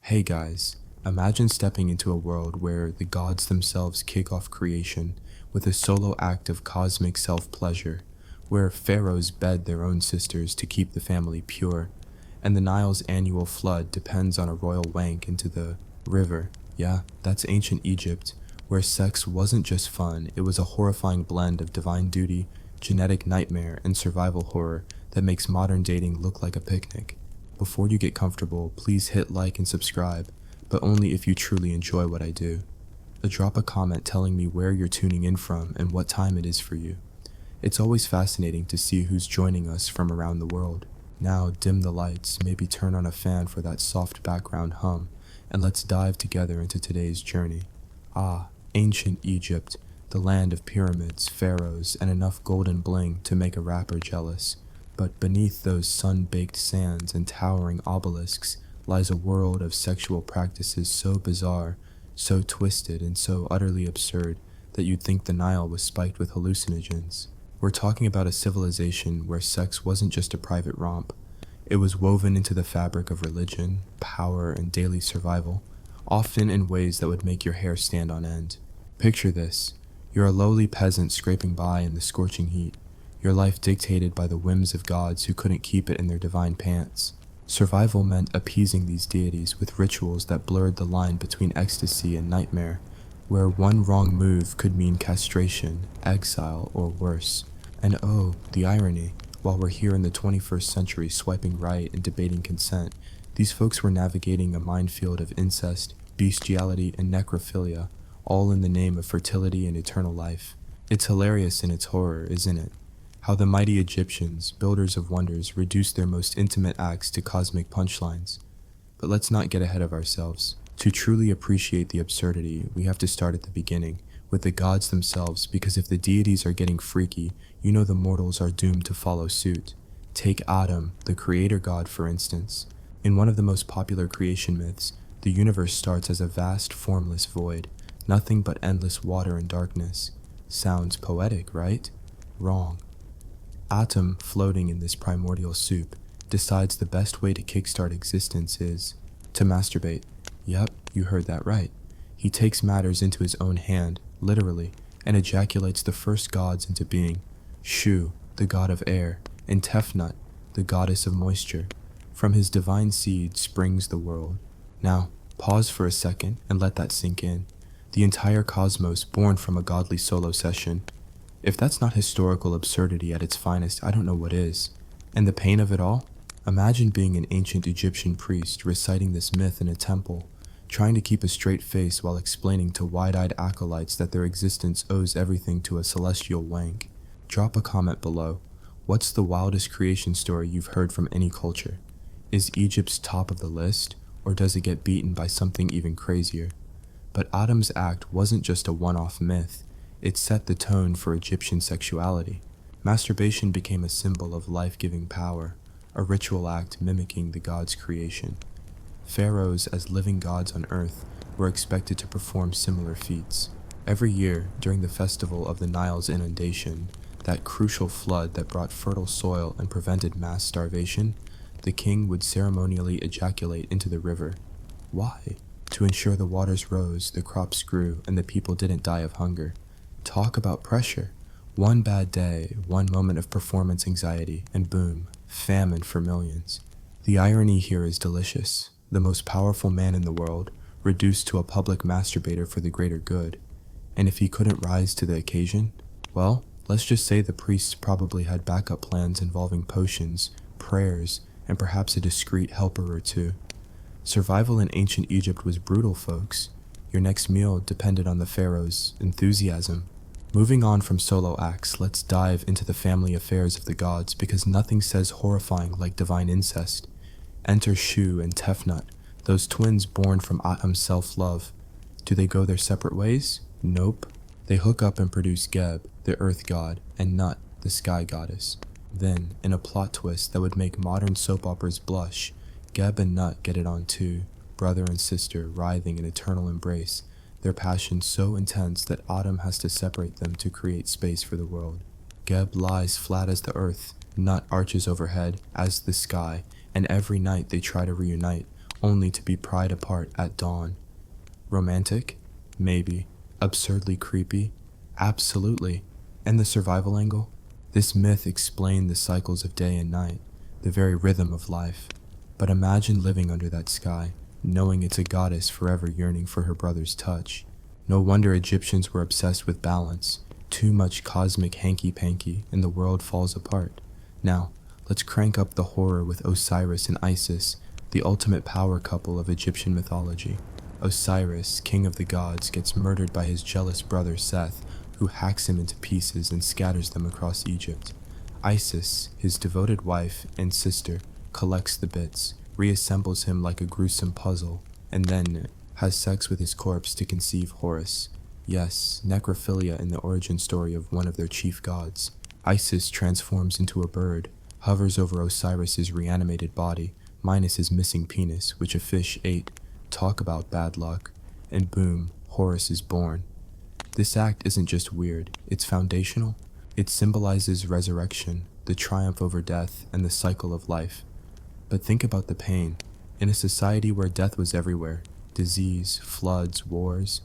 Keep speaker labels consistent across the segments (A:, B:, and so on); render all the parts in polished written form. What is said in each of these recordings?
A: Hey guys, imagine stepping into a world where the gods themselves kick off creation with a solo act of cosmic self-pleasure, where pharaohs bed their own sisters to keep the family pure, and the Nile's annual flood depends on a royal wank into the river. Yeah, that's ancient Egypt, where sex wasn't just fun, it was a horrifying blend of divine duty, genetic nightmare, and survival horror that makes modern dating look like a picnic. Before you get comfortable, please hit like and subscribe, but only if you truly enjoy what I do. Drop a comment telling me where you're tuning in from and what time it is for you. It's always fascinating to see who's joining us from around the world. Now dim the lights, maybe turn on a fan for that soft background hum, and let's dive together into today's journey. Ancient Egypt, the land of pyramids, pharaohs, and enough golden bling to make a rapper jealous. But beneath those sun-baked sands and towering obelisks lies a world of sexual practices so bizarre, so twisted, and so utterly absurd that you'd think the Nile was spiked with hallucinogens. We're talking about a civilization where sex wasn't just a private romp. It was woven into the fabric of religion, power, and daily survival, often in ways that would make your hair stand on end. Picture this. You're a lowly peasant scraping by in the scorching heat. Your life dictated by the whims of gods who couldn't keep it in their divine pants. Survival meant appeasing these deities with rituals that blurred the line between ecstasy and nightmare, where one wrong move could mean castration, exile, or worse. And oh, the irony, while we're here in the 21st century swiping right and debating consent, these folks were navigating a minefield of incest, bestiality, and necrophilia, all in the name of fertility and eternal life. It's hilarious in its horror, isn't it? How the mighty Egyptians, builders of wonders, reduced their most intimate acts to cosmic punchlines. But let's not get ahead of ourselves. To truly appreciate the absurdity, we have to start at the beginning, with the gods themselves, because if the deities are getting freaky, you know the mortals are doomed to follow suit. Take Adam, the creator god, for instance. In one of the most popular creation myths, the universe starts as a vast, formless void, nothing but endless water and darkness. Sounds poetic, right? Wrong. Atom, floating in this primordial soup, decides the best way to kickstart existence is to masturbate. Yep, you heard that right. He takes matters into his own hand, literally, and ejaculates the first gods into being: Shu, the god of air, and Tefnut, the goddess of moisture. From his divine seed springs the world. Now, pause for a second and let that sink in. The entire cosmos born from a godly solo session. If that's not historical absurdity at its finest, I don't know what is. And the pain of it all? Imagine being an ancient Egyptian priest reciting this myth in a temple, trying to keep a straight face while explaining to wide-eyed acolytes that their existence owes everything to a celestial wank. Drop a comment below. What's the wildest creation story you've heard from any culture? Is Egypt's top of the list, or does it get beaten by something even crazier? But Adam's act wasn't just a one-off myth. It set the tone for Egyptian sexuality. Masturbation became a symbol of life-giving power, a ritual act mimicking the gods' creation. Pharaohs, as living gods on earth, were expected to perform similar feats. Every year, during the festival of the Nile's inundation, that crucial flood that brought fertile soil and prevented mass starvation, the king would ceremonially ejaculate into the river. Why? To ensure the waters rose, the crops grew, and the people didn't die of hunger. Talk about pressure. One bad day, one moment of performance anxiety, and boom, famine for millions. The irony here is delicious. The most powerful man in the world, reduced to a public masturbator for the greater good. And if he couldn't rise to the occasion, well, let's just say the priests probably had backup plans involving potions, prayers, and perhaps a discreet helper or two. Survival in ancient Egypt was brutal, folks. Your next meal depended on the pharaoh's enthusiasm. Moving on from solo acts, let's dive into the family affairs of the gods, because nothing says horrifying like divine incest. Enter Shu and Tefnut, those twins born from Atom's self-love. Do they go their separate ways? Nope. They hook up and produce Geb, the earth god, and Nut, the sky goddess. Then, in a plot twist that would make modern soap operas blush, Geb and Nut get it on too, brother and sister writhing in eternal embrace, their passion so intense that Atom has to separate them to create space for the world. Geb lies flat as the earth, Nut arches overhead as the sky, and every night they try to reunite, only to be pried apart at dawn. Romantic? Maybe. Absurdly creepy? Absolutely. And the survival angle? This myth explained the cycles of day and night, the very rhythm of life. But imagine living under that sky, knowing it's a goddess forever yearning for her brother's touch. No wonder Egyptians were obsessed with balance. Too much cosmic hanky-panky and the world falls apart. Now, let's crank up the horror with Osiris and Isis, the ultimate power couple of Egyptian mythology. Osiris, king of the gods, gets murdered by his jealous brother Seth, who hacks him into pieces and scatters them across Egypt. Isis, his devoted wife and sister, collects the bits, reassembles him like a gruesome puzzle, and then has sex with his corpse to conceive Horus. Yes, necrophilia in the origin story of one of their chief gods. Isis transforms into a bird, hovers over Osiris's reanimated body, minus his missing penis, which a fish ate. Talk about bad luck. And boom, Horus is born. This act isn't just weird, it's foundational. It symbolizes resurrection, the triumph over death, and the cycle of life. But think about the pain. In a society where death was everywhere, disease, floods, wars,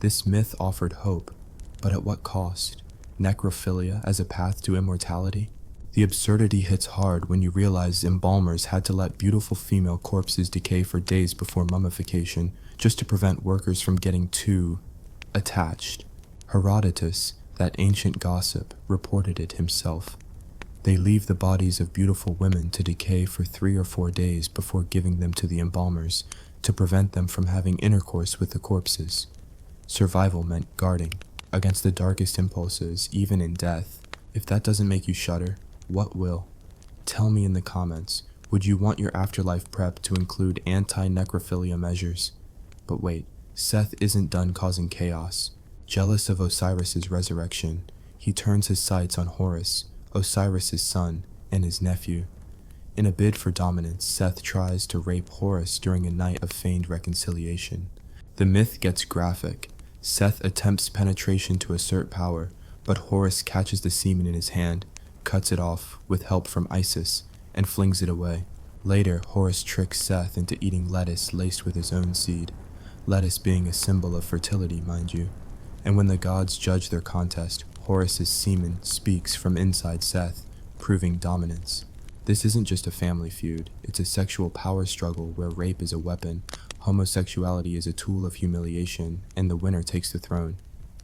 A: this myth offered hope, but at what cost? Necrophilia as a path to immortality? The absurdity hits hard when you realize embalmers had to let beautiful female corpses decay for days before mummification just to prevent workers from getting too attached. Herodotus, that ancient gossip, reported it himself. They leave the bodies of beautiful women to decay for 3 or 4 days before giving them to the embalmers to prevent them from having intercourse with the corpses. Survival meant guarding against the darkest impulses, even in death. If that doesn't make you shudder, what will? Tell me in the comments, would you want your afterlife prep to include anti-necrophilia measures? But wait, Seth isn't done causing chaos. Jealous of Osiris's resurrection, he turns his sights on Horus, Osiris's son, and his nephew. In a bid for dominance, Seth tries to rape Horus during a night of feigned reconciliation. The myth gets graphic. Seth attempts penetration to assert power, but Horus catches the semen in his hand, cuts it off with help from Isis, and flings it away. Later, Horus tricks Seth into eating lettuce laced with his own seed, lettuce being a symbol of fertility, mind you. And when the gods judge their contest, Horus's semen speaks from inside Seth, proving dominance. This isn't just a family feud, it's a sexual power struggle where rape is a weapon, homosexuality is a tool of humiliation, and the winner takes the throne.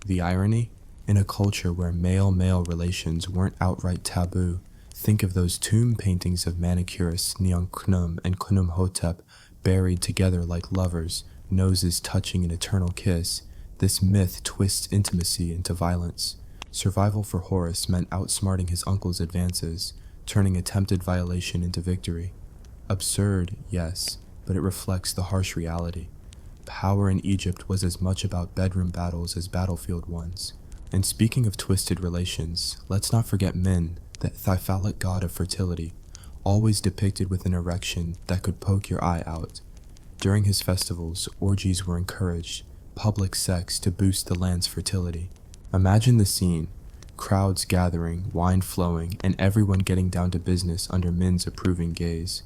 A: The irony? In a culture where male-male relations weren't outright taboo, think of those tomb paintings of manicurists Neon-Khnum and Khnum-Hotep buried together like lovers, noses touching an eternal kiss. This myth twists intimacy into violence. Survival for Horus meant outsmarting his uncle's advances, turning attempted violation into victory. Absurd, yes, but it reflects the harsh reality. Power in Egypt was as much about bedroom battles as battlefield ones. And speaking of twisted relations, let's not forget Min, the Thiphallic god of fertility, always depicted with an erection that could poke your eye out. During his festivals, orgies were encouraged, public sex to boost the land's fertility. Imagine the scene, crowds gathering, wine flowing, and everyone getting down to business under Min's approving gaze.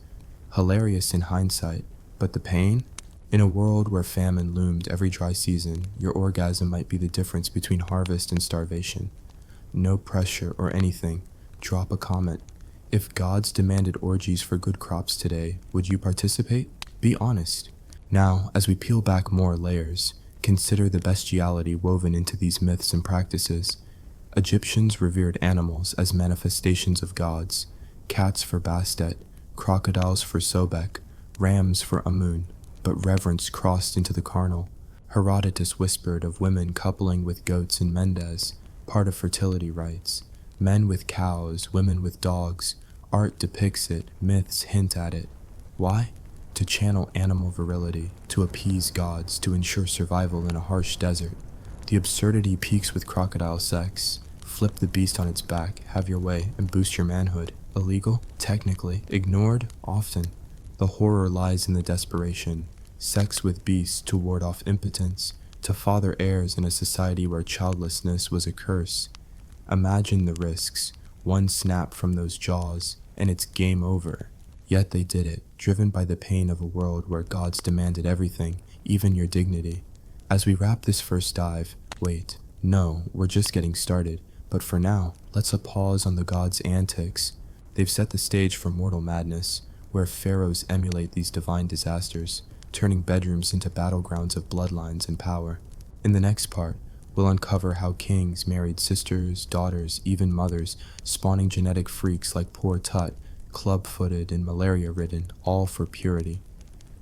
A: Hilarious in hindsight, but the pain? In a world where famine loomed every dry season, your orgasm might be the difference between harvest and starvation. No pressure or anything. Drop a comment. If gods demanded orgies for good crops today, would you participate? Be honest. Now, as we peel back more layers, consider the bestiality woven into these myths and practices. Egyptians revered animals as manifestations of gods. Cats for Bastet, crocodiles for Sobek, rams for Amun. But reverence crossed into the carnal. Herodotus whispered of women coupling with goats in Mendes, part of fertility rites. Men with cows, women with dogs. Art depicts it, myths hint at it. Why? To channel animal virility, to appease gods, to ensure survival in a harsh desert. The absurdity peaks with crocodile sex. Flip the beast on its back, have your way, and boost your manhood. Illegal? Technically. Ignored? Often. The horror lies in the desperation. Sex with beasts to ward off impotence, to father heirs in a society where childlessness was a curse. Imagine the risks. One snap from those jaws, and it's game over. Yet they did it, driven by the pain of a world where gods demanded everything, even your dignity. As we wrap this first dive, wait, no, we're just getting started, but for now, let's pause on the gods' antics. They've set the stage for mortal madness, where pharaohs emulate these divine disasters, turning bedrooms into battlegrounds of bloodlines and power. In the next part, we'll uncover how kings married sisters, daughters, even mothers, spawning genetic freaks like poor Tut, club-footed and malaria-ridden, all for purity.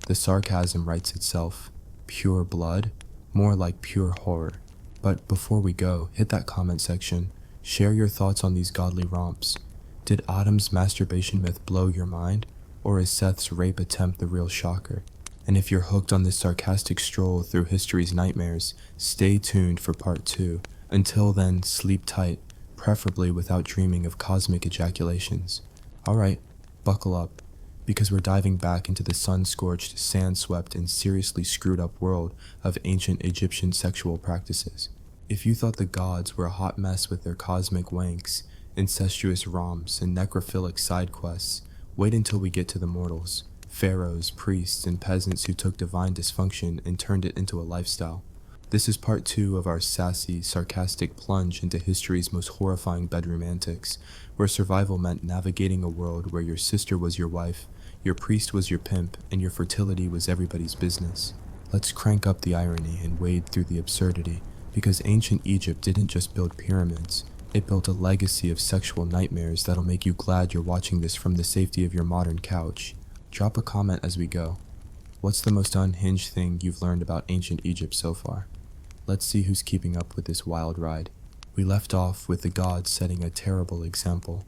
A: The sarcasm writes itself. Pure blood? More like pure horror. But before we go, hit that comment section. Share your thoughts on these godly romps. Did Adam's masturbation myth blow your mind? Or is Seth's rape attempt the real shocker? And if you're hooked on this sarcastic stroll through history's nightmares, stay tuned for part 2. Until then, sleep tight, preferably without dreaming of cosmic ejaculations. Alright, buckle up, because we're diving back into the sun-scorched, sand-swept, and seriously screwed-up world of ancient Egyptian sexual practices. If you thought the gods were a hot mess with their cosmic wanks, incestuous romps, and necrophilic side quests, wait until we get to the mortals. Pharaohs, priests, and peasants who took divine dysfunction and turned it into a lifestyle. This is part 2 of our sassy, sarcastic plunge into history's most horrifying bedroom antics, where survival meant navigating a world where your sister was your wife, your priest was your pimp, and your fertility was everybody's business. Let's crank up the irony and wade through the absurdity, because ancient Egypt didn't just build pyramids, it built a legacy of sexual nightmares that'll make you glad you're watching this from the safety of your modern couch. Drop a comment as we go. What's the most unhinged thing you've learned about ancient Egypt so far? Let's see who's keeping up with this wild ride. We left off with the gods setting a terrible example.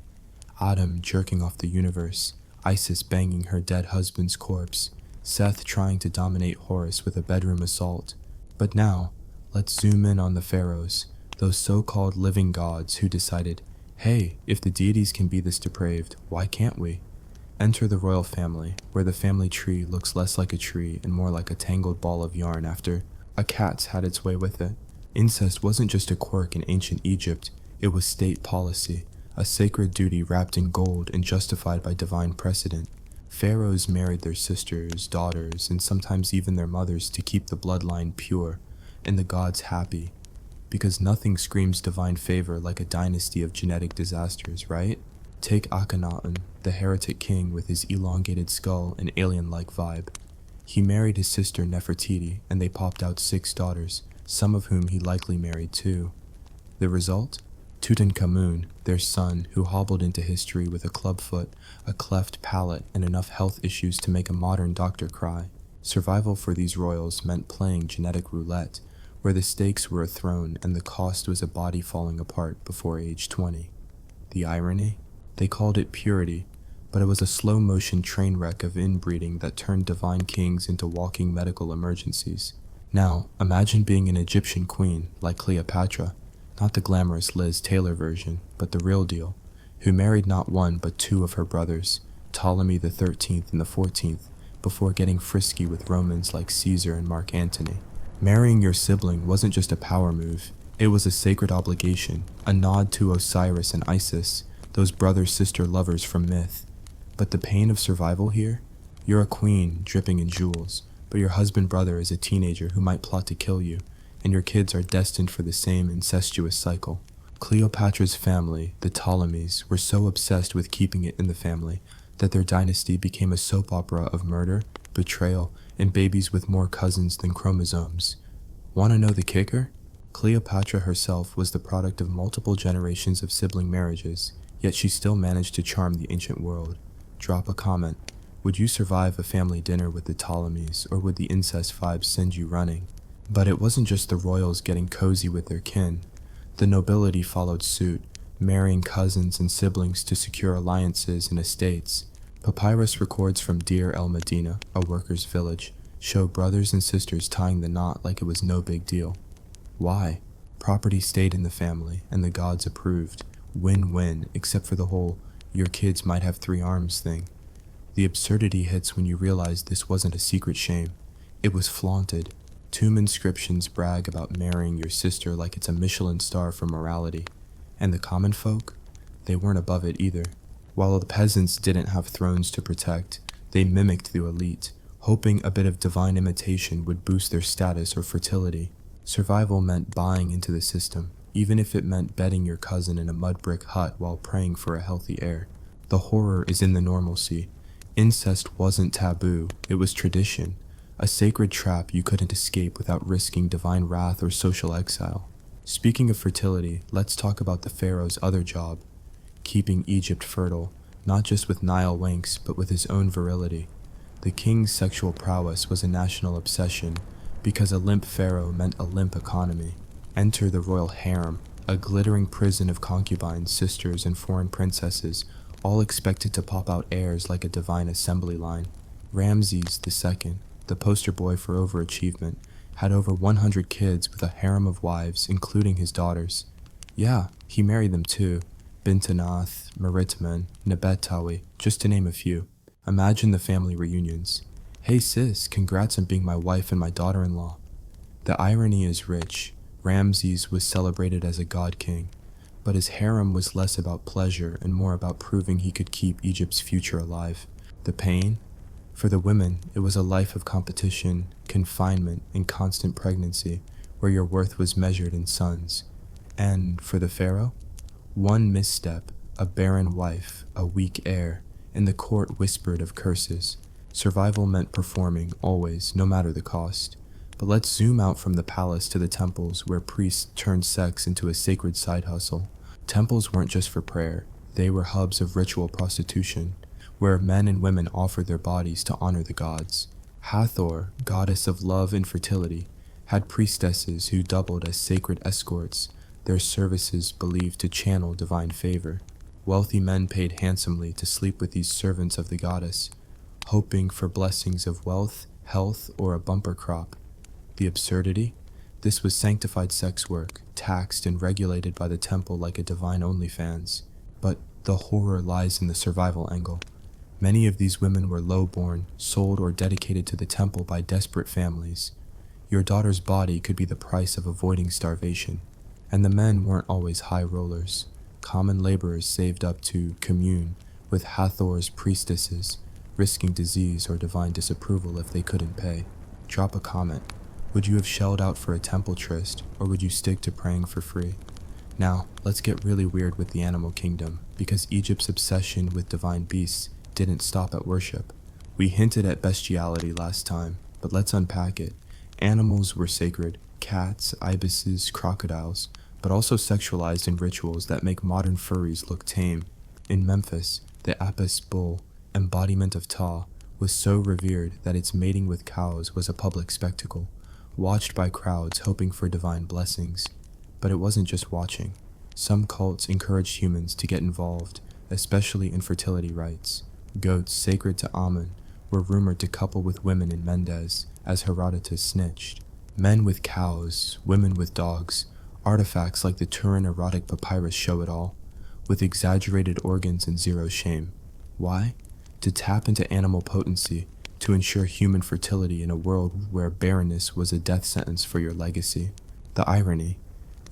A: Adam jerking off the universe, Isis banging her dead husband's corpse, Seth trying to dominate Horus with a bedroom assault. But now, let's zoom in on the pharaohs, those so-called living gods who decided, hey, if the deities can be this depraved, why can't we? Enter the royal family, where the family tree looks less like a tree and more like a tangled ball of yarn after a cat's had its way with it. Incest wasn't just a quirk in ancient Egypt, it was state policy, a sacred duty wrapped in gold and justified by divine precedent. Pharaohs married their sisters, daughters, and sometimes even their mothers to keep the bloodline pure, and the gods happy. Because nothing screams divine favor like a dynasty of genetic disasters, right? Take Akhenaten, the heretic king with his elongated skull and alien-like vibe. He married his sister Nefertiti, and they popped out 6 daughters, some of whom he likely married too. The result? Tutankhamun, their son, who hobbled into history with a clubfoot, a cleft palate, and enough health issues to make a modern doctor cry. Survival for these royals meant playing genetic roulette, where the stakes were a throne and the cost was a body falling apart before age 20. The irony? They called it purity, but it was a slow-motion train wreck of inbreeding that turned divine kings into walking medical emergencies. Now, imagine being an Egyptian queen, like Cleopatra, not the glamorous Liz Taylor version, but the real deal, who married not one but 2 of her brothers, Ptolemy the 13th and the 14th, before getting frisky with Romans like Caesar and Mark Antony. Marrying your sibling wasn't just a power move, it was a sacred obligation, a nod to Osiris and Isis, those brother-sister lovers from myth. But the pain of survival here? You're a queen, dripping in jewels, but your husband-brother is a teenager who might plot to kill you, and your kids are destined for the same incestuous cycle. Cleopatra's family, the Ptolemies, were so obsessed with keeping it in the family that their dynasty became a soap opera of murder, betrayal, and babies with more cousins than chromosomes. Want to know the kicker? Cleopatra herself was the product of multiple generations of sibling marriages, yet she still managed to charm the ancient world. Drop a comment. Would you survive a family dinner with the Ptolemies, or would the incest vibes send you running? But it wasn't just the royals getting cozy with their kin. The nobility followed suit, marrying cousins and siblings to secure alliances and estates. Papyrus records from Deir el-Medina, a workers' village, show brothers and sisters tying the knot like it was no big deal. Why? Property stayed in the family, and the gods approved. Win-win, except for the whole, your kids might have 3 arms thing. The absurdity hits when you realize this wasn't a secret shame. It was flaunted. Tomb inscriptions brag about marrying your sister like it's a Michelin star for morality. And the common folk? They weren't above it either. While the peasants didn't have thrones to protect, they mimicked the elite, hoping a bit of divine imitation would boost their status or fertility. Survival meant buying into the system, even if it meant bedding your cousin in a mud brick hut while praying for a healthy heir. The horror is in the normalcy. Incest wasn't taboo, it was tradition, a sacred trap you couldn't escape without risking divine wrath or social exile. Speaking of fertility, let's talk about the pharaoh's other job, keeping Egypt fertile, not just with Nile wanks, but with his own virility. The king's sexual prowess was a national obsession, because a limp pharaoh meant a limp economy. Enter the royal harem, a glittering prison of concubines, sisters, and foreign princesses, all expected to pop out heirs like a divine assembly line. Ramses II, the poster boy for overachievement, had over 100 kids with a harem of wives, including his daughters. Yeah, he married them too. Bintanath, Meritmen, Nebetawi, just to name a few. Imagine the family reunions. Hey sis, congrats on being my wife and my daughter-in-law. The irony is rich. Ramses was celebrated as a god king, but his harem was less about pleasure and more about proving he could keep Egypt's future alive. The pain? For the women, it was a life of competition, confinement, and constant pregnancy, where your worth was measured in sons. And for the pharaoh? One misstep, a barren wife, a weak heir, and the court whispered of curses. Survival meant performing, always, no matter the cost. But let's zoom out from the palace to the temples, where priests turned sex into a sacred side hustle. Temples weren't just for prayer, they were hubs of ritual prostitution, where men and women offered their bodies to honor the gods. Hathor, goddess of love and fertility, had priestesses who doubled as sacred escorts, their services believed to channel divine favor. Wealthy men paid handsomely to sleep with these servants of the goddess, hoping for blessings of wealth, health, or a bumper crop. The absurdity? This was sanctified sex work, taxed and regulated by the temple like a divine OnlyFans. But the horror lies in the survival angle. Many of these women were low-born, sold or dedicated to the temple by desperate families. Your daughter's body could be the price of avoiding starvation. And the men weren't always high rollers. Common laborers saved up to commune with Hathor's priestesses, risking disease or divine disapproval if they couldn't pay. Drop a comment. Would you have shelled out for a temple tryst, or would you stick to praying for free? Now, let's get really weird with the animal kingdom, because Egypt's obsession with divine beasts didn't stop at worship. We hinted at bestiality last time, but let's unpack it. Animals were sacred, cats, ibises, crocodiles, but also sexualized in rituals that make modern furries look tame. In Memphis, the Apis bull, embodiment of Ta, was so revered that its mating with cows was a public spectacle, watched by crowds hoping for divine blessings. But it wasn't just watching. Some cults encouraged humans to get involved, especially in fertility rites. Goats sacred to Amun were rumored to couple with women in Mendes, as Herodotus snitched. Men with cows, women with dogs, artifacts like the Turin erotic papyrus show it all, with exaggerated organs and zero shame. Why? To tap into animal potency, to ensure human fertility in a world where barrenness was a death sentence for your legacy. The irony: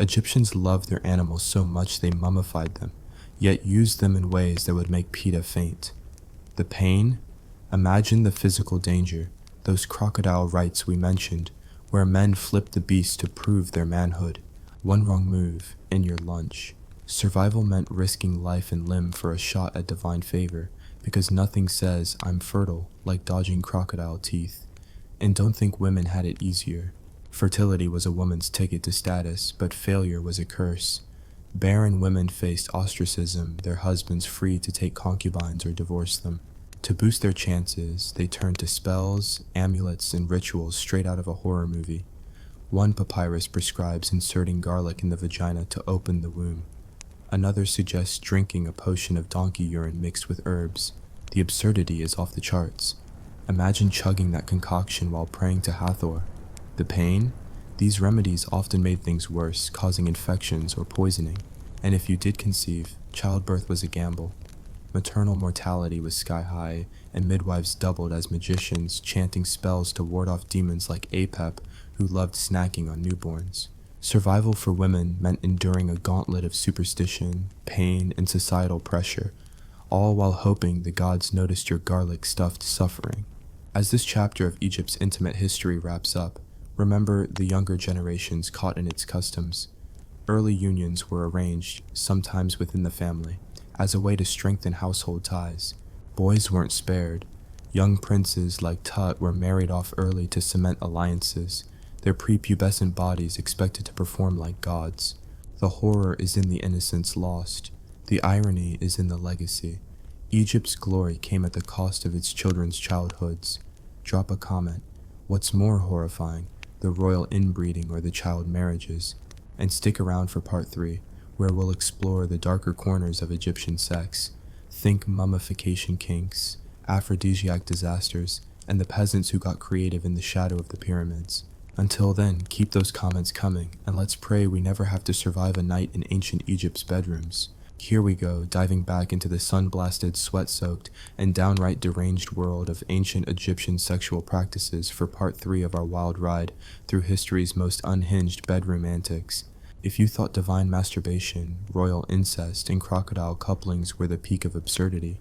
A: Egyptians loved their animals so much they mummified them, yet used them in ways that would make PETA faint. The pain? Imagine the physical danger, those crocodile rites we mentioned, where men flipped the beast to prove their manhood. One wrong move, and you're lunch. Survival meant risking life and limb for a shot at divine favor, because nothing says I'm fertile like dodging crocodile teeth. And don't think women had it easier. Fertility was a woman's ticket to status, but failure was a curse. Barren women faced ostracism, their husbands free to take concubines or divorce them. To boost their chances, they turned to spells, amulets, and rituals straight out of a horror movie. One papyrus prescribes inserting garlic in the vagina to open the womb. Another suggests drinking a potion of donkey urine mixed with herbs. The absurdity is off the charts. Imagine chugging that concoction while praying to Hathor. The pain? These remedies often made things worse, causing infections or poisoning. And if you did conceive, childbirth was a gamble. Maternal mortality was sky high, and midwives doubled as magicians, chanting spells to ward off demons like Apep, who loved snacking on newborns. Survival for women meant enduring a gauntlet of superstition, pain, and societal pressure, all while hoping the gods noticed your garlic-stuffed suffering. As this chapter of Egypt's intimate history wraps up, remember the younger generations caught in its customs. Early unions were arranged, sometimes within the family, as a way to strengthen household ties. Boys weren't spared. Young princes like Tut were married off early to cement alliances, their prepubescent bodies expected to perform like gods. The horror is in the innocence lost. The irony is in the legacy. Egypt's glory came at the cost of its children's childhoods. Drop a comment. What's more horrifying, the royal inbreeding or the child marriages? And stick around for part 3, where we'll explore the darker corners of Egyptian sex. Think mummification kinks, aphrodisiac disasters, and the peasants who got creative in the shadow of the pyramids. Until then, keep those comments coming, and let's pray we never have to survive a night in ancient Egypt's bedrooms. Here we go, diving back into the sun-blasted, sweat-soaked, and downright deranged world of ancient Egyptian sexual practices for part 3 of our wild ride through history's most unhinged bedroom antics. If you thought divine masturbation, royal incest, and crocodile couplings were the peak of absurdity,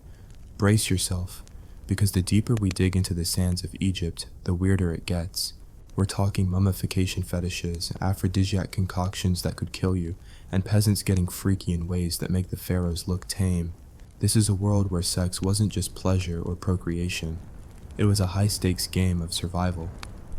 A: brace yourself, because the deeper we dig into the sands of Egypt, the weirder it gets. We're talking mummification fetishes, aphrodisiac concoctions that could kill you, and peasants getting freaky in ways that make the pharaohs look tame. This is a world where sex wasn't just pleasure or procreation. It was a high-stakes game of survival,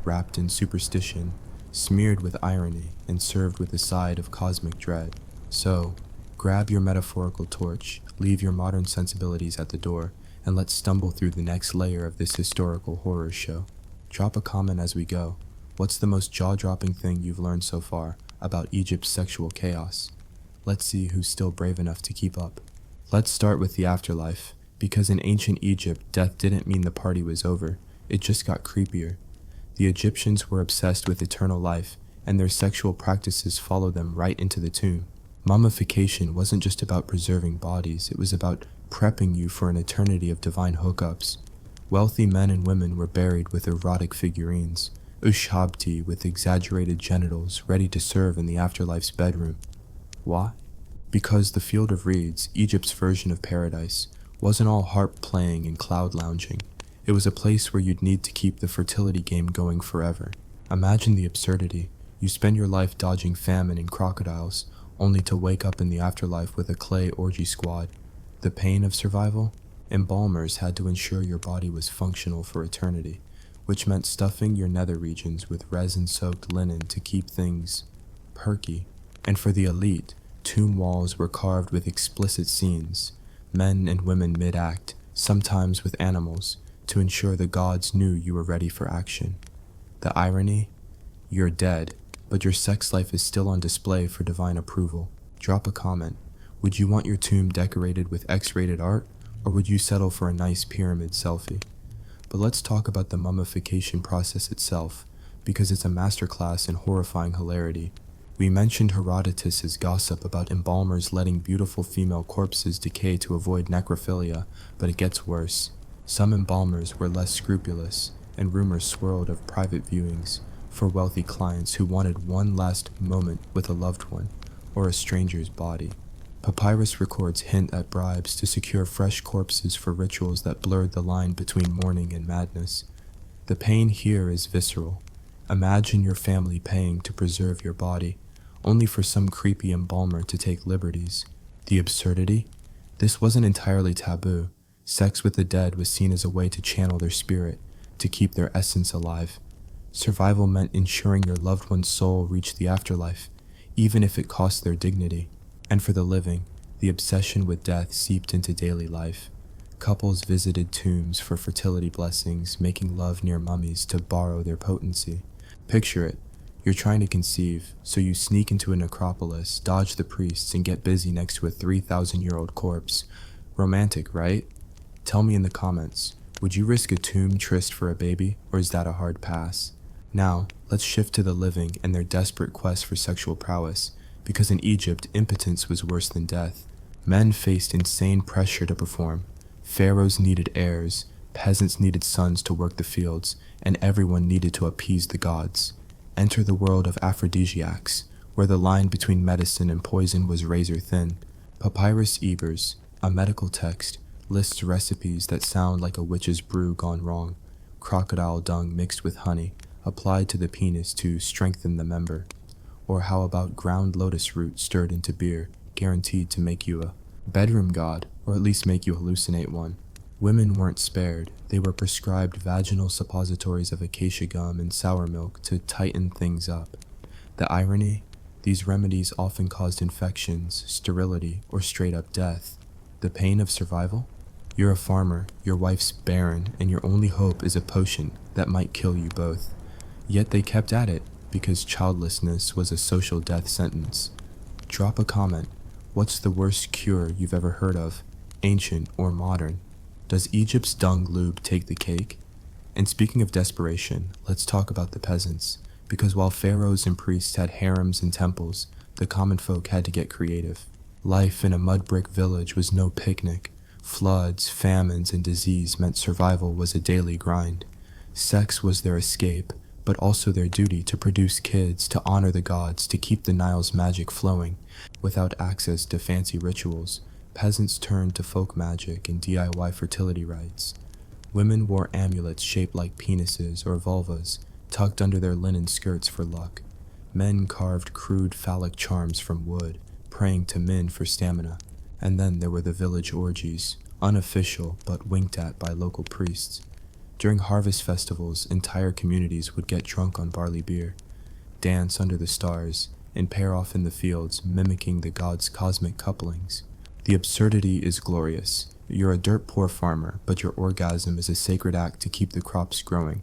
A: wrapped in superstition, smeared with irony, and served with a side of cosmic dread. So, grab your metaphorical torch, leave your modern sensibilities at the door, and let's stumble through the next layer of this historical horror show. Drop a comment as we go. What's the most jaw-dropping thing you've learned so far about Egypt's sexual chaos? Let's see who's still brave enough to keep up. Let's start with the afterlife, because in ancient Egypt, death didn't mean the party was over, it just got creepier. The Egyptians were obsessed with eternal life, and their sexual practices followed them right into the tomb. Mummification wasn't just about preserving bodies, it was about prepping you for an eternity of divine hookups. Wealthy men and women were buried with erotic figurines, ushabti with exaggerated genitals ready to serve in the afterlife's bedroom. Why? Because the Field of Reeds, Egypt's version of paradise, wasn't all harp playing and cloud lounging. It was a place where you'd need to keep the fertility game going forever. Imagine the absurdity. You spend your life dodging famine and crocodiles, only to wake up in the afterlife with a clay orgy squad. The pain of survival? Embalmers had to ensure your body was functional for eternity, which meant stuffing your nether regions with resin-soaked linen to keep things perky. And for the elite, tomb walls were carved with explicit scenes, men and women mid-act, sometimes with animals, to ensure the gods knew you were ready for action. The irony? You're dead, but your sex life is still on display for divine approval. Drop a comment. Would you want your tomb decorated with X-rated art, or would you settle for a nice pyramid selfie? But let's talk about the mummification process itself, because it's a masterclass in horrifying hilarity. We mentioned Herodotus's gossip about embalmers letting beautiful female corpses decay to avoid necrophilia, but it gets worse. Some embalmers were less scrupulous, and rumors swirled of private viewings for wealthy clients who wanted one last moment with a loved one, or a stranger's body. Papyrus records hint at bribes to secure fresh corpses for rituals that blurred the line between mourning and madness. The pain here is visceral. Imagine your family paying to preserve your body, only for some creepy embalmer to take liberties. The absurdity? This wasn't entirely taboo. Sex with the dead was seen as a way to channel their spirit, to keep their essence alive. Survival meant ensuring your loved one's soul reached the afterlife, even if it cost their dignity. And for the living, the obsession with death seeped into daily life. Couples visited tombs for fertility blessings, making love near mummies to borrow their potency. Picture it. You're trying to conceive, so you sneak into a necropolis, dodge the priests, and get busy next to a 3,000-year-old corpse. Romantic, right? Tell me in the comments, would you risk a tomb tryst for a baby, or is that a hard pass? Now, let's shift to the living and their desperate quest for sexual prowess, because in Egypt, impotence was worse than death. Men faced insane pressure to perform. Pharaohs needed heirs, peasants needed sons to work the fields, and everyone needed to appease the gods. Enter the world of aphrodisiacs, where the line between medicine and poison was razor thin. Papyrus Ebers, a medical text, lists recipes that sound like a witch's brew gone wrong, crocodile dung mixed with honey, applied to the penis to strengthen the member. Or how about ground lotus root stirred into beer, guaranteed to make you a bedroom god, or at least make you hallucinate one. Women weren't spared. They were prescribed vaginal suppositories of acacia gum and sour milk to tighten things up. The irony? These remedies often caused infections, sterility, or straight-up death. The pain of survival? You're a farmer, your wife's barren, and your only hope is a potion that might kill you both. Yet they kept at it, because childlessness was a social death sentence. Drop a comment. What's the worst cure you've ever heard of, ancient or modern? Does Egypt's dung lube take the cake? And speaking of desperation, let's talk about the peasants, because while pharaohs and priests had harems and temples, the common folk had to get creative. Life in a mud brick village was no picnic. Floods, famines, and disease meant survival was a daily grind. Sex was their escape, but also their duty to produce kids, to honor the gods, to keep the Nile's magic flowing. Without access to fancy rituals, peasants turned to folk magic and DIY fertility rites. Women wore amulets shaped like penises or vulvas, tucked under their linen skirts for luck. Men carved crude phallic charms from wood, praying to men for stamina. And then there were the village orgies, unofficial but winked at by local priests. During harvest festivals, entire communities would get drunk on barley beer, dance under the stars, and pair off in the fields, mimicking the gods' cosmic couplings. The absurdity is glorious. You're a dirt poor farmer, but your orgasm is a sacred act to keep the crops growing.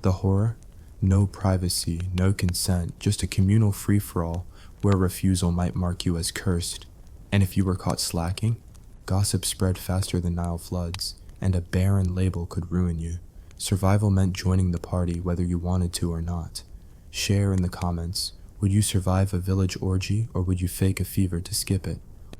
A: The horror? No privacy, no consent, just a communal free-for-all where refusal might mark you as cursed. And if you were caught slacking, gossip spread faster than Nile floods, and a barren label could ruin you. Survival meant joining the party whether you wanted to or not. Share in the comments. Would you survive a village orgy, or would you fake a fever to skip it?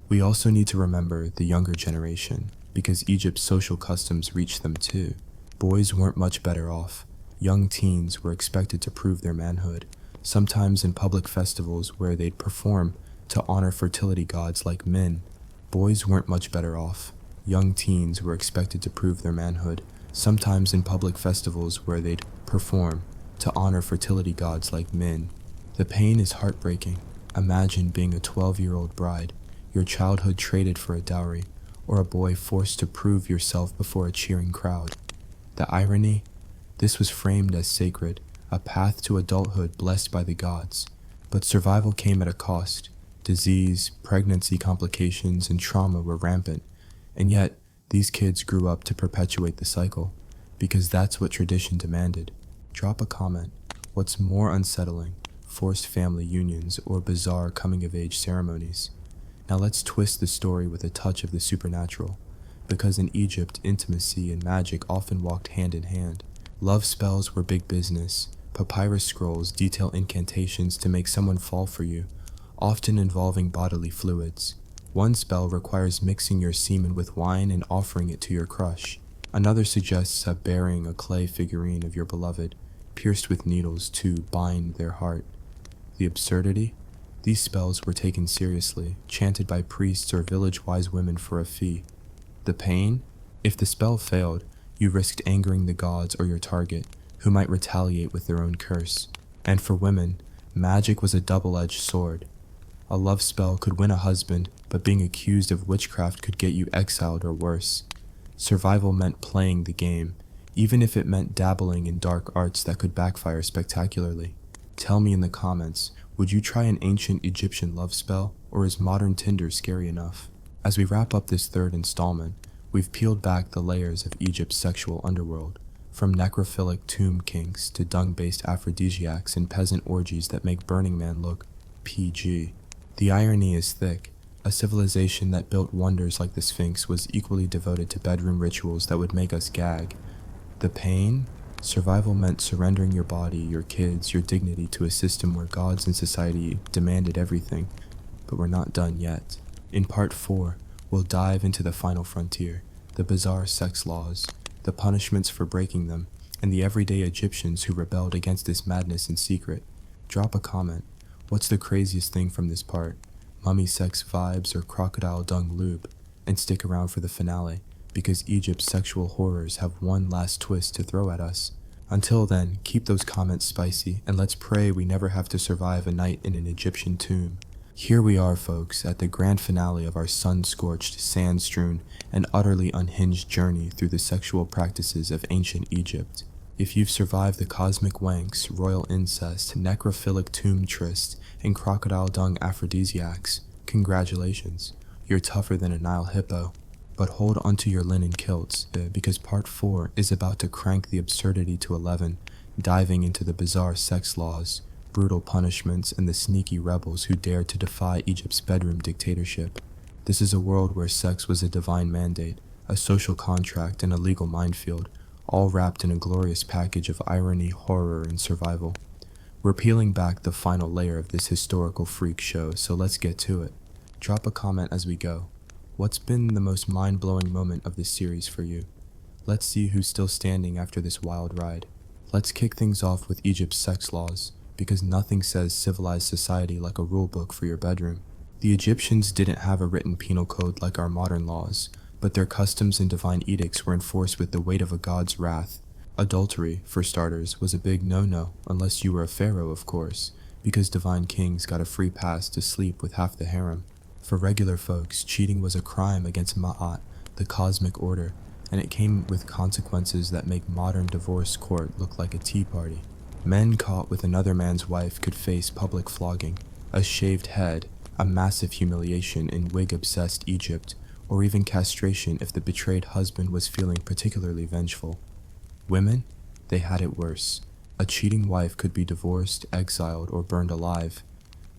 A: We also need to remember the younger generation, because Egypt's social customs reached them too. Boys weren't much better off. Young teens were expected to prove their manhood, sometimes in public festivals where they'd perform to honor fertility gods like men. Boys weren't much better off. Young teens were expected to prove their manhood, sometimes in public festivals where they'd perform to honor fertility gods like men. The pain is heartbreaking. Imagine being a 12-year-old bride, your childhood traded for a dowry, or a boy forced to prove yourself before a cheering crowd. The irony? This was framed as sacred, a path to adulthood blessed by the gods. But survival came at a cost. Disease, pregnancy complications, and trauma were rampant, and yet these kids grew up to perpetuate the cycle, because that's what tradition demanded. Drop a comment. What's more unsettling, forced family unions or bizarre coming-of-age ceremonies? Now let's twist the story with a touch of the supernatural, because in Egypt, intimacy and magic often walked hand in hand. Love spells were big business. Papyrus scrolls detail incantations to make someone fall for you, often involving bodily fluids. One spell requires mixing your semen with wine and offering it to your crush. Another suggests burying a clay figurine of your beloved, pierced with needles to bind their heart. The absurdity? These spells were taken seriously, chanted by priests or village-wise women for a fee. The pain? If the spell failed, you risked angering the gods or your target, who might retaliate with their own curse. And for women, magic was a double-edged sword. A love spell could win a husband, but being accused of witchcraft could get you exiled or worse. Survival meant playing the game, even if it meant dabbling in dark arts that could backfire spectacularly. Tell me in the comments, would you try an ancient Egyptian love spell, or is modern Tinder scary enough? As we wrap up this third installment, we've peeled back the layers of Egypt's sexual underworld, from necrophilic tomb kinks to dung-based aphrodisiacs and peasant orgies that make Burning Man look PG. The irony is thick. A civilization that built wonders like the Sphinx was equally devoted to bedroom rituals that would make us gag. The pain? Survival meant surrendering your body, your kids, your dignity to a system where gods and society demanded everything. But we're not done yet. In part 4, we'll dive into the final frontier, the bizarre sex laws, the punishments for breaking them, and the everyday Egyptians who rebelled against this madness in secret. Drop a comment. What's the craziest thing from this part? Mummy sex vibes or crocodile dung lube? And stick around for the finale, because Egypt's sexual horrors have one last twist to throw at us. Until then, keep those comments spicy, and let's pray we never have to survive a night in an Egyptian tomb. Here we are, folks, at the grand finale of our sun-scorched, sand-strewn, and utterly unhinged journey through the sexual practices of ancient Egypt. If you've survived the cosmic wanks, royal incest, necrophilic tomb tryst, and crocodile dung aphrodisiacs, congratulations. You're tougher than a Nile hippo. But hold onto your linen kilts, because part 4 is about to crank the absurdity to 11, diving into the bizarre sex laws, brutal punishments, and the sneaky rebels who dared to defy Egypt's bedroom dictatorship. This is a world where sex was a divine mandate, a social contract, and a legal minefield, all wrapped in a glorious package of irony, horror, and survival. We're peeling back the final layer of this historical freak show, so let's get to it. Drop a comment as we go. What's been the most mind-blowing moment of this series for you? Let's see who's still standing after this wild ride. Let's kick things off with Egypt's sex laws, because nothing says civilized society like a rulebook for your bedroom. The Egyptians didn't have a written penal code like our modern laws, but their customs and divine edicts were enforced with the weight of a god's wrath. Adultery, for starters, was a big no-no, unless you were a pharaoh, of course, because divine kings got a free pass to sleep with half the harem. For regular folks, cheating was a crime against Ma'at, the cosmic order, and it came with consequences that make modern divorce court look like a tea party. Men caught with another man's wife could face public flogging, a shaved head, a massive humiliation in wig-obsessed Egypt, or even castration if the betrayed husband was feeling particularly vengeful. Women? They had it worse. A cheating wife could be divorced, exiled, or burned alive.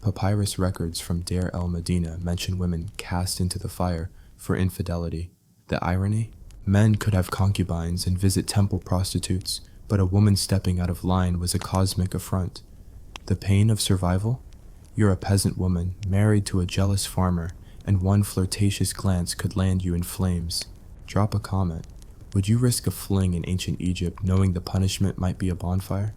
A: Papyrus records from Deir el-Medina mention women cast into the fire for infidelity. The irony? Men could have concubines and visit temple prostitutes, but a woman stepping out of line was a cosmic affront. The pain of survival? You're a peasant woman, married to a jealous farmer, and one flirtatious glance could land you in flames. Drop a comment. Would you risk a fling in ancient Egypt knowing the punishment might be a bonfire?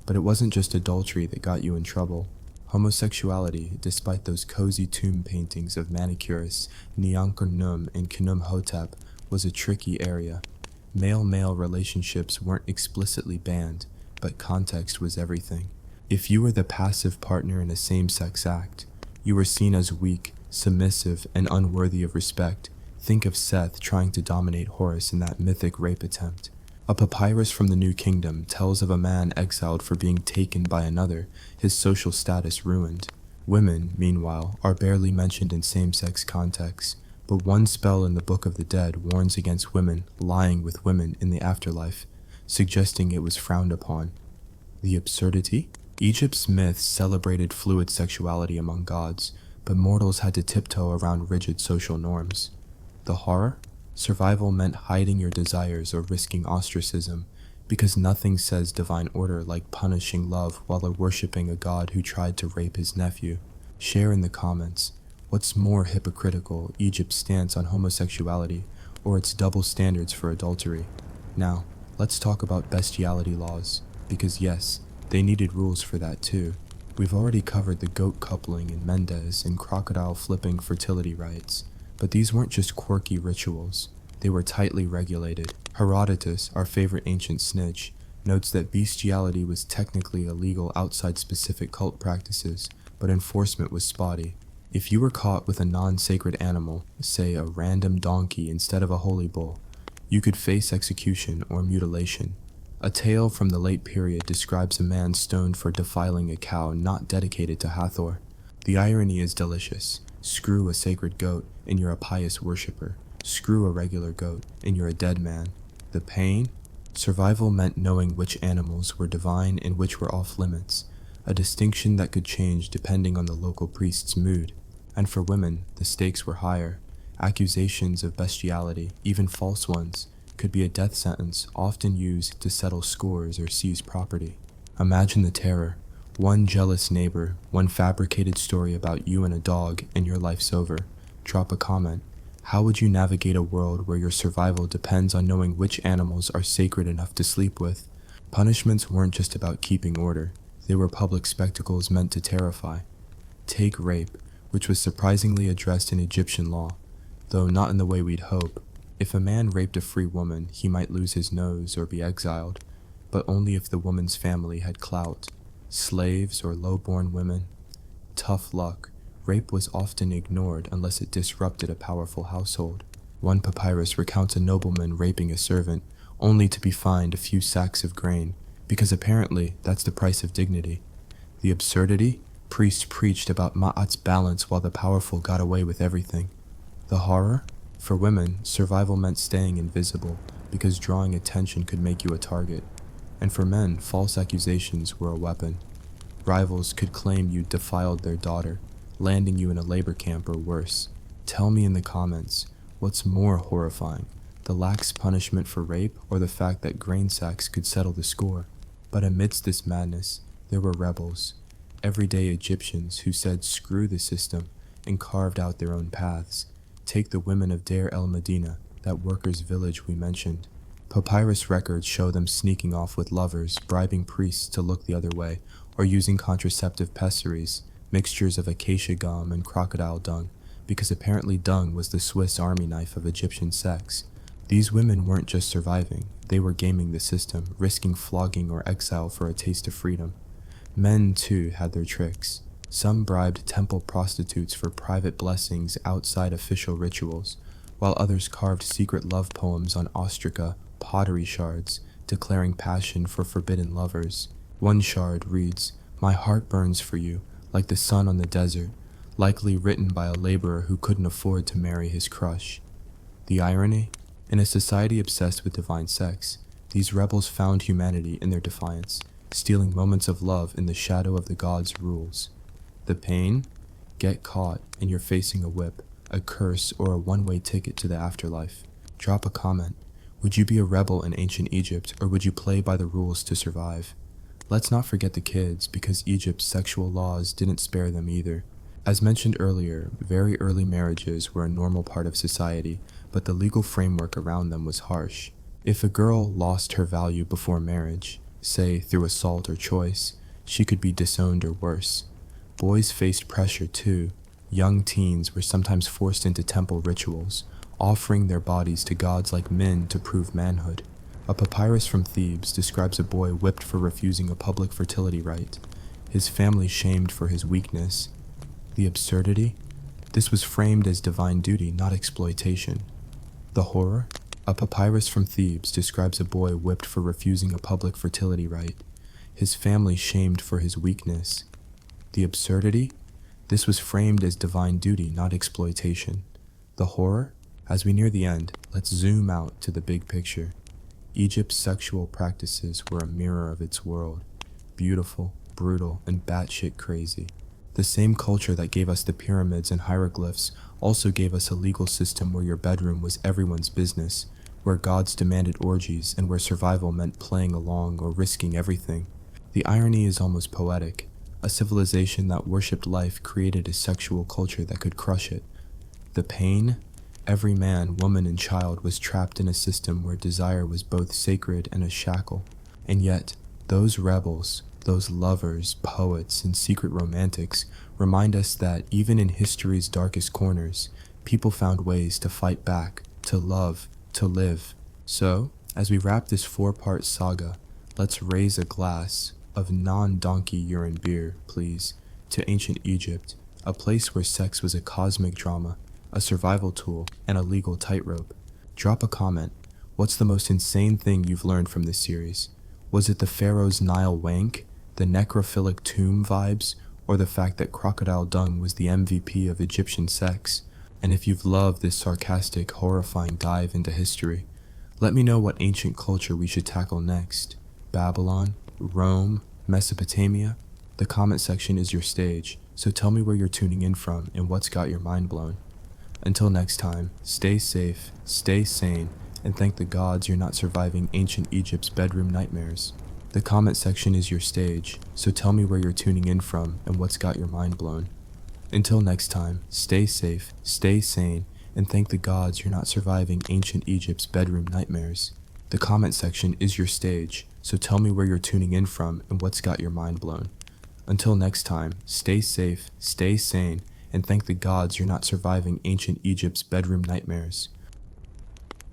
A: But it wasn't just adultery that got you in trouble. Homosexuality, despite those cozy tomb paintings of manicurists Niankarnum and Khnumhotep, was a tricky area. Male-male relationships weren't explicitly banned, but context was everything. If you were the passive partner in a same-sex act, you were seen as weak, submissive, and unworthy of respect. Think of Seth trying to dominate Horus in that mythic rape attempt. A papyrus from the New Kingdom tells of a man exiled for being taken by another, his social status ruined. Women, meanwhile, are barely mentioned in same-sex contexts, but one spell in the Book of the Dead warns against women lying with women in the afterlife, suggesting it was frowned upon. The absurdity? Egypt's myths celebrated fluid sexuality among gods, but mortals had to tiptoe around rigid social norms. The horror? Survival meant hiding your desires or risking ostracism, because nothing says divine order like punishing love while worshipping a god who tried to rape his nephew. Share in the comments. What's more hypocritical, Egypt's stance on homosexuality or its double standards for adultery? Now, let's talk about bestiality laws, because yes, they needed rules for that too. We've already covered the goat coupling in Mendes and crocodile flipping fertility rites, but these weren't just quirky rituals. They were tightly regulated. Herodotus, our favorite ancient snitch, notes that bestiality was technically illegal outside specific cult practices, but enforcement was spotty. If you were caught with a non-sacred animal, say a random donkey instead of a holy bull, you could face execution or mutilation. A tale from the late period describes a man stoned for defiling a cow not dedicated to Hathor. The irony is delicious. Screw a sacred goat, and you're a pious worshipper. Screw a regular goat, and you're a dead man. The pain? Survival meant knowing which animals were divine and which were off limits, a distinction that could change depending on the local priest's mood. And for women, the stakes were higher. Accusations of bestiality, even false ones, could be a death sentence often used to settle scores or seize property. Imagine the terror. One jealous neighbor, one fabricated story about you and a dog, and your life's over. Drop a comment. How would you navigate a world where your survival depends on knowing which animals are sacred enough to sleep with? Punishments weren't just about keeping order. They were public spectacles meant to terrify. Take rape, which was surprisingly addressed in Egyptian law, though not in the way we'd hope. If a man raped a free woman, he might lose his nose or be exiled, but only if the woman's family had clout. Slaves or low-born women? Tough luck. Rape was often ignored unless it disrupted a powerful household. One papyrus recounts a nobleman raping a servant, only to be fined a few sacks of grain, because apparently that's the price of dignity. The absurdity? Priests preached about Ma'at's balance while the powerful got away with everything. The horror? For women, survival meant staying invisible, because drawing attention could make you a target. And for men, false accusations were a weapon. Rivals could claim you defiled their daughter, landing you in a labor camp or worse. Tell me in the comments, what's more horrifying, the lax punishment for rape or the fact that grain sacks could settle the score? But amidst this madness, there were rebels, everyday Egyptians who said screw the system and carved out their own paths. Take the women of Deir el-Medina, that workers' village we mentioned. Papyrus records show them sneaking off with lovers, bribing priests to look the other way, or using contraceptive pessaries, mixtures of acacia gum and crocodile dung, because apparently dung was the Swiss army knife of Egyptian sex. These women weren't just surviving, they were gaming the system, risking flogging or exile for a taste of freedom. Men, too, had their tricks. Some bribed temple prostitutes for private blessings outside official rituals, while others carved secret love poems on ostraca, pottery shards, declaring passion for forbidden lovers. One shard reads, "My heart burns for you, like the sun on the desert," likely written by a laborer who couldn't afford to marry his crush. The irony? In a society obsessed with divine sex, these rebels found humanity in their defiance, stealing moments of love in the shadow of the gods' rules. The pain? Get caught and you're facing a whip, a curse, or a one-way ticket to the afterlife. Drop a comment. Would you be a rebel in ancient Egypt, or would you play by the rules to survive? Let's not forget the kids, because Egypt's sexual laws didn't spare them either. As mentioned earlier, very early marriages were a normal part of society, but the legal framework around them was harsh. If a girl lost her value before marriage, say through assault or choice, she could be disowned or worse. Boys faced pressure too. Young teens were sometimes forced into temple rituals, offering their bodies to gods like men to prove manhood. A papyrus from Thebes describes a boy whipped for refusing a public fertility rite, his family shamed for his weakness. The absurdity? This was framed as divine duty, not exploitation. The horror? A papyrus from Thebes describes a boy whipped for refusing a public fertility rite, his family shamed for his weakness. The absurdity? This was framed as divine duty, not exploitation. The horror? As we near the end, let's zoom out to the big picture. Egypt's sexual practices were a mirror of its world, beautiful, brutal, and batshit crazy. The same culture that gave us the pyramids and hieroglyphs also gave us a legal system where your bedroom was everyone's business, where gods demanded orgies, and where survival meant playing along or risking everything. The irony is almost poetic. A civilization that worshipped life created a sexual culture that could crush it. The pain? Every man, woman, and child was trapped in a system where desire was both sacred and a shackle. And yet, those rebels, those lovers, poets, and secret romantics remind us that even in history's darkest corners, people found ways to fight back, to love, to live. So, as we wrap this 4-part saga, let's raise a glass of non-donkey urine beer, please, to ancient Egypt, a place where sex was a cosmic drama, a survival tool, and a legal tightrope. Drop a comment. What's the most insane thing you've learned from this series? Was it the pharaoh's Nile wank, the necrophilic tomb vibes, or the fact that crocodile dung was the MVP of Egyptian sex? And if you've loved this sarcastic, horrifying dive into history, let me know what ancient culture we should tackle next. Babylon? Rome? Mesopotamia? The comment section is your stage, so tell me where you're tuning in from and what's got your mind blown. Until next time, stay safe, stay sane, and thank the gods you're not surviving ancient Egypt's bedroom nightmares. The comment section is your stage, so tell me where you're tuning in from and what's got your mind blown. Until next time, stay safe, stay sane, and thank the gods you're not surviving ancient Egypt's bedroom nightmares. The comment section is your stage, so tell me where you're tuning in from and what's got your mind blown. Until next time, stay safe, stay sane, and thank the gods you're not surviving ancient Egypt's bedroom nightmares.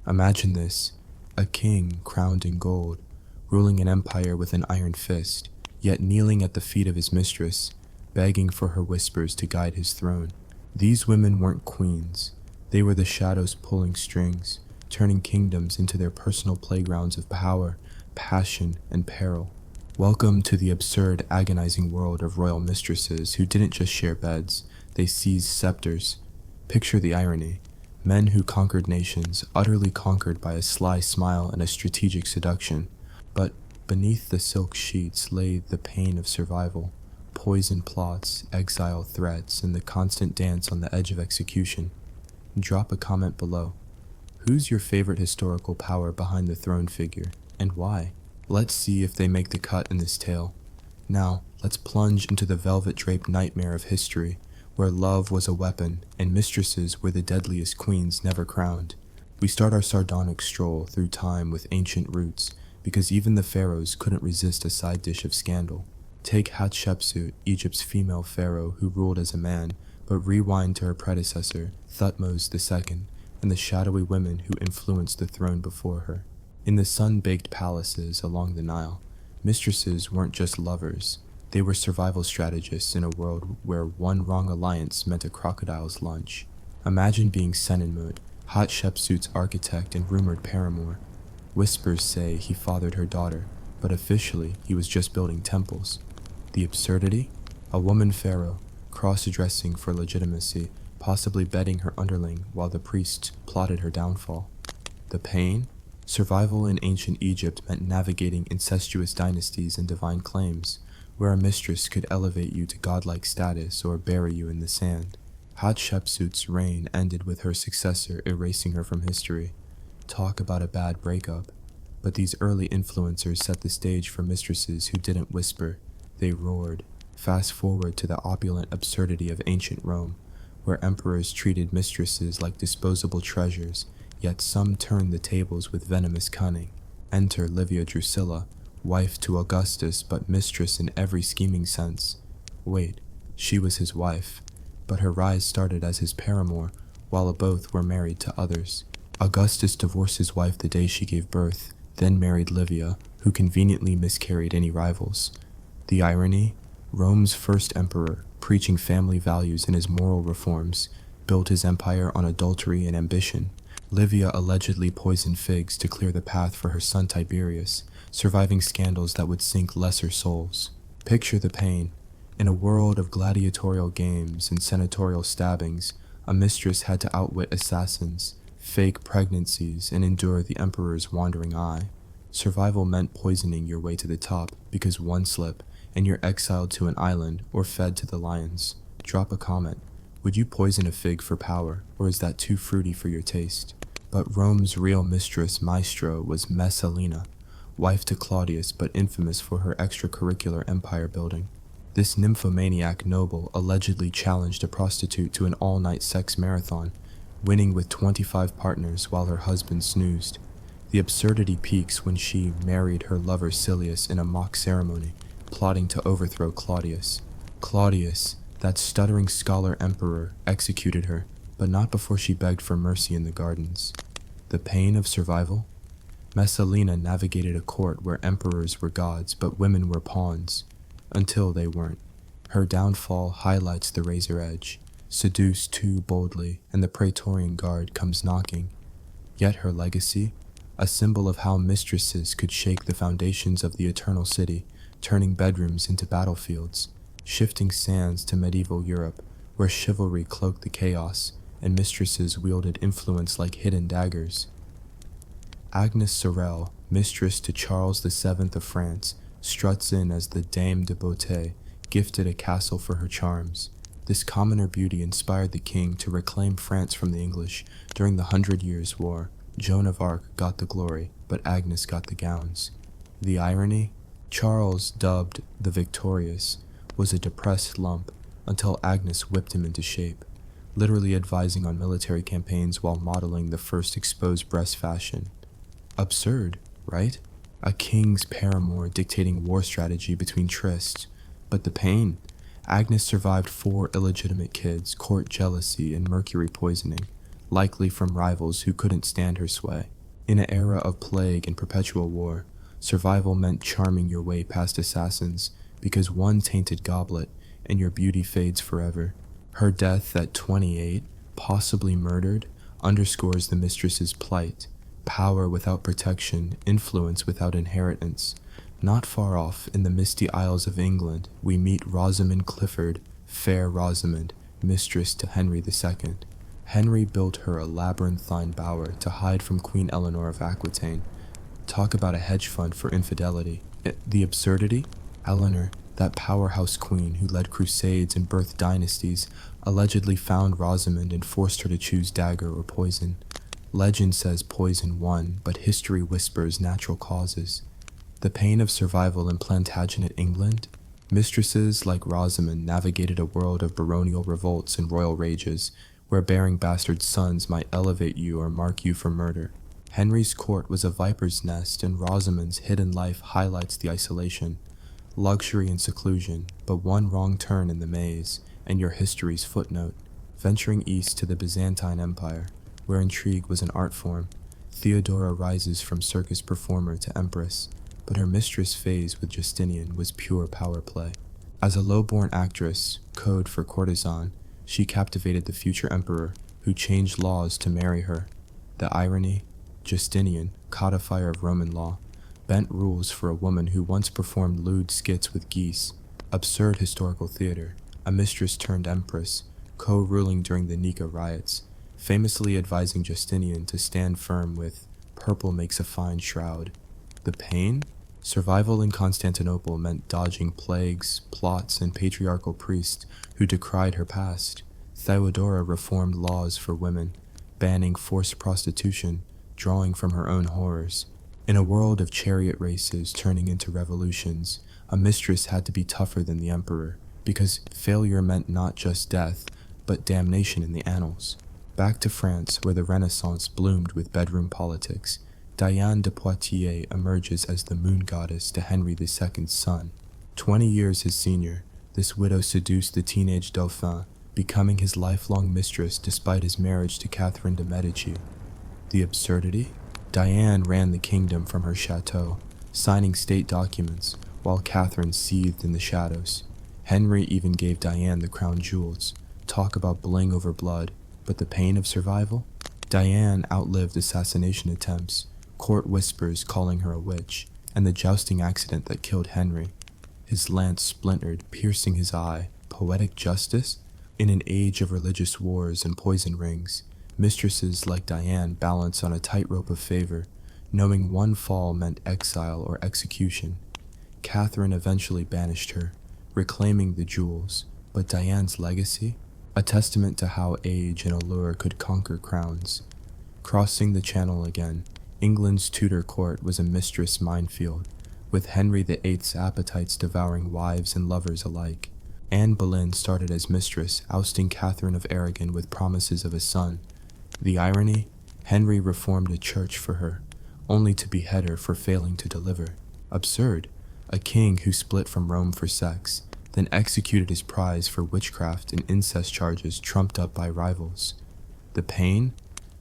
A: Imagine this, a king crowned in gold, ruling an empire with an iron fist, yet kneeling at the feet of his mistress, begging for her whispers to guide his throne. These women weren't queens. They were the shadows pulling strings, turning kingdoms into their personal playgrounds of power, passion, and peril. Welcome to the absurd, agonizing world of royal mistresses who didn't just share beds, they seized scepters. Picture the irony. Men who conquered nations, utterly conquered by a sly smile and a strategic seduction. But beneath the silk sheets lay the pain of survival, poison plots, exile threats, and the constant dance on the edge of execution. Drop a comment below. Who's your favorite historical power behind the throne figure, and why? Let's see if they make the cut in this tale. Now, let's plunge into the velvet-draped nightmare of history, where love was a weapon and mistresses were the deadliest queens never crowned. We start our sardonic stroll through time with ancient roots, because even the pharaohs couldn't resist a side dish of scandal. Take Hatshepsut, Egypt's female pharaoh who ruled as a man, but rewind to her predecessor, Thutmose II, and the shadowy women who influenced the throne before her. In the sun-baked palaces along the Nile, mistresses weren't just lovers. They were survival strategists in a world where one wrong alliance meant a crocodile's lunch. Imagine being Senenmut, Hatshepsut's architect and rumored paramour. Whispers say he fathered her daughter, but officially he was just building temples. The absurdity? A woman pharaoh, cross-dressing for legitimacy, possibly bedding her underling while the priests plotted her downfall. The pain? Survival in ancient Egypt meant navigating incestuous dynasties and divine claims, where a mistress could elevate you to godlike status or bury you in the sand. Hatshepsut's reign ended with her successor erasing her from history. Talk about a bad breakup. But these early influencers set the stage for mistresses who didn't whisper, they roared. Fast forward to the opulent absurdity of ancient Rome, where emperors treated mistresses like disposable treasures, yet some turned the tables with venomous cunning. Enter Livia Drusilla, wife to Augustus but mistress in every scheming sense. Wait, she was his wife, but her rise started as his paramour, while both were married to others. Augustus divorced his wife the day she gave birth, then married Livia, who conveniently miscarried any rivals. The irony? Rome's first emperor, preaching family values in his moral reforms, built his empire on adultery and ambition. Livia allegedly poisoned figs to clear the path for her son Tiberius, surviving scandals that would sink lesser souls. Picture the pain. In a world of gladiatorial games and senatorial stabbings, a mistress had to outwit assassins, fake pregnancies, and endure the emperor's wandering eye. Survival meant poisoning your way to the top, because one slip, and you're exiled to an island or fed to the lions. Drop a comment. Would you poison a fig for power, or is that too fruity for your taste? But Rome's real mistress, Maestro, was Messalina, wife to Claudius but infamous for her extracurricular empire building. This nymphomaniac noble allegedly challenged a prostitute to an all-night sex marathon, winning with 25 partners while her husband snoozed. The absurdity peaks when she married her lover Silius in a mock ceremony, plotting to overthrow Claudius. Claudius, that stuttering scholar emperor, executed her, but not before she begged for mercy in the gardens. The pain of survival? Messalina navigated a court where emperors were gods but women were pawns, until they weren't. Her downfall highlights the razor edge, seduced too boldly, and the Praetorian Guard comes knocking. Yet her legacy? A symbol of how mistresses could shake the foundations of the eternal city, turning bedrooms into battlefields, shifting sands to medieval Europe, where chivalry cloaked the chaos, and mistresses wielded influence like hidden daggers. Agnes Sorel, mistress to Charles VII of France, struts in as the Dame de Beauté, gifted a castle for her charms. This commoner beauty inspired the king to reclaim France from the English during the 100 Years' War. Joan of Arc got the glory, but Agnes got the gowns. The irony? Charles, dubbed the Victorious, was a depressed lump until Agnes whipped him into shape, literally advising on military campaigns while modeling the first exposed breast fashion. Absurd, right? A king's paramour dictating war strategy between trysts. But the pain? Agnes survived 4 illegitimate kids, court jealousy, and mercury poisoning. likely from rivals who couldn't stand her sway. In an era of plague and perpetual war, survival meant charming your way past assassins, because one tainted goblet and your beauty fades forever. Her death at 28, possibly murdered, underscores the mistress's plight. Power without protection, influence without inheritance. Not far off, in the misty isles of England, we meet Rosamond Clifford, fair Rosamond, mistress to Henry II. Henry built her a labyrinthine bower to hide from Queen Eleanor of Aquitaine. Talk about a hedge fund for infidelity. The absurdity? Eleanor, that powerhouse queen who led crusades and birthed dynasties, allegedly found Rosamond and forced her to choose dagger or poison. Legend says poison won, but history whispers natural causes. The pain of survival in Plantagenet England? Mistresses like Rosamond navigated a world of baronial revolts and royal rages, where bearing bastard sons might elevate you or mark you for murder. Henry's court was a viper's nest, and Rosamond's hidden life highlights the isolation. Luxury and seclusion, but one wrong turn in the maze, and your history's footnote. Venturing east to the Byzantine Empire, where intrigue was an art form, Theodora rises from circus performer to empress, but her mistress phase with Justinian was pure power play. As a low-born actress, code for courtesan, she captivated the future emperor, who changed laws to marry her. The irony? Justinian, codifier of Roman law, bent rules for a woman who once performed lewd skits with geese. Absurd historical theater. A mistress turned empress, co-ruling during the Nika riots, famously advising Justinian to stand firm with "purple makes a fine shroud." The pain? Survival in Constantinople meant dodging plagues, plots, and patriarchal priests who decried her past. Theodora reformed laws for women, banning forced prostitution, drawing from her own horrors. In a world of chariot races turning into revolutions, a mistress had to be tougher than the emperor, because failure meant not just death, but damnation in the annals. Back to France, where the Renaissance bloomed with bedroom politics, Diane de Poitiers emerges as the moon goddess to Henry II's son. 20 years his senior, this widow seduced the teenage Dauphin, becoming his lifelong mistress despite his marriage to Catherine de' Medici. The absurdity? Diane ran the kingdom from her chateau, signing state documents, while Catherine seethed in the shadows. Henry even gave Diane the crown jewels. Talk about bling over blood, but the pain of survival? Diane outlived assassination attempts, court whispers calling her a witch, and the jousting accident that killed Henry. His lance splintered, piercing his eye. Poetic justice? In an age of religious wars and poison rings, mistresses like Diane balance on a tightrope of favor, knowing one fall meant exile or execution. Catherine eventually banished her, reclaiming the jewels, but Diane's legacy? A testament to how age and allure could conquer crowns. Crossing the Channel again, England's Tudor court was a mistress minefield, with Henry VIII's appetites devouring wives and lovers alike. Anne Boleyn started as mistress, ousting Catherine of Aragon with promises of a son. The irony? Henry reformed a church for her, only to behead her for failing to deliver. Absurd. A king who split from Rome for sex, then executed his prize for witchcraft and incest charges trumped up by rivals. The pain?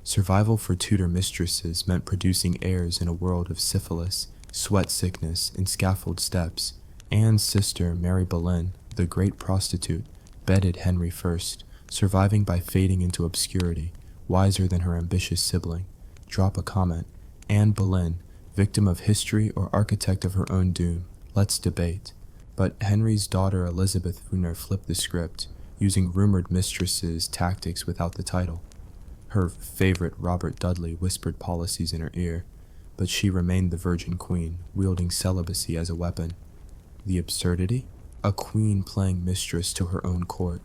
A: Survival for Tudor mistresses meant producing heirs in a world of syphilis, sweat sickness, and scaffold steps. Anne's sister, Mary Boleyn, the great prostitute, bedded Henry first, surviving by fading into obscurity, wiser than her ambitious sibling. Drop a comment. Anne Boleyn, victim of history or architect of her own doom? Let's debate. But Henry's daughter Elizabeth Wooner flipped the script, using rumored mistresses' tactics without the title. Her favorite Robert Dudley whispered policies in her ear, but she remained the Virgin Queen, wielding celibacy as a weapon. The absurdity? A queen playing mistress to her own court,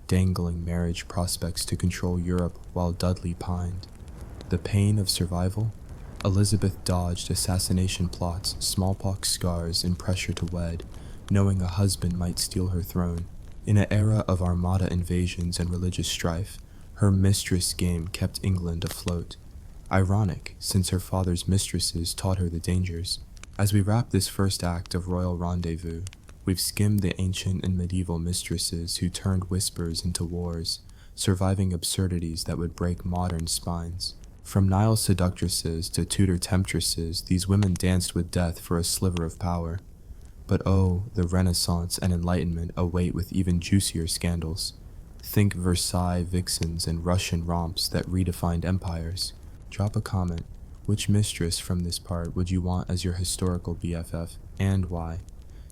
A: dangling marriage prospects to control Europe while Dudley pined. The pain of survival? Elizabeth dodged assassination plots, smallpox scars, and pressure to wed, knowing a husband might steal her throne. In an era of armada invasions and religious strife, her mistress game kept England afloat. Ironic, since her father's mistresses taught her the dangers. As we wrap this first act of Royal Rendezvous, we've skimmed the ancient and medieval mistresses who turned whispers into wars, surviving absurdities that would break modern spines. From Nile seductresses to Tudor temptresses, these women danced with death for a sliver of power. But oh, the Renaissance and Enlightenment await with even juicier scandals. Think Versailles vixens and Russian romps that redefined empires. Drop a comment. Which mistress from this part would you want as your historical BFF, and why?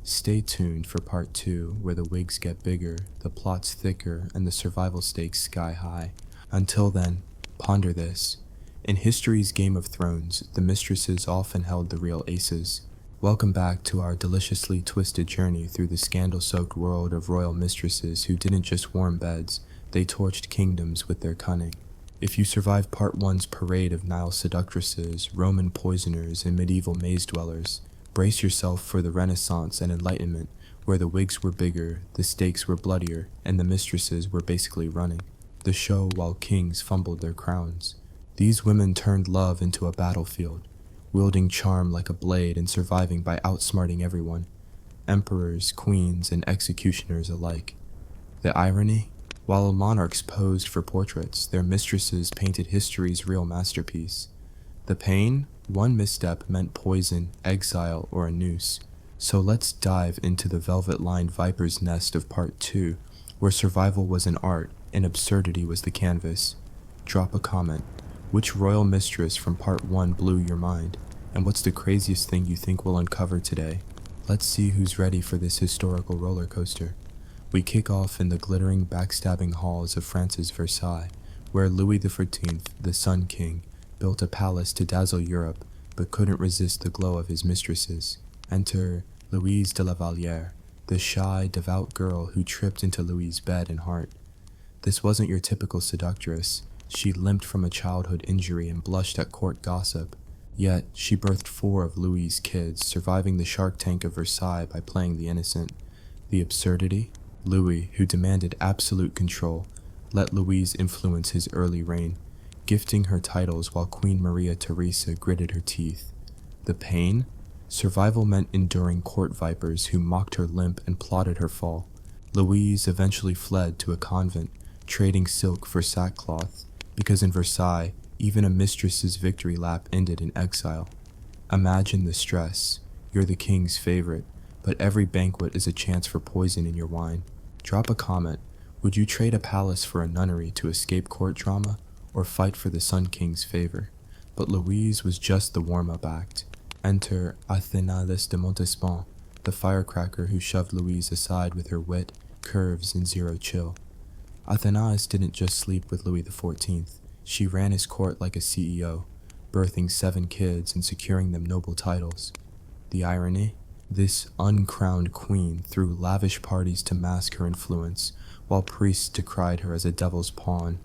A: Stay tuned for part 2, where the wigs get bigger, the plots thicker, and the survival stakes sky high. Until then, ponder this. In history's Game of Thrones, the mistresses often held the real aces. Welcome back to our deliciously twisted journey through the scandal-soaked world of royal mistresses who didn't just warm beds, they torched kingdoms with their cunning. If you survived part 1's parade of Nile seductresses, Roman poisoners, and medieval maze dwellers, brace yourself for the Renaissance and Enlightenment, where the wigs were bigger, the stakes were bloodier, and the mistresses were basically running the show while kings fumbled their crowns. These women turned love into a battlefield, wielding charm like a blade and surviving by outsmarting everyone, emperors, queens, and executioners alike. The irony? While monarchs posed for portraits, their mistresses painted history's real masterpiece. The pain? One misstep meant poison, exile, or a noose. So let's dive into the velvet-lined viper's nest of part 2, where survival was an art and absurdity was the canvas. Drop a comment. Which royal mistress from part 1 blew your mind? And what's the craziest thing you think we'll uncover today? Let's see who's ready for this historical roller coaster. We kick off in the glittering, backstabbing halls of France's Versailles, where Louis XIV, the Sun King, built a palace to dazzle Europe, but couldn't resist the glow of his mistresses. Enter Louise de la Vallière, the shy, devout girl who tripped into Louis's bed and heart. This wasn't your typical seductress. She limped from a childhood injury and blushed at court gossip. Yet, she birthed 4 of Louis's kids, surviving the Shark Tank of Versailles by playing the innocent. The absurdity? Louis, who demanded absolute control, let Louise influence his early reign, gifting her titles while Queen Maria Theresa gritted her teeth. The pain? Survival meant enduring court vipers who mocked her limp and plotted her fall. Louise eventually fled to a convent, trading silk for sackcloth, because in Versailles, even a mistress's victory lap ended in exile. Imagine the stress. You're the king's favorite, but every banquet is a chance for poison in your wine. Drop a comment. Would you trade a palace for a nunnery to escape court drama, or fight for the Sun King's favor? But Louise was just the warm-up act. Enter Athénaïs de Montespan, the firecracker who shoved Louise aside with her wit, curves, and zero chill. Athénaïs didn't just sleep with Louis XIV. She ran his court like a CEO, birthing 7 kids and securing them noble titles. The irony? This uncrowned queen threw lavish parties to mask her influence, while priests decried her as a devil's pawn.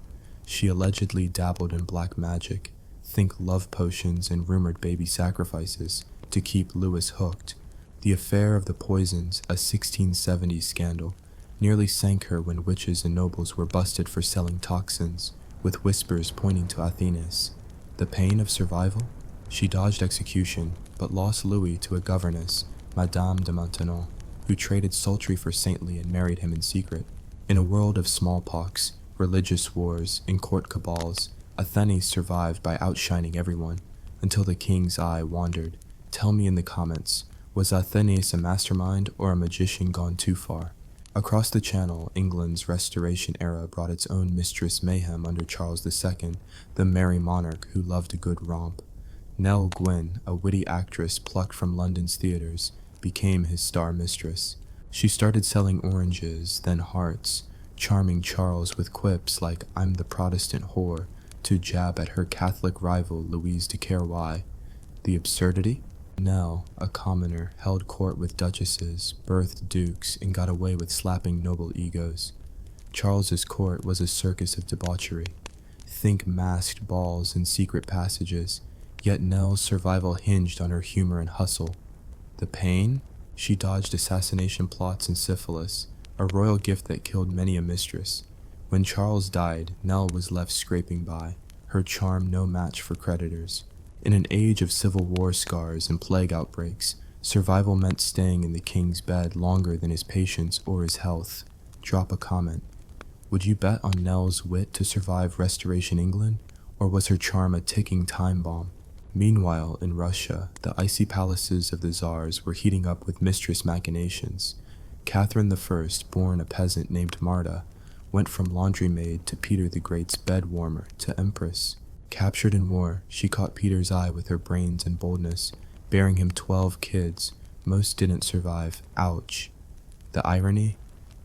A: She allegedly dabbled in black magic, think love potions and rumored baby sacrifices, to keep Louis hooked. The affair of the poisons, a 1670s scandal, nearly sank her when witches and nobles were busted for selling toxins, with whispers pointing to Athénaïs. The pain of survival? She dodged execution, but lost Louis to a governess, Madame de Maintenon, who traded sultry for saintly and married him in secret. In a world of smallpox, religious wars, and court cabals, Athénaïs survived by outshining everyone, until the king's eye wandered. Tell me in the comments, was Athénaïs a mastermind or a magician gone too far? Across the Channel, England's Restoration era brought its own mistress mayhem under Charles II, the merry monarch who loved a good romp. Nell Gwynn, a witty actress plucked from London's theaters, became his star mistress. She started selling oranges, then hearts, charming Charles with quips like "I'm the Protestant whore," to jab at her Catholic rival Louise de Querouaille. The absurdity? Nell, a commoner, held court with duchesses, birthed dukes, and got away with slapping noble egos. Charles's court was a circus of debauchery. Think masked balls and secret passages, yet Nell's survival hinged on her humor and hustle. The pain? She dodged assassination plots and syphilis, a royal gift that killed many a mistress. When Charles died, Nell was left scraping by, her charm no match for creditors. In an age of civil war scars and plague outbreaks, survival meant staying in the king's bed longer than his patience or his health. Drop a comment. Would you bet on Nell's wit to survive Restoration England, or was her charm a ticking time bomb? Meanwhile, in Russia, the icy palaces of the Tsars were heating up with mistress machinations. Catherine I, born a peasant named Marta, went from laundry maid to Peter the Great's bed warmer to empress. Captured in war, she caught Peter's eye with her brains and boldness, bearing him 12 kids. Most didn't survive. Ouch. The irony?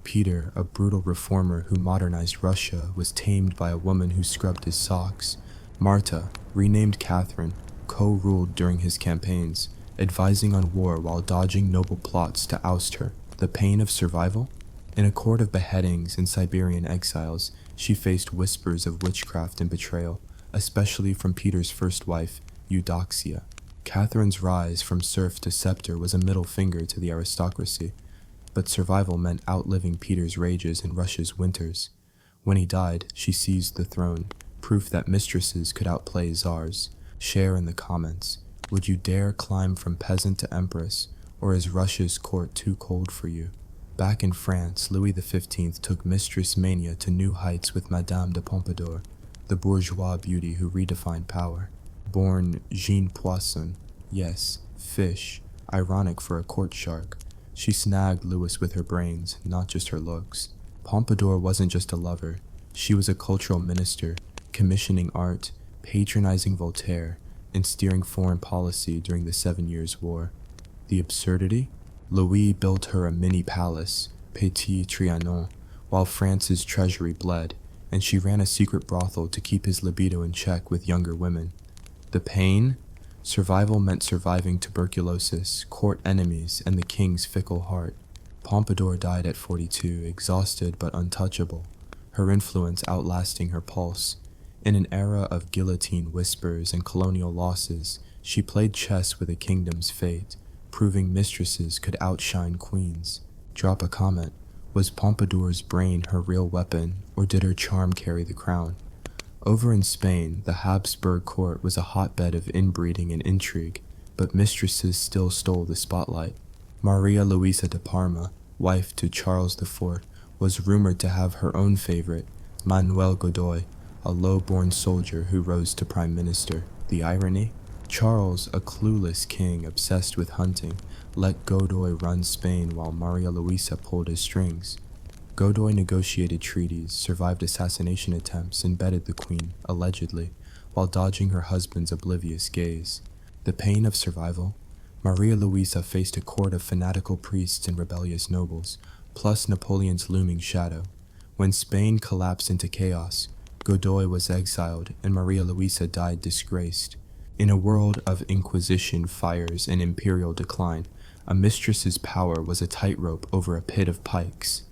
A: Peter, a brutal reformer who modernized Russia, was tamed by a woman who scrubbed his socks. Marta, renamed Catherine, co-ruled during his campaigns, advising on war while dodging noble plots to oust her. The pain of survival? In a court of beheadings and Siberian exiles, she faced whispers of witchcraft and betrayal, especially from Peter's first wife, Eudoxia. Catherine's rise from serf to scepter was a middle finger to the aristocracy, but survival meant outliving Peter's rages in Russia's winters. When he died, she seized the throne, proof that mistresses could outplay czars. Share in the comments. Would you dare climb from peasant to empress, or is Russia's court too cold for you? Back in France, Louis XV took mistress mania to new heights with Madame de Pompadour, the bourgeois beauty who redefined power. Born Jean Poisson, yes, fish, ironic for a court shark, she snagged Louis with her brains, not just her looks. Pompadour wasn't just a lover, she was a cultural minister, commissioning art, patronizing Voltaire, and steering foreign policy during the 7 Years' War. The absurdity? Louis built her a mini palace, Petit Trianon, while France's treasury bled, and she ran a secret brothel to keep his libido in check with younger women. The pain? Survival meant surviving tuberculosis, court enemies, and the king's fickle heart. Pompadour died at 42, exhausted but untouchable, her influence outlasting her pulse. In an era of guillotine whispers and colonial losses, she played chess with a kingdom's fate, proving mistresses could outshine queens. Drop a comment. Was Pompadour's brain her real weapon, or did her charm carry the crown? Over in Spain, the Habsburg court was a hotbed of inbreeding and intrigue, but mistresses still stole the spotlight. Maria Luisa de Parma, wife to Charles IV, was rumored to have her own favorite, Manuel Godoy, a low-born soldier who rose to prime minister. The irony? Charles, a clueless king obsessed with hunting, let Godoy run Spain while Maria Luisa pulled his strings. Godoy negotiated treaties, survived assassination attempts, and bedded the queen, allegedly, while dodging her husband's oblivious gaze. The pain of survival? Maria Luisa faced a court of fanatical priests and rebellious nobles, plus Napoleon's looming shadow. When Spain collapsed into chaos, Godoy was exiled and Maria Luisa died disgraced. In a world of inquisition, fires, and imperial decline, a mistress's power was a tightrope over a pit of pikes.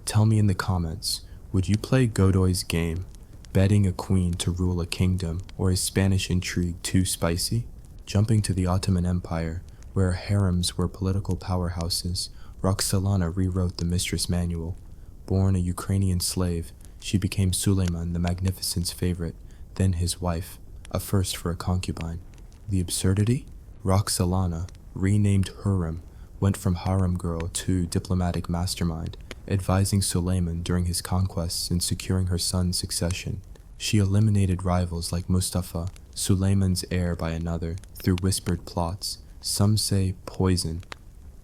A: Tell me in the comments, would you play Godoy's game, betting a queen to rule a kingdom, or is Spanish intrigue too spicy? Jumping to the Ottoman Empire, where harems were political powerhouses, Roxolana rewrote the mistress manual. Born a Ukrainian slave, she became Suleiman the Magnificent's favorite, then his wife, a first for a concubine. The absurdity? Roxolana, renamed Hurrem, went from harem girl to diplomatic mastermind, advising Suleiman during his conquests and securing her son's succession. She eliminated rivals like Mustafa, Suleiman's heir by another, through whispered plots, some say poison.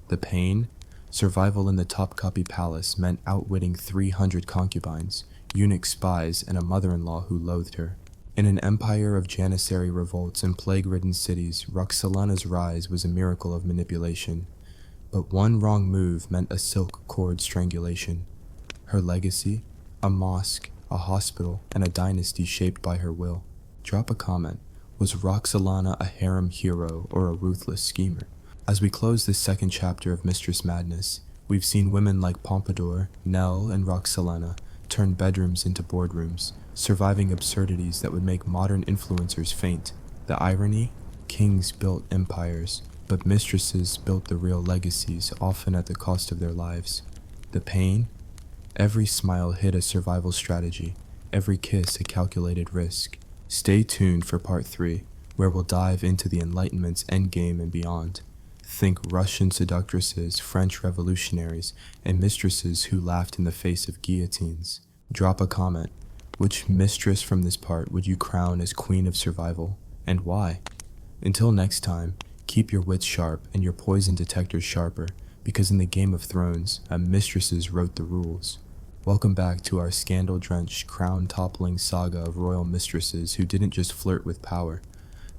A: The pain? Survival in the Topkapi Palace meant outwitting 300 concubines, eunuch spies, and a mother-in-law who loathed her. In an empire of janissary revolts and plague-ridden cities, Roxolana's rise was a miracle of manipulation. But one wrong move meant a silk cord strangulation. Her legacy? A mosque, a hospital, and a dynasty shaped by her will. Drop a comment. Was Roxolana a harem hero or a ruthless schemer? As we close this second chapter of Mistress Madness, we've seen women like Pompadour, Nell, and Roxolana turn bedrooms into boardrooms, surviving absurdities that would make modern influencers faint. The irony? Kings built empires, but mistresses built the real legacies, often at the cost of their lives. The pain? Every smile hid a survival strategy, every kiss a calculated risk. Stay tuned for part 3, where we'll dive into the Enlightenment's endgame and beyond. Think Russian seductresses, French revolutionaries, and mistresses who laughed in the face of guillotines. Drop a comment. Which mistress from this part would you crown as Queen of Survival, and why? Until next time, keep your wits sharp and your poison detectors sharper, because in the Game of Thrones, Mistresses wrote the rules. Welcome back to our scandal-drenched, crown-toppling saga of royal mistresses who didn't just flirt with power.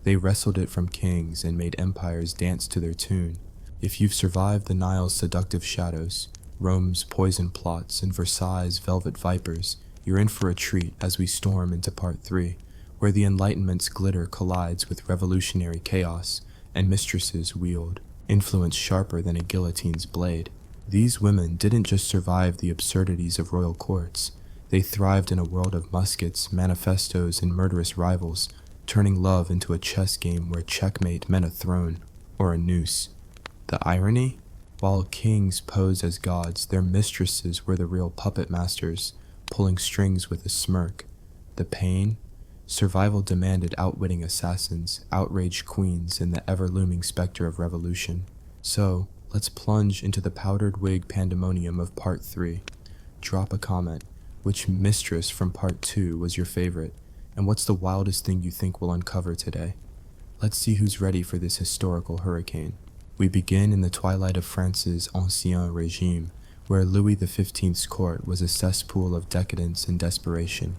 A: They wrestled it from kings and made empires dance to their tune. If you've survived the Nile's seductive shadows, Rome's poison plots, and Versailles' velvet vipers, you're in for a treat as we storm into part 3, where the Enlightenment's glitter collides with revolutionary chaos, and mistresses wield influence sharper than a guillotine's blade. These women didn't just survive the absurdities of royal courts, they thrived in a world of muskets, manifestos, and murderous rivals, turning love into a chess game where checkmate meant a throne, or a noose. The irony? While kings posed as gods, their mistresses were the real puppet masters, pulling strings with a smirk. The pain? Survival demanded outwitting assassins, outraged queens, and the ever-looming specter of revolution. So, let's plunge into the powdered wig pandemonium of part 3. Drop a comment. Which mistress from part 2 was your favorite, and what's the wildest thing you think we'll uncover today? Let's see who's ready for this historical hurricane. We begin in the twilight of France's Ancien Régime, where Louis XV's court was a cesspool of decadence and desperation.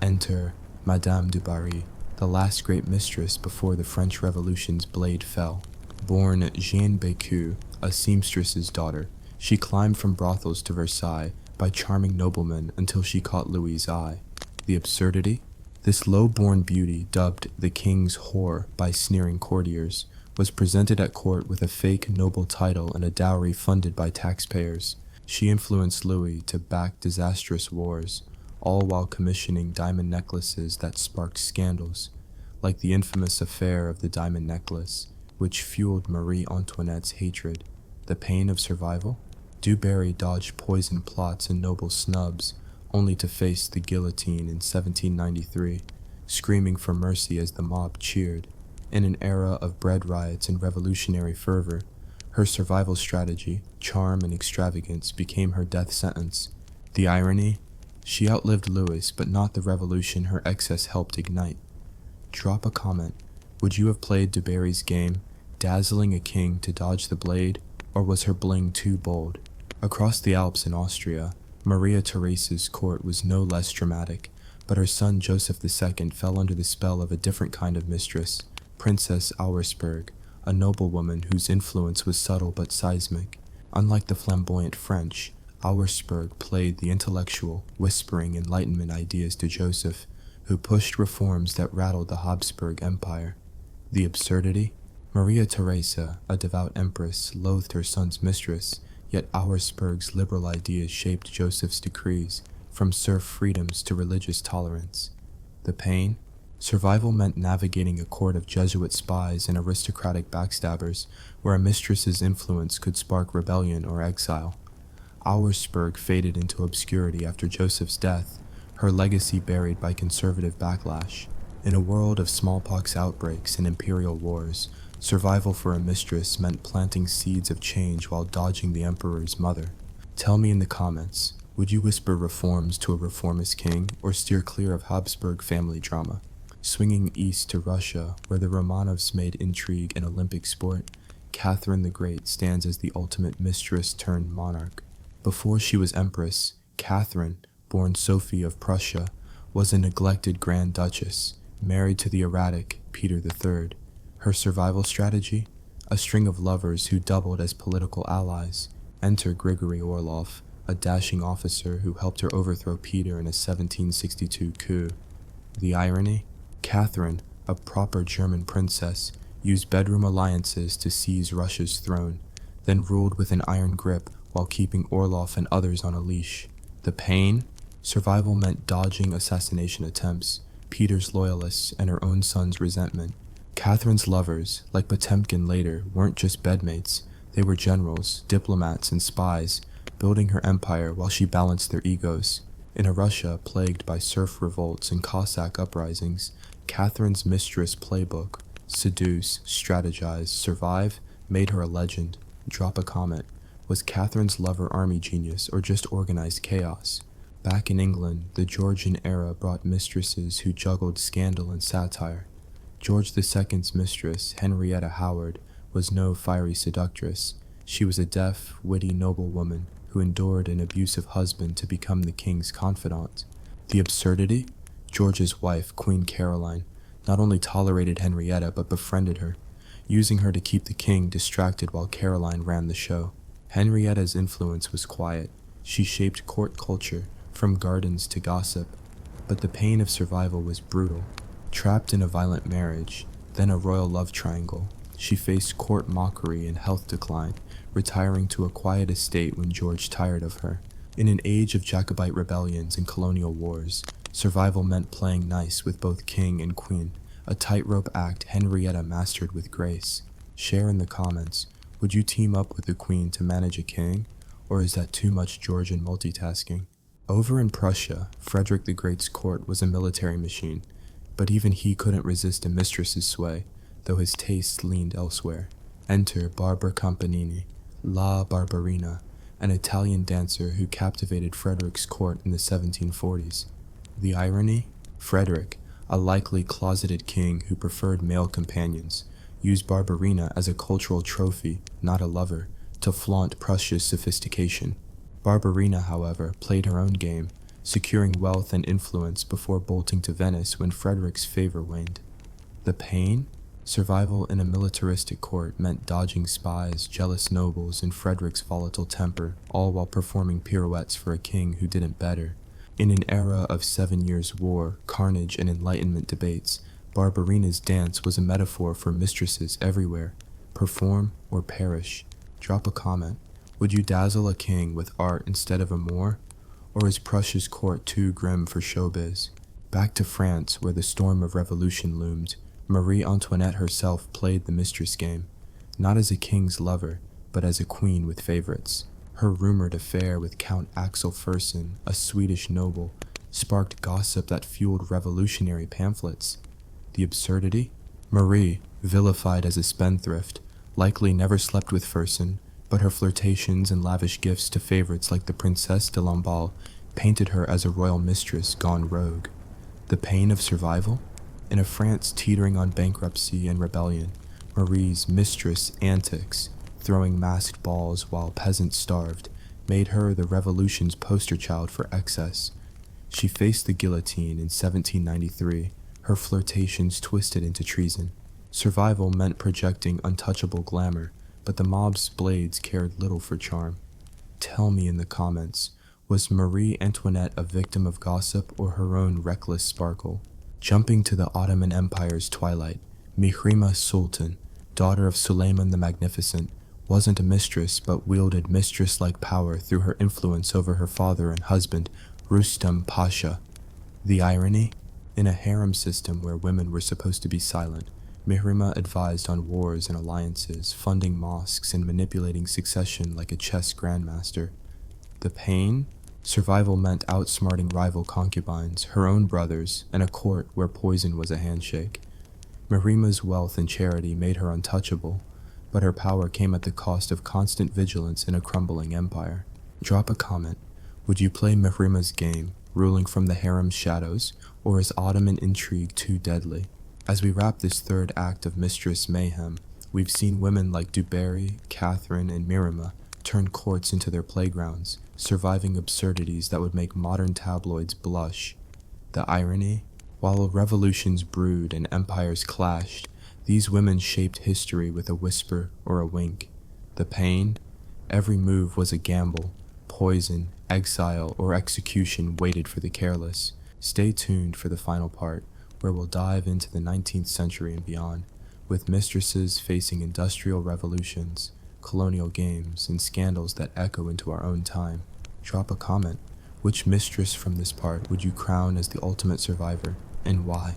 A: Enter Madame du Barry, the last great mistress before the French Revolution's blade fell. Born Jeanne Bécu, a seamstress's daughter, she climbed from brothels to Versailles by charming noblemen until she caught Louis's eye. The absurdity? This low-born beauty, dubbed the king's whore by sneering courtiers, was presented at court with a fake noble title and a dowry funded by taxpayers. She influenced Louis to back disastrous wars, all while commissioning diamond necklaces that sparked scandals, like the infamous affair of the diamond necklace, which fueled Marie Antoinette's hatred. The pain of survival? Du Barry dodged poison plots and noble snubs, only to face the guillotine in 1793, screaming for mercy as the mob cheered. In an era of bread riots and revolutionary fervor, her survival strategy, charm, and extravagance became her death sentence. The irony? She outlived Louis, but not the revolution her excess helped ignite. Drop a comment. Would you have played Du Barry's game, dazzling a king to dodge the blade, or was her bling too bold? Across the Alps in Austria, Maria Theresa's court was no less dramatic, but her son Joseph II fell under the spell of a different kind of mistress, Princess Auersperg, a noblewoman whose influence was subtle but seismic. Unlike the flamboyant French, Auersperg played the intellectual, whispering Enlightenment ideas to Joseph, who pushed reforms that rattled the Habsburg Empire. The absurdity? Maria Theresa, a devout empress, loathed her son's mistress, yet Auersperg's liberal ideas shaped Joseph's decrees, from serf freedoms to religious tolerance. The pain? Survival meant navigating a court of Jesuit spies and aristocratic backstabbers, where a mistress's influence could spark rebellion or exile. Auersperg faded into obscurity after Joseph's death, her legacy buried by conservative backlash. In a world of smallpox outbreaks and imperial wars, survival for a mistress meant planting seeds of change while dodging the emperor's mother. Tell me in the comments, would you whisper reforms to a reformist king or steer clear of Habsburg family drama? Swinging east to Russia, where the Romanovs made intrigue an Olympic sport, Catherine the Great stands as the ultimate mistress turned monarch. Before she was empress, Catherine, born Sophie of Prussia, was a neglected Grand Duchess, married to the erratic Peter III. Her survival strategy? A string of lovers who doubled as political allies. Enter Grigory Orlov, a dashing officer who helped her overthrow Peter in a 1762 coup. The irony? Catherine, a proper German princess, used bedroom alliances to seize Russia's throne, then ruled with an iron grip while keeping Orlov and others on a leash. The pain? Survival meant dodging assassination attempts, Peter's loyalists, and her own son's resentment. Catherine's lovers, like Potemkin later, weren't just bedmates. They were generals, diplomats, and spies, building her empire while she balanced their egos. In a Russia plagued by serf revolts and Cossack uprisings, Catherine's mistress playbook, seduce, strategize, survive, made her a legend. Drop a comment. Was Catherine's lover army genius or just organized chaos? Back in England, the Georgian era brought mistresses who juggled scandal and satire. George II's mistress, Henrietta Howard, was no fiery seductress. She was a deaf, witty noblewoman who endured an abusive husband to become the king's confidant. The absurdity? George's wife, Queen Caroline, not only tolerated Henrietta but befriended her, using her to keep the king distracted while Caroline ran the show. Henrietta's influence was quiet. She shaped court culture, from gardens to gossip, but the pain of survival was brutal. Trapped in a violent marriage, then a royal love triangle, she faced court mockery and health decline, retiring to a quiet estate when George tired of her. In an age of Jacobite rebellions and colonial wars, survival meant playing nice with both king and queen, a tightrope act Henrietta mastered with grace. Share in the comments, would you team up with the queen to manage a king, or is that too much Georgian multitasking? Over in Prussia, Frederick the Great's court was a military machine, but even he couldn't resist a mistress's sway, though his tastes leaned elsewhere. Enter Barbara Campanini, La Barbarina, an Italian dancer who captivated Frederick's court in the 1740s. The irony? Frederick, a likely closeted king who preferred male companions, used Barbarina as a cultural trophy, not a lover, to flaunt Prussia's sophistication. Barbarina, however, played her own game, securing wealth and influence before bolting to Venice when Frederick's favor waned. The pain? Survival in a militaristic court meant dodging spies, jealous nobles, and Frederick's volatile temper, all while performing pirouettes for a king who didn't better. In an era of 7 Years' War, carnage, and Enlightenment debates, Barbarina's dance was a metaphor for mistresses everywhere. Perform or perish. Drop a comment. Would you dazzle a king with art instead of a Moor? Or is Prussia's court too grim for showbiz? Back to France, where the storm of revolution loomed, Marie Antoinette herself played the mistress game, not as a king's lover, but as a queen with favorites. Her rumored affair with Count Axel Fersen, a Swedish noble, sparked gossip that fueled revolutionary pamphlets. The absurdity? Marie, vilified as a spendthrift, likely never slept with Fersen, but her flirtations and lavish gifts to favorites like the Princesse de Lamballe painted her as a royal mistress gone rogue. The pain of survival? In a France teetering on bankruptcy and rebellion, Marie's mistress antics, throwing masked balls while peasants starved, made her the revolution's poster child for excess. She faced the guillotine in 1793, her flirtations twisted into treason. Survival meant projecting untouchable glamour, but the mob's blades cared little for charm. Tell me in the comments, was Marie Antoinette a victim of gossip or her own reckless sparkle? Jumping to the Ottoman Empire's twilight, Mihrima Sultan, daughter of Suleiman the Magnificent, wasn't a mistress but wielded mistress-like power through her influence over her father and husband, Rustam Pasha. The irony? In a harem system where women were supposed to be silent, Mihrima advised on wars and alliances, funding mosques and manipulating succession like a chess grandmaster. The pain? Survival meant outsmarting rival concubines, her own brothers, and a court where poison was a handshake. Mihrima's wealth and charity made her untouchable, but her power came at the cost of constant vigilance in a crumbling empire. Drop a comment. Would you play Mihrima's game, ruling from the harem's shadows, or is Ottoman intrigue too deadly? As we wrap this third act of mistress mayhem, we've seen women like Dubarry, Catherine, and Mirima turn courts into their playgrounds, surviving absurdities that would make modern tabloids blush. The irony? While revolutions brewed and empires clashed, these women shaped history with a whisper or a wink. The pain? Every move was a gamble. Poison, exile, or execution waited for the careless. Stay tuned for the final part, where we'll dive into the 19th century and beyond, with mistresses facing industrial revolutions, colonial games, and scandals that echo into our own time. Drop a comment. Which mistress from this part would you crown as the ultimate survivor, and why?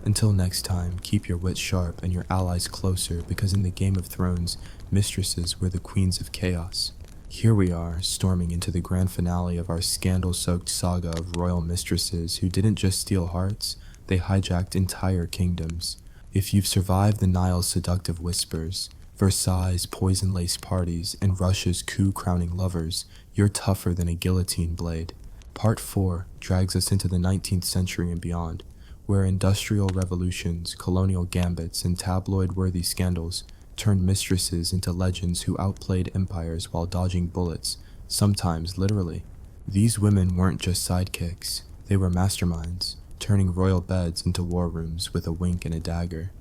A: Until next time, keep your wits sharp and your allies closer, because in the Game of Thrones, mistresses were the queens of chaos. Here we are, storming into the grand finale of our scandal-soaked saga of royal mistresses who didn't just steal hearts, they hijacked entire kingdoms. If you've survived the Nile's seductive whispers, Versailles' poison-laced parties, and Russia's coup-crowning lovers, you're tougher than a guillotine blade. Part 4 drags us into the 19th century and beyond, where industrial revolutions, colonial gambits, and tabloid-worthy scandals turned mistresses into legends who outplayed empires while dodging bullets, sometimes literally. These women weren't just sidekicks, they were masterminds, turning royal beds into war rooms with a wink and a dagger.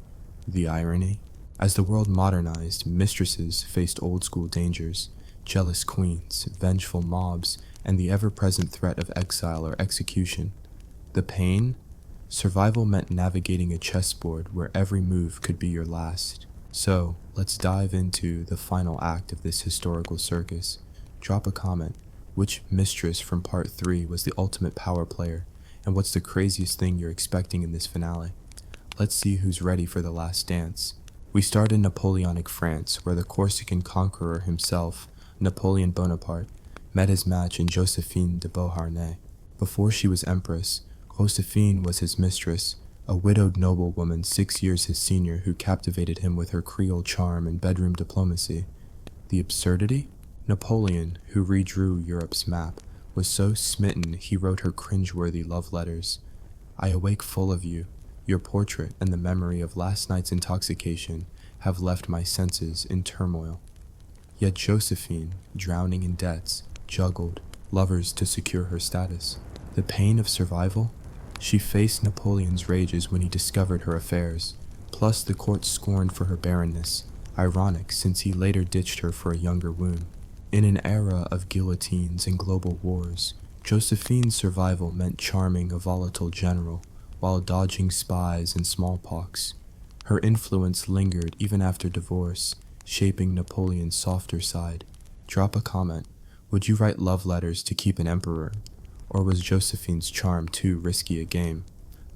A: The irony? As the world modernized, mistresses faced old-school dangers, jealous queens, vengeful mobs, and the ever-present threat of exile or execution. The pain? Survival meant navigating a chessboard where every move could be your last. So, let's dive into the final act of this historical circus. Drop a comment. Which mistress from part 3 was the ultimate power player, and what's the craziest thing you're expecting in this finale? Let's see who's ready for the last dance. We start in Napoleonic France, where the Corsican conqueror himself, Napoleon Bonaparte, met his match in Josephine de Beauharnais. Before she was empress, Josephine was his mistress, a widowed noblewoman 6 years his senior who captivated him with her Creole charm and bedroom diplomacy. The absurdity? Napoleon, who redrew Europe's map, was so smitten he wrote her cringeworthy love letters. I awake full of you. Your portrait and the memory of last night's intoxication have left my senses in turmoil. Yet Josephine, drowning in debts, juggled lovers to secure her status. The pain of survival? She faced Napoleon's rages when he discovered her affairs, plus the court's scorn for her barrenness, ironic since he later ditched her for a younger womb. In an era of guillotines and global wars, Josephine's survival meant charming a volatile general while dodging spies and smallpox. Her influence lingered even after divorce, shaping Napoleon's softer side. Drop a comment. Would you write love letters to keep an emperor? Or was Josephine's charm too risky a game?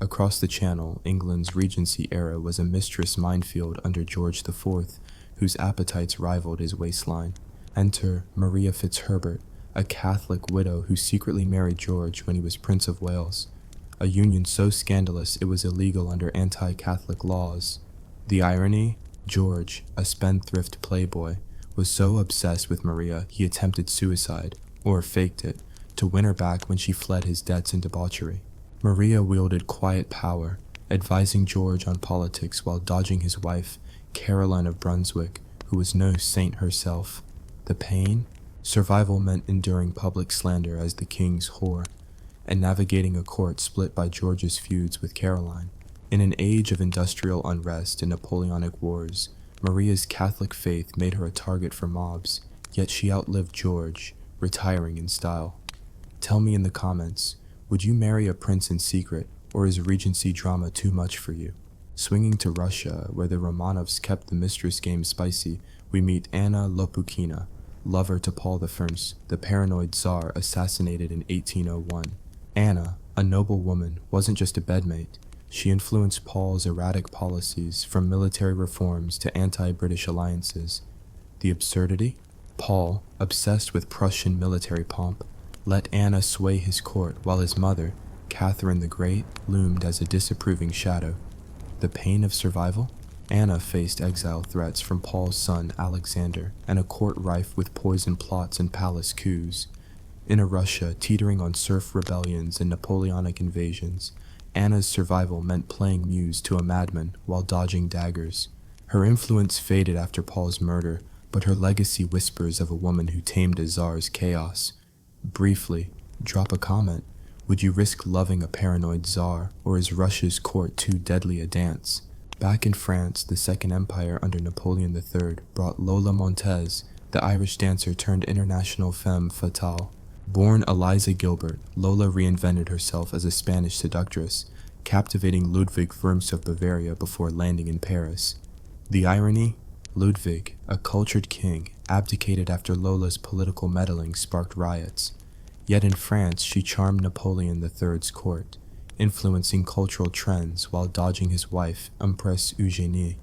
A: Across the Channel, England's Regency era was a mistress minefield under George IV, whose appetites rivaled his waistline. Enter Maria Fitzherbert, a Catholic widow who secretly married George when he was Prince of Wales, a union so scandalous it was illegal under anti-Catholic laws. The irony? George, a spendthrift playboy, was so obsessed with Maria he attempted suicide, or faked it, to win her back when she fled his debts and debauchery. Maria wielded quiet power, advising George on politics while dodging his wife, Caroline of Brunswick, who was no saint herself. The pain? Survival meant enduring public slander as the king's whore, and navigating a court split by George's feuds with Caroline. In an age of industrial unrest and Napoleonic wars, Maria's Catholic faith made her a target for mobs, yet she outlived George, retiring in style. Tell me in the comments, would you marry a prince in secret, or is Regency drama too much for you? Swinging to Russia, where the Romanovs kept the mistress game spicy, we meet Anna Lopukina, lover to Paul I, the paranoid Tsar assassinated in 1801. Anna, a noble woman, wasn't just a bedmate. She influenced Paul's erratic policies, from military reforms to anti-British alliances. The absurdity? Paul, obsessed with Prussian military pomp, let Anna sway his court while his mother, Catherine the Great, loomed as a disapproving shadow. The pain of survival? Anna faced exile threats from Paul's son Alexander and a court rife with poison plots and palace coups. In a Russia teetering on serf rebellions and Napoleonic invasions, Anna's survival meant playing muse to a madman while dodging daggers. Her influence faded after Paul's murder, but her legacy whispers of a woman who tamed a czar's chaos. Briefly, drop a comment. Would you risk loving a paranoid czar, or is Russia's court too deadly a dance? Back in France, the Second Empire under Napoleon III brought Lola Montez, the Irish dancer turned international femme fatale. Born Eliza Gilbert, Lola reinvented herself as a Spanish seductress, captivating Ludwig Worms of Bavaria before landing in Paris. The irony? Ludwig, a cultured king, abdicated after Lola's political meddling sparked riots. Yet in France, she charmed Napoleon III's court, influencing cultural trends while dodging his wife, Empress Eugénie.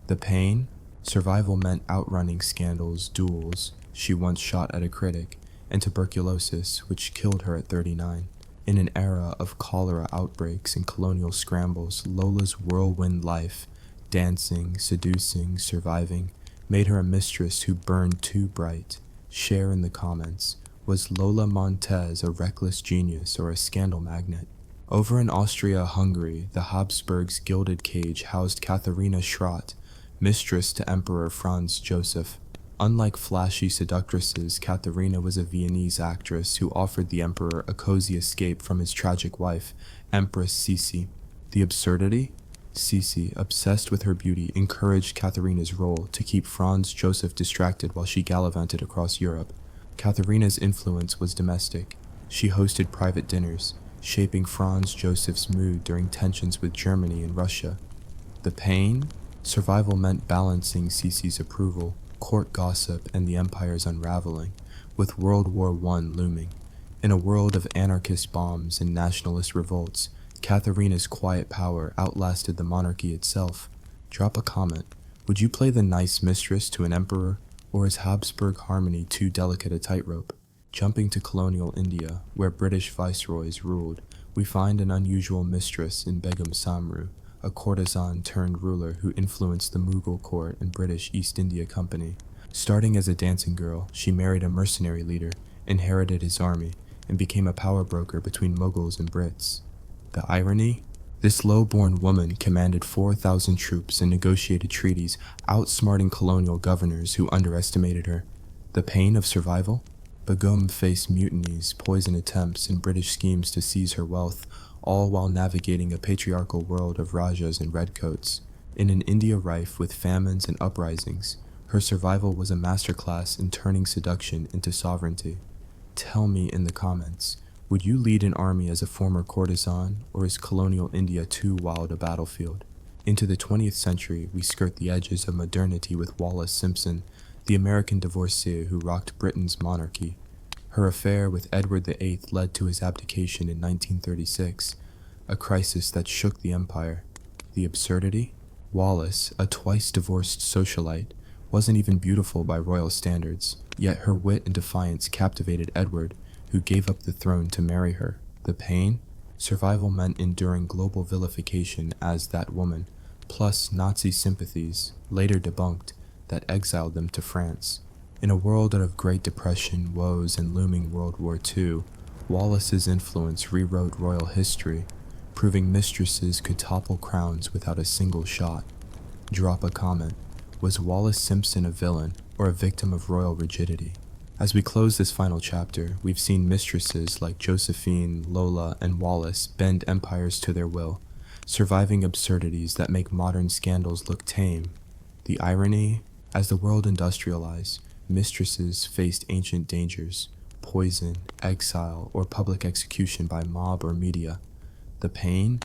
A: The pain? Survival meant outrunning scandals, duels she once shot at a critic, and tuberculosis, which killed her at 39. In an era of cholera outbreaks and colonial scrambles, Lola's whirlwind life, dancing, seducing, surviving, made her a mistress who burned too bright. Share in the comments. Was Lola Montez a reckless genius or a scandal magnet? Over in Austria-Hungary, the Habsburgs' gilded cage housed Katharina Schrott, mistress to Emperor Franz Joseph. Unlike flashy seductresses, Katharina was a Viennese actress who offered the emperor a cozy escape from his tragic wife, Empress Sisi. The absurdity? Sisi, obsessed with her beauty, encouraged Katharina's role to keep Franz Joseph distracted while she gallivanted across Europe. Katharina's influence was domestic. She hosted private dinners, shaping Franz Joseph's mood during tensions with Germany and Russia. The pain? Survival meant balancing Sisi's approval, court gossip, and the empire's unraveling, with World War I looming. In a world of anarchist bombs and nationalist revolts, Katharina's quiet power outlasted the monarchy itself. Drop a comment. Would you play the nice mistress to an emperor, or is Habsburg harmony too delicate a tightrope? Jumping to colonial India, where British viceroys ruled, we find an unusual mistress in Begum Samru, a courtesan turned ruler who influenced the Mughal court and British East India Company. Starting as a dancing girl, she married a mercenary leader, inherited his army, and became a power broker between Mughals and Brits. The irony? This low-born woman commanded 4,000 troops and negotiated treaties, outsmarting colonial governors who underestimated her. The pain of survival? Begum faced mutinies, poison attempts, and British schemes to seize her wealth, all while navigating a patriarchal world of rajas and redcoats. In an India rife with famines and uprisings, her survival was a masterclass in turning seduction into sovereignty. Tell me in the comments, would you lead an army as a former courtesan, or is colonial India too wild a battlefield? Into the 20th century, we skirt the edges of modernity with Wallis Simpson, the American divorcee who rocked Britain's monarchy. Her affair with Edward VIII led to his abdication in 1936, a crisis that shook the empire. The absurdity? Wallis, a twice-divorced socialite, wasn't even beautiful by royal standards, yet her wit and defiance captivated Edward, who gave up the throne to marry her. The pain? Survival meant enduring global vilification as that woman, plus Nazi sympathies, later debunked, that exiled them to France. In a world of Great Depression, woes, and looming World War II, Wallis's influence rewrote royal history, proving mistresses could topple crowns without a single shot. Drop a comment. Was Wallis Simpson a villain or a victim of royal rigidity? As we close this final chapter, we've seen mistresses like Josephine, Lola, and Wallis bend empires to their will, surviving absurdities that make modern scandals look tame. The irony? As the world industrialized, mistresses faced ancient dangers, poison, exile, or public execution by mob or media. The pain?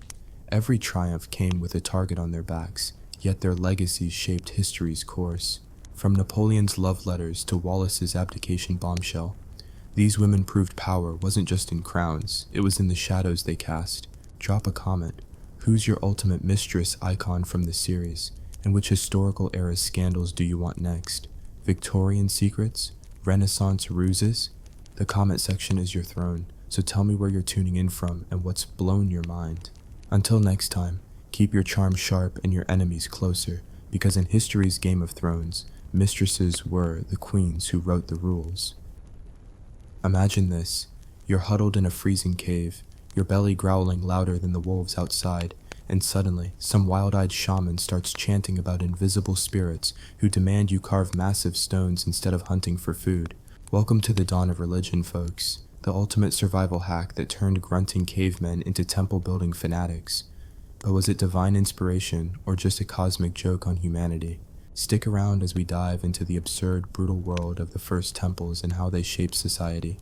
A: Every triumph came with a target on their backs, yet their legacies shaped history's course. From Napoleon's love letters to Wallis's abdication bombshell, these women proved power wasn't just in crowns, it was in the shadows they cast. Drop a comment. Who's your ultimate mistress icon from the series? And which historical era scandals do you want next? Victorian secrets? Renaissance ruses? The comment section is your throne, so tell me where you're tuning in from and what's blown your mind. Until next time, keep your charm sharp and your enemies closer, because in history's Game of Thrones, mistresses were the queens who wrote the rules. Imagine this. You're huddled in a freezing cave, your belly growling louder than the wolves outside, and suddenly, some wild-eyed shaman starts chanting about invisible spirits who demand you carve massive stones instead of hunting for food. Welcome to the dawn of religion, folks. The ultimate survival hack that turned grunting cavemen into temple-building fanatics. But was it divine inspiration or just a cosmic joke on humanity? Stick around as we dive into the absurd, brutal world of the first temples and how they shaped society.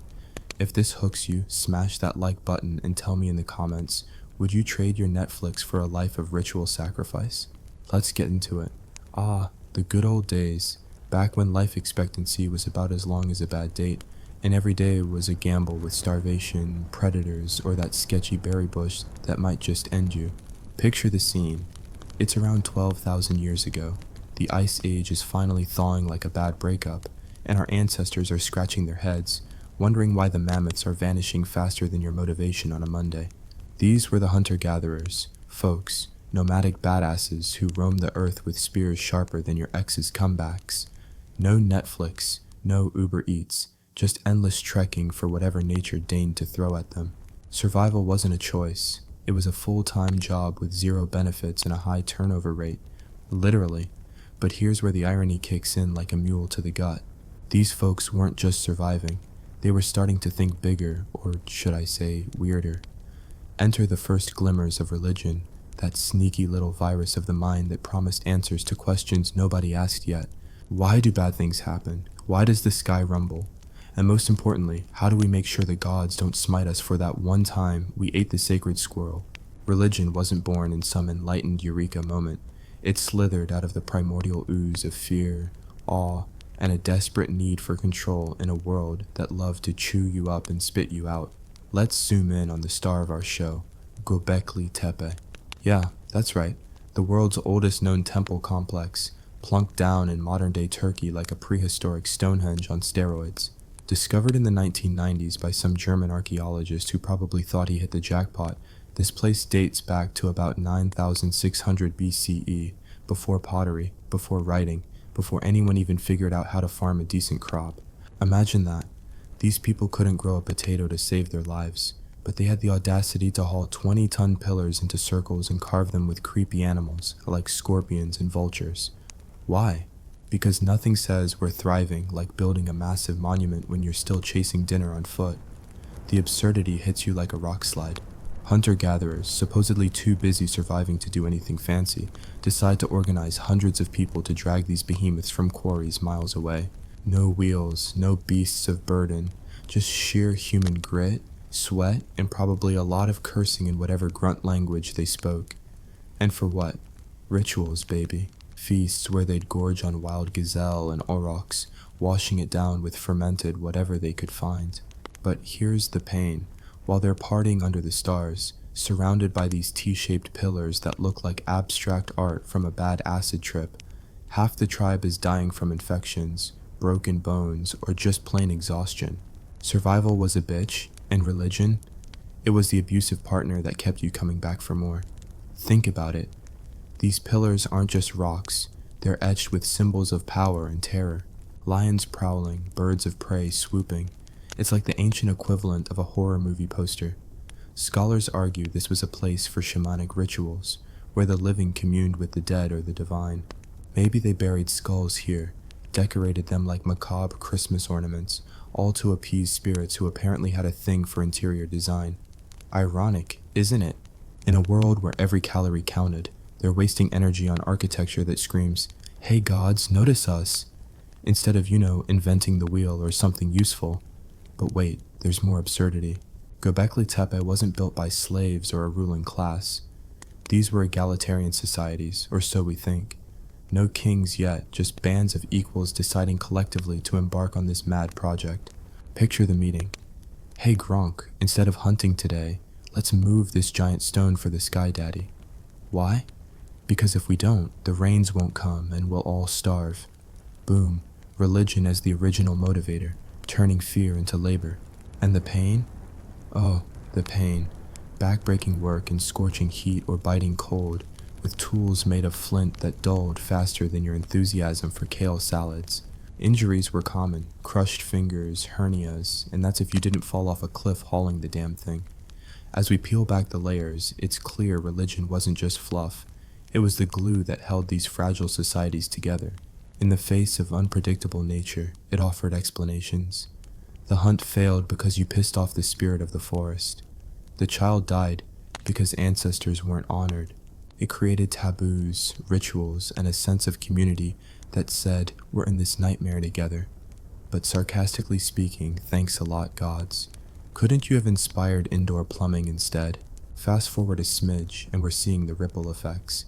A: If this hooks you, smash that like button and tell me in the comments, would you trade your Netflix for a life of ritual sacrifice? Let's get into it. The good old days, back when life expectancy was about as long as a bad date, and every day was a gamble with starvation, predators, or that sketchy berry bush that might just end you. Picture the scene. It's around 12,000 years ago. The Ice Age is finally thawing like a bad breakup, and our ancestors are scratching their heads, wondering why the mammoths are vanishing faster than your motivation on a Monday. These were the hunter-gatherers, folks, nomadic badasses who roamed the earth with spears sharper than your ex's comebacks. No Netflix, no Uber Eats, just endless trekking for whatever nature deigned to throw at them. Survival wasn't a choice. It was a full-time job with zero benefits and a high turnover rate. Literally. But here's where the irony kicks in like a mule to the gut. These folks weren't just surviving. They were starting to think bigger, or should I say, weirder. Enter the first glimmers of religion, that sneaky little virus of the mind that promised answers to questions nobody asked yet. Why do bad things happen? Why does the sky rumble? And most importantly, how do we make sure the gods don't smite us for that one time we ate the sacred squirrel? Religion wasn't born in some enlightened eureka moment. It slithered out of the primordial ooze of fear, awe, and a desperate need for control in a world that loved to chew you up and spit you out. Let's zoom in on the star of our show, Göbekli Tepe. Yeah, that's right, the world's oldest known temple complex, plunked down in modern-day Turkey like a prehistoric Stonehenge on steroids. Discovered in the 1990s by some German archaeologist who probably thought he hit the jackpot, this place dates back to about 9,600 BCE, before pottery, before writing, before anyone even figured out how to farm a decent crop. Imagine that. These people couldn't grow a potato to save their lives, but they had the audacity to haul 20-ton pillars into circles and carve them with creepy animals, like scorpions and vultures. Why? Because nothing says we're thriving like building a massive monument when you're still chasing dinner on foot. The absurdity hits you like a rock slide. Hunter-gatherers, supposedly too busy surviving to do anything fancy, decide to organize hundreds of people to drag these behemoths from quarries miles away. No wheels, no beasts of burden, just sheer human grit, sweat, and probably a lot of cursing in whatever grunt language they spoke. And for what? Rituals, baby. Feasts where they'd gorge on wild gazelle and aurochs, washing it down with fermented whatever they could find. But here's the pain. While they're partying under the stars, surrounded by these T-shaped pillars that look like abstract art from a bad acid trip, half the tribe is dying from infections, broken bones, or just plain exhaustion. Survival was a bitch, and religion? It was the abusive partner that kept you coming back for more. Think about it. These pillars aren't just rocks, they're etched with symbols of power and terror. Lions prowling, birds of prey swooping. It's like the ancient equivalent of a horror movie poster. Scholars argue this was a place for shamanic rituals, where the living communed with the dead or the divine. Maybe they buried skulls here, decorated them like macabre Christmas ornaments, all to appease spirits who apparently had a thing for interior design. Ironic, isn't it? In a world where every calorie counted, they're wasting energy on architecture that screams, "Hey gods, notice us," instead of, inventing the wheel or something useful. But wait, there's more absurdity. Göbekli Tepe wasn't built by slaves or a ruling class. These were egalitarian societies, or so we think. No kings yet, just bands of equals deciding collectively to embark on this mad project. Picture the meeting. "Hey Gronk, instead of hunting today, let's move this giant stone for the Sky Daddy." Why? Because if we don't, the rains won't come and we'll all starve. Boom, religion as the original motivator, turning fear into labor. And the pain? Oh, the pain. Backbreaking work in scorching heat or biting cold, with tools made of flint that dulled faster than your enthusiasm for kale salads. Injuries were common, crushed fingers, hernias, and that's if you didn't fall off a cliff hauling the damn thing. As we peel back the layers, it's clear religion wasn't just fluff. It was the glue that held these fragile societies together. In the face of unpredictable nature, it offered explanations. The hunt failed because you pissed off the spirit of the forest. The child died because ancestors weren't honored. It created taboos, rituals, and a sense of community that said, we're in this nightmare together. But sarcastically speaking, thanks a lot, gods. Couldn't you have inspired indoor plumbing instead? Fast forward a smidge, and we're seeing the ripple effects.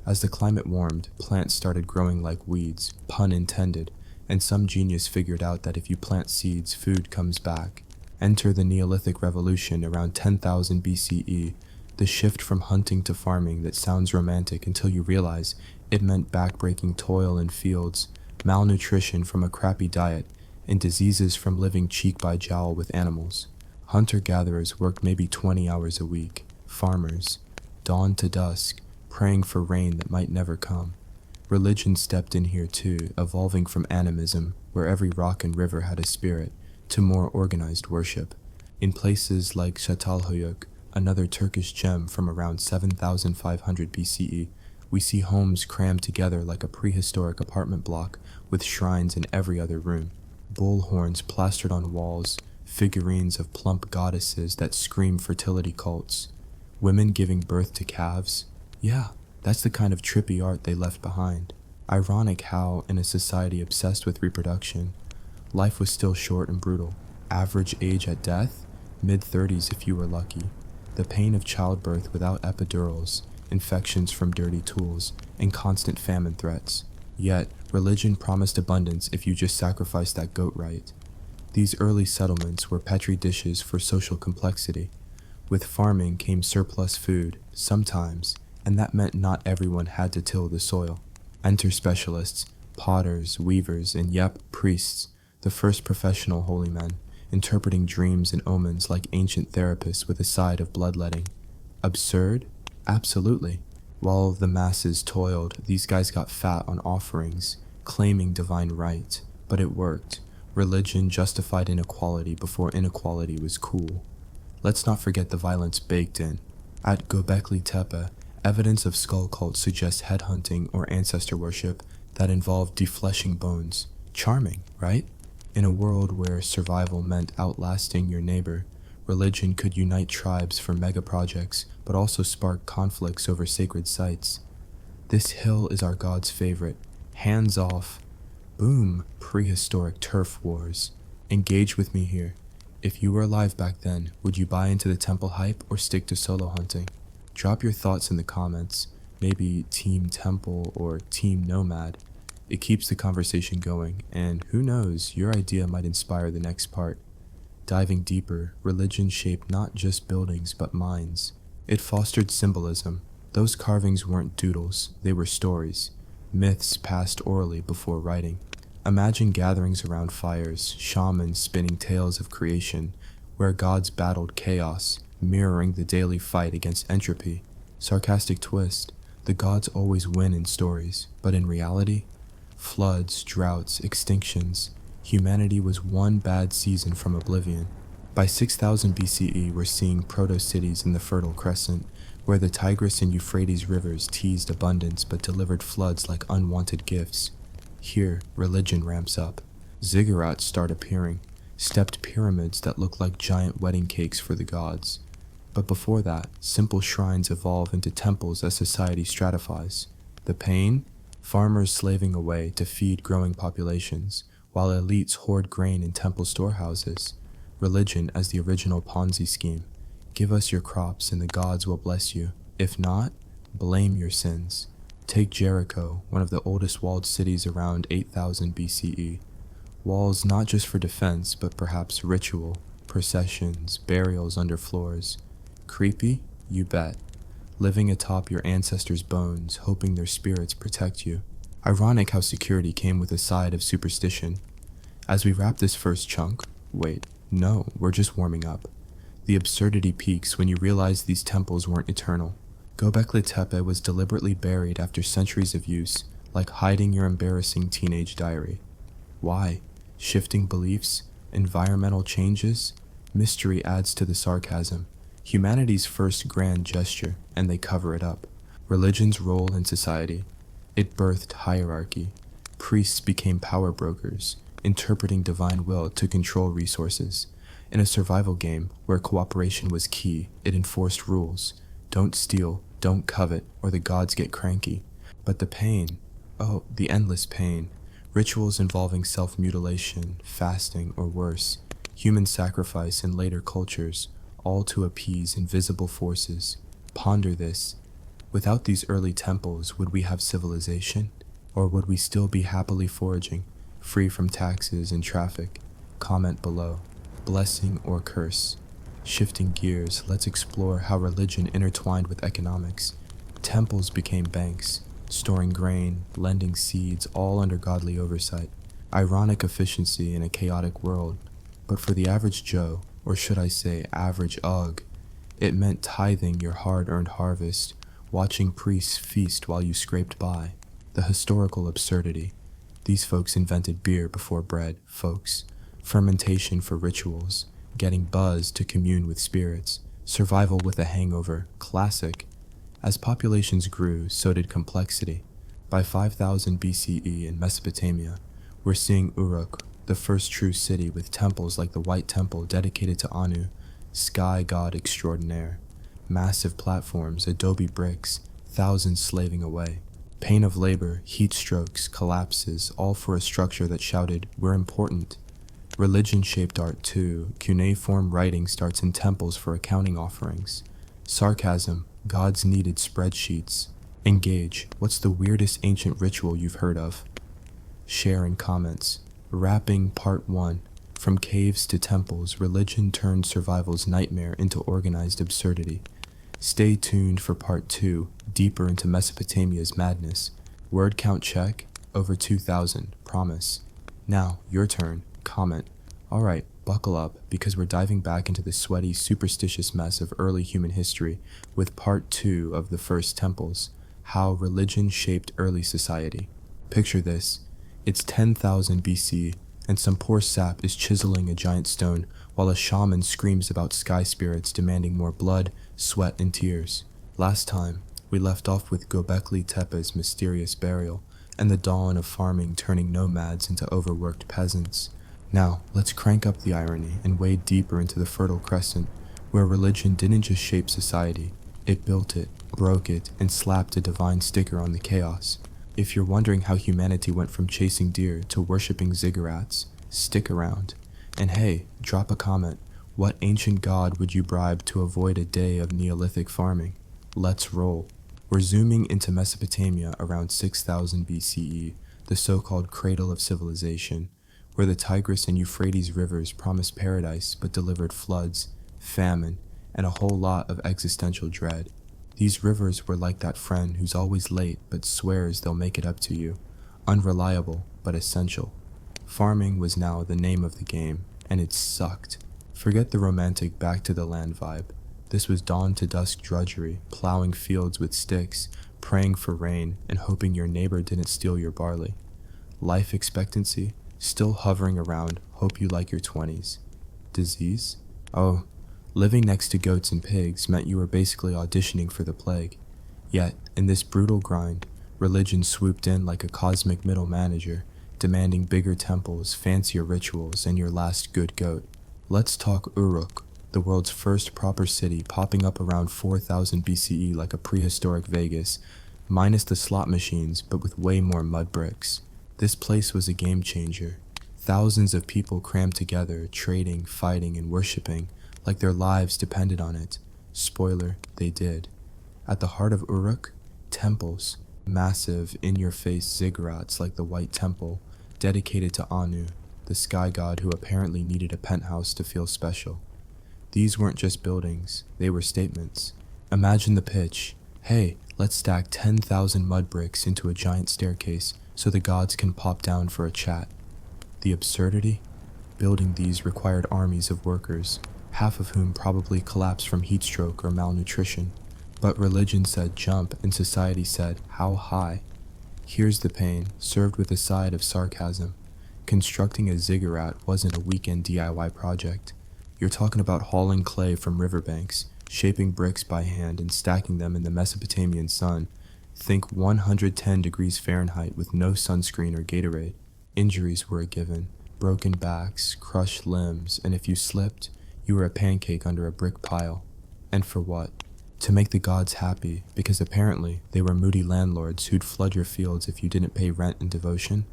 A: As the climate warmed, plants started growing like weeds, pun intended, and some genius figured out that if you plant seeds, food comes back. Enter the Neolithic Revolution around 10,000 BCE, the shift from hunting to farming that sounds romantic until you realize it meant backbreaking toil in fields, malnutrition from a crappy diet, and diseases from living cheek by jowl with animals. Hunter-gatherers worked maybe 20 hours a week. Farmers, dawn to dusk, praying for rain that might never come. Religion stepped in here too, evolving from animism, where every rock and river had a spirit, to more organized worship. In places like Çatalhöyük, another Turkish gem from around 7500 BCE, we see homes crammed together like a prehistoric apartment block with shrines in every other room. Bull horns plastered on walls, figurines of plump goddesses that scream fertility cults, women giving birth to calves. Yeah, that's the kind of trippy art they left behind. Ironic how, in a society obsessed with reproduction, life was still short and brutal. Average age at death? Mid-30s if you were lucky. The pain of childbirth without epidurals, infections from dirty tools, and constant famine threats. Yet, religion promised abundance if you just sacrificed that goat right. These early settlements were petri dishes for social complexity. With farming came surplus food, sometimes, and that meant not everyone had to till the soil. Enter specialists, potters, weavers, and yep, priests, the first professional holy men, interpreting dreams and omens like ancient therapists with a side of bloodletting. Absurd? Absolutely. While the masses toiled, these guys got fat on offerings, claiming divine right. But it worked. Religion justified inequality before inequality was cool. Let's not forget the violence baked in. At Göbekli Tepe, evidence of skull cults suggests headhunting or ancestor worship that involved defleshing bones. Charming, right? In a world where survival meant outlasting your neighbor, religion could unite tribes for mega projects, but also spark conflicts over sacred sites. This hill is our god's favorite. Hands off. Boom, prehistoric turf wars. Engage with me here. If you were alive back then, would you buy into the temple hype or stick to solo hunting? Drop your thoughts in the comments, maybe Team Temple or Team Nomad. It keeps the conversation going, and who knows, your idea might inspire the next part. Diving deeper, religion shaped not just buildings but minds. It fostered symbolism. Those carvings weren't doodles, they were stories, myths passed orally before writing. Imagine gatherings around fires, shamans spinning tales of creation, where gods battled chaos, mirroring the daily fight against entropy. Sarcastic twist, the gods always win in stories, but in reality, floods, droughts, extinctions, humanity was one bad season from oblivion. By 6000 BCE, we're seeing proto-cities in the Fertile Crescent, where the Tigris and Euphrates rivers teased abundance but delivered floods like unwanted gifts. Here, religion ramps up. Ziggurats start appearing, stepped pyramids that look like giant wedding cakes for the gods. But before that, simple shrines evolve into temples as society stratifies. The pain? Farmers slaving away to feed growing populations, while elites hoard grain in temple storehouses. Religion as the original Ponzi scheme. Give us your crops and the gods will bless you. If not, blame your sins. Take Jericho, one of the oldest walled cities around 8000 BCE. Walls not just for defense, but perhaps ritual, processions, burials under floors. Creepy? You bet. Living atop your ancestors' bones, hoping their spirits protect you. Ironic how security came with a side of superstition. As we wrap this first chunk, wait, no, we're just warming up. The absurdity peaks when you realize these temples weren't eternal. Göbekli Tepe was deliberately buried after centuries of use, like hiding your embarrassing teenage diary. Why? Shifting beliefs? Environmental changes? Mystery adds to the sarcasm. Humanity's first grand gesture, and they cover it up. Religion's role in society. It birthed hierarchy. Priests became power brokers, interpreting divine will to control resources. In a survival game where cooperation was key, it enforced rules. Don't steal, don't covet, or the gods get cranky. But the pain, oh, the endless pain. Rituals involving self-mutilation, fasting, or worse. Human sacrifice in later cultures, all to appease invisible forces. Ponder this. Without these early temples, would we have civilization? Or would we still be happily foraging, free from taxes and traffic? Comment below. Blessing or curse? Shifting gears, let's explore how religion intertwined with economics. Temples became banks, storing grain, lending seeds, all under godly oversight. Ironic efficiency in a chaotic world. But for the average Joe, or should I say average Ugg, it meant tithing your hard-earned harvest, watching priests feast while you scraped by. The historical absurdity. These folks invented beer before bread, folks. fermentation for rituals, getting buzzed to commune with spirits, survival with a hangover, classic. As populations grew, so did complexity. By 5000 BCE in Mesopotamia, we're seeing Uruk, the first true city with temples like the White Temple dedicated to Anu, sky god extraordinaire. Massive platforms, adobe bricks, thousands slaving away. Pain of labor, heat strokes, collapses, all for a structure that shouted, "We're important." Religion-shaped art too. Cuneiform writing starts in temples for accounting offerings. Sarcasm, gods needed spreadsheets. Engage, what's the weirdest ancient ritual you've heard of? Share in comments. Wrapping Part 1. From caves to temples, religion turned survival's nightmare into organized absurdity. Stay tuned for Part 2, deeper into Mesopotamia's madness. Word count check, over 2,000, promise. Now, your turn, comment. Alright, buckle up, because we're diving back into the sweaty, superstitious mess of early human history with Part 2 of the First Temples, how religion shaped early society. Picture this. It's 10,000 BC, and some poor sap is chiseling a giant stone while a shaman screams about sky spirits demanding more blood, sweat, and tears. Last time, we left off with Göbekli Tepe's mysterious burial and the dawn of farming turning nomads into overworked peasants. Now, let's crank up the irony and wade deeper into the Fertile Crescent, where religion didn't just shape society, it built it, broke it, and slapped a divine sticker on the chaos. If you're wondering how humanity went from chasing deer to worshipping ziggurats, stick around. And hey, drop a comment. What ancient god would you bribe to avoid a day of Neolithic farming? Let's roll. We're zooming into Mesopotamia around 6000 BCE, the so-called cradle of civilization, where the Tigris and Euphrates rivers promised paradise but delivered floods, famine, and a whole lot of existential dread. These rivers were like that friend who's always late but swears they'll make it up to you. Unreliable, but essential. Farming was now the name of the game, and it sucked. Forget the romantic back to the land vibe. This was dawn to dusk drudgery, plowing fields with sticks, praying for rain, and hoping your neighbor didn't steal your barley. Life expectancy, still hovering around, hope you like your 20s. Disease? Oh, living next to goats and pigs meant you were basically auditioning for the plague. Yet, in this brutal grind, religion swooped in like a cosmic middle manager, demanding bigger temples, fancier rituals, and your last good goat. Let's talk Uruk, the world's first proper city popping up around 4000 BCE like a prehistoric Vegas, minus the slot machines but with way more mud bricks. This place was a game changer. Thousands of people crammed together, trading, fighting, and worshipping, like their lives depended on it. Spoiler, they did. At the heart of Uruk, temples, massive, in-your-face ziggurats like the White Temple, dedicated to Anu, the sky god who apparently needed a penthouse to feel special. These weren't just buildings, they were statements. Imagine the pitch. Hey, let's stack 10,000 mud bricks into a giant staircase so the gods can pop down for a chat. The absurdity? Building these required armies of workers, half of whom probably collapsed from heat stroke or malnutrition. But religion said jump and society said how high? Here's the pain, served with a side of sarcasm. Constructing a ziggurat wasn't a weekend DIY project. You're talking about hauling clay from riverbanks, shaping bricks by hand and stacking them in the Mesopotamian sun. Think 110 degrees Fahrenheit with no sunscreen or Gatorade. Injuries were a given. Broken backs, crushed limbs, and if you slipped, you were a pancake under a brick pile. And for what? To make the gods happy, because apparently they were moody landlords who'd flood your fields if you didn't pay rent and devotion.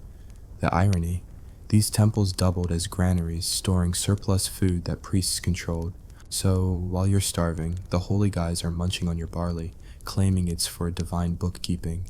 A: The irony, these temples doubled as granaries, storing surplus food that priests controlled. So, while you're starving, the holy guys are munching on your barley, claiming it's for divine bookkeeping.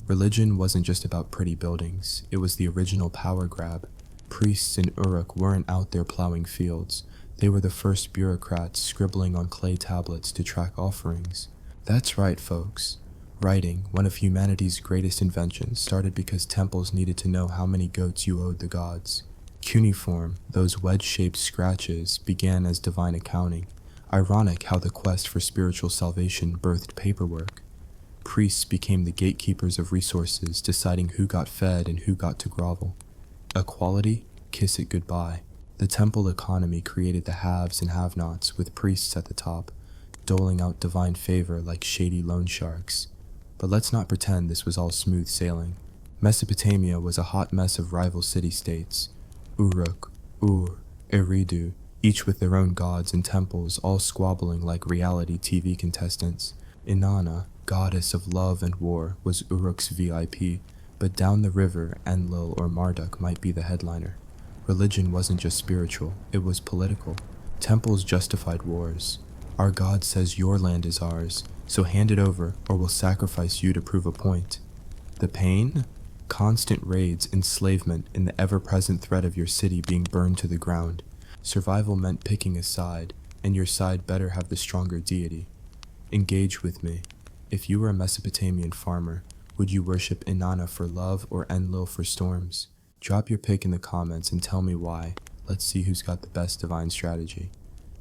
A: Religion wasn't just about pretty buildings, it was the original power grab. Priests in Uruk weren't out there plowing fields. They were the first bureaucrats scribbling on clay tablets to track offerings. That's right, folks. Writing, one of humanity's greatest inventions, started because temples needed to know how many goats you owed the gods. Cuneiform, those wedge-shaped scratches, began as divine accounting. Ironic how the quest for spiritual salvation birthed paperwork. Priests became the gatekeepers of resources, deciding who got fed and who got to grovel. Equality? Kiss it goodbye. The temple economy created the haves and have-nots, with priests at the top, doling out divine favor like shady loan sharks. But let's not pretend this was all smooth sailing. Mesopotamia was a hot mess of rival city-states. Uruk, Ur, Eridu, each with their own gods and temples, all squabbling like reality TV contestants. Inanna, goddess of love and war, was Uruk's VIP, but down the river, Enlil or Marduk might be the headliner. Religion wasn't just spiritual, it was political. Temples justified wars. Our God says your land is ours, so hand it over or we'll sacrifice you to prove a point. The pain? Constant raids, enslavement, and the ever-present threat of your city being burned to the ground. Survival meant picking a side, and your side better have the stronger deity. Engage with me. If you were a Mesopotamian farmer, would you worship Inanna for love or Enlil for storms? Drop your pick in the comments and tell me why. Let's see who's got the best divine strategy.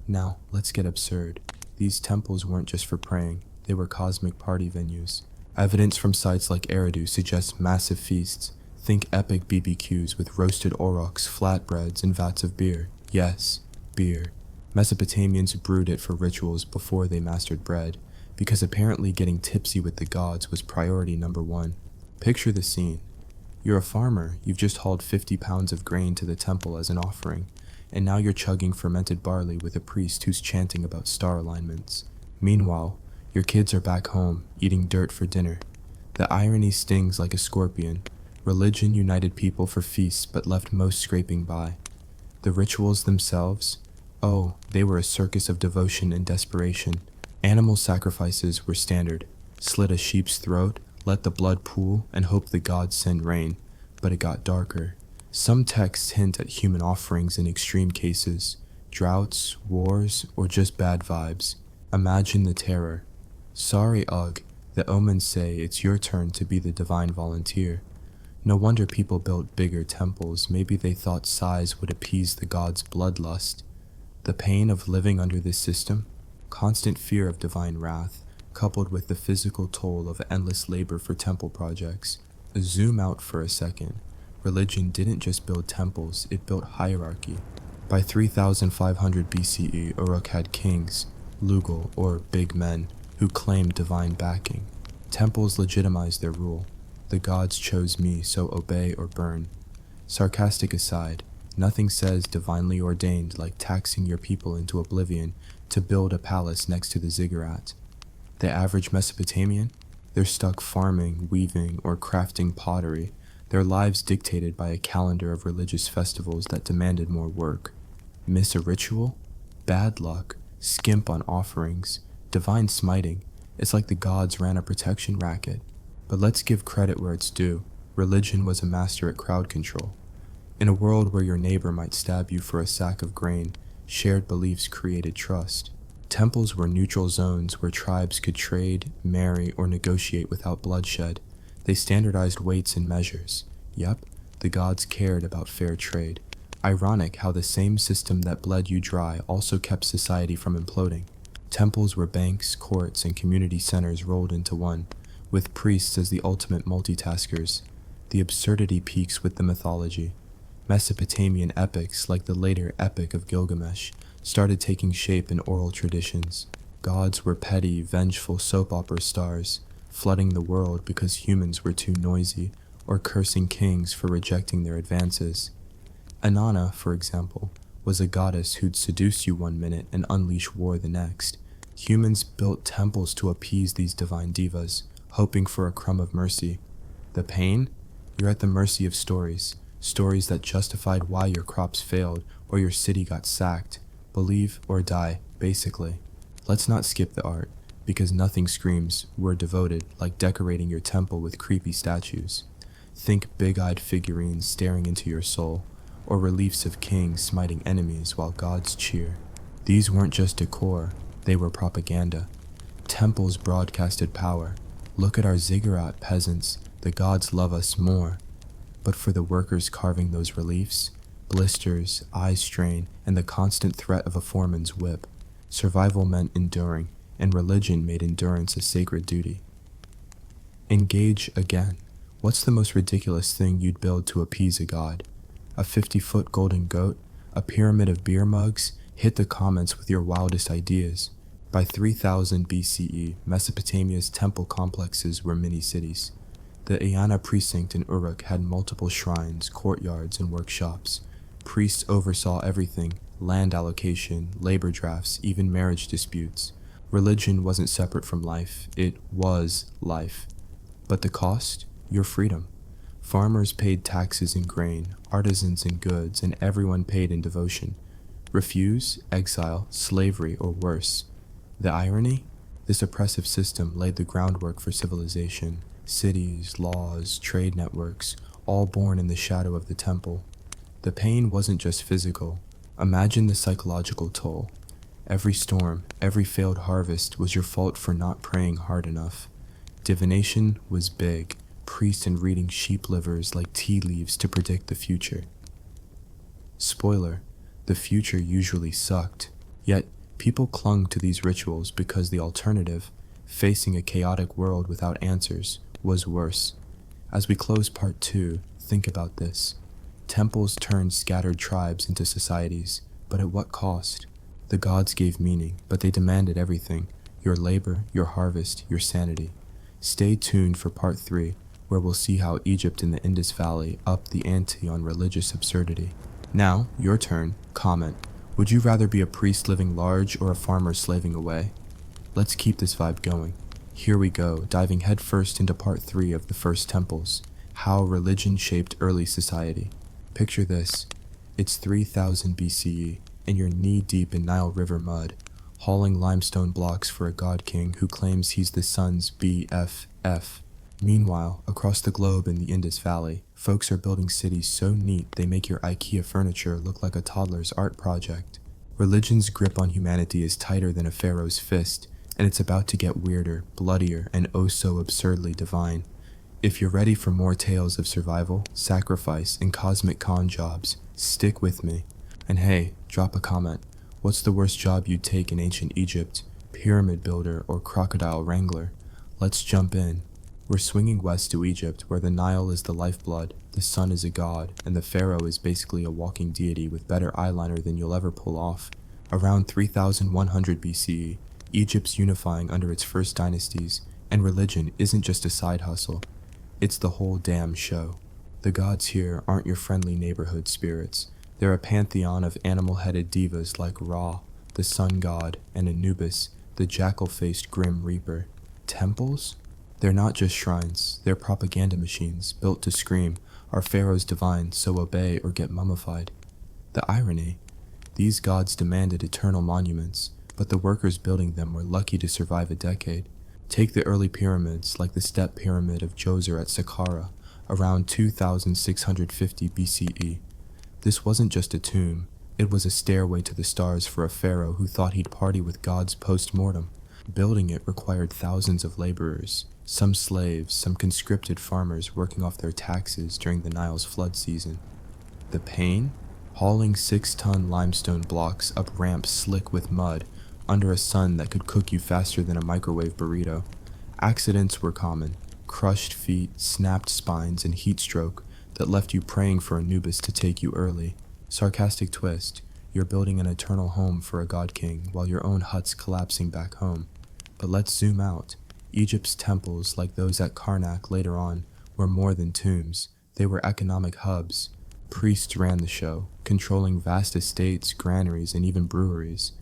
A: Now, let's get absurd. These temples weren't just for praying, they were cosmic party venues. Evidence from sites like Eridu suggests massive feasts. Think epic BBQs with roasted aurochs, flatbreads, and vats of beer. Yes, beer. Mesopotamians brewed it for rituals before they mastered bread, because apparently getting tipsy with the gods was priority number one. Picture the scene. You're a farmer, you've just hauled 50 pounds of grain to the temple as an offering, and now you're chugging fermented barley with a priest who's chanting about star alignments. Meanwhile, your kids are back home, eating dirt for dinner. The irony stings like a scorpion. Religion united people for feasts but left most scraping by. The rituals themselves? Oh, they were a circus of devotion and desperation. Animal sacrifices were standard. Slit a sheep's throat, let the blood pool, and hope the gods send rain. But it got darker. Some texts hint at human offerings in extreme cases. Droughts, wars, or just bad vibes. Imagine the terror. Sorry, Ugg, the omens say it's your turn to be the divine volunteer. No wonder people built bigger temples. Maybe they thought size would appease the gods' bloodlust. The pain of living under this system, constant fear of divine wrath, coupled with the physical toll of endless labor for temple projects. Zoom out for a second. Religion didn't just build temples, it built hierarchy. By 3500 BCE, Uruk had kings, Lugal, or big men, who claimed divine backing. Temples legitimized their rule. The gods chose me, so obey or burn. Sarcastic aside, nothing says divinely ordained like taxing your people into oblivion to build a palace next to the ziggurat. The average Mesopotamian? They're stuck farming, weaving, or crafting pottery, their lives dictated by a calendar of religious festivals that demanded more work. Miss a ritual? Bad luck, skimp on offerings, divine smiting. It's like the gods ran a protection racket. But let's give credit where it's due. Religion was a master at crowd control. In a world where your neighbor might stab you for a sack of grain, shared beliefs created trust. Temples were neutral zones where tribes could trade, marry, or negotiate without bloodshed. They standardized weights and measures. Yep, the gods cared about fair trade. Ironic how the same system that bled you dry also kept society from imploding. Temples were banks, courts, and community centers rolled into one, with priests as the ultimate multitaskers. The absurdity peaks with the mythology. Mesopotamian epics, like the later Epic of Gilgamesh, started taking shape in oral traditions. Gods were petty, vengeful soap opera stars, flooding the world because humans were too noisy, or cursing kings for rejecting their advances. Inanna, for example, was a goddess who'd seduce you one minute and unleash war the next. Humans built temples to appease these divine divas, hoping for a crumb of mercy. The pain? You're at the mercy of stories that justified why your crops failed or your city got sacked. Believe or die, basically. Let's not skip the art, because nothing screams, we're devoted, like decorating your temple with creepy statues. Think big-eyed figurines staring into your soul, or reliefs of kings smiting enemies while gods cheer. These weren't just decor, they were propaganda. Temples broadcasted power. Look at our ziggurat, peasants, the gods love us more. But for the workers carving those reliefs, blisters, eye strain, and the constant threat of a foreman's whip, survival meant enduring, and religion made endurance a sacred duty. Engage again. What's the most ridiculous thing you'd build to appease a god? A 50-foot golden goat? A pyramid of beer mugs? Hit the comments with your wildest ideas. By 3000 BCE, Mesopotamia's temple complexes were mini-cities. The Ayanna precinct in Uruk had multiple shrines, courtyards, and workshops. Priests oversaw everything: land allocation, labor drafts, even marriage disputes. Religion wasn't separate from life, it was life. But the cost? Your freedom. Farmers paid taxes in grain, artisans in goods, and everyone paid in devotion. Refuse, exile, slavery, or worse. The irony? This oppressive system laid the groundwork for civilization. Cities, laws, trade networks, all born in the shadow of the temple. The pain wasn't just physical. Imagine the psychological toll. Every storm, every failed harvest was your fault for not praying hard enough. Divination was big, priests and reading sheep livers like tea leaves to predict the future. Spoiler, the future usually sucked. Yet, people clung to these rituals because the alternative, facing a chaotic world without answers, was worse. As we close part 2, think about this. Temples turned scattered tribes into societies, but at what cost? The gods gave meaning, but they demanded everything: your labor, your harvest, your sanity. Stay tuned for part 3, where we'll see how Egypt and the Indus Valley upped the ante on religious absurdity. Now, your turn. Comment. Would you rather be a priest living large or a farmer slaving away? Let's keep this vibe going. Here we go, diving headfirst into part 3 of the first temples, how religion shaped early society. Picture this. It's 3000 BCE, and you're knee-deep in Nile River mud, hauling limestone blocks for a god king who claims he's the sun's BFF. Meanwhile, across the globe in the Indus Valley, folks are building cities so neat they make your IKEA furniture look like a toddler's art project. Religion's grip on humanity is tighter than a pharaoh's fist, and it's about to get weirder, bloodier, and oh so absurdly divine. If you're ready for more tales of survival, sacrifice, and cosmic con jobs, stick with me. And hey, drop a comment. What's the worst job you'd take in ancient Egypt? Pyramid builder or crocodile wrangler? Let's jump in. We're swinging west to Egypt, where the Nile is the lifeblood, the sun is a god, and the pharaoh is basically a walking deity with better eyeliner than you'll ever pull off. Around 3100 BCE, Egypt's unifying under its first dynasties, and religion isn't just a side hustle. It's the whole damn show. The gods here aren't your friendly neighborhood spirits. They're a pantheon of animal-headed divas like Ra, the sun god, and Anubis, the jackal-faced grim reaper. Temples? They're not just shrines, they're propaganda machines built to scream, "Our pharaoh's divine, so obey or get mummified." The irony? These gods demanded eternal monuments, but the workers building them were lucky to survive a decade. Take the early pyramids, like the step pyramid of Djoser at Saqqara, around 2650 BCE. This wasn't just a tomb, it was a stairway to the stars for a pharaoh who thought he'd party with gods post-mortem. Building it required thousands of laborers, some slaves, some conscripted farmers working off their taxes during the Nile's flood season. The pain? Hauling 6-ton limestone blocks up ramps slick with mud, under a sun that could cook you faster than a microwave burrito. Accidents were common: crushed feet, snapped spines, and heat stroke that left you praying for Anubis to take you early. Sarcastic twist: you're building an eternal home for a god king while your own hut's collapsing back home. But let's zoom out. Egypt's temples, like those at Karnak later on, were more than tombs. They were economic hubs. Priests ran the show, controlling vast estates, granaries, and even breweries.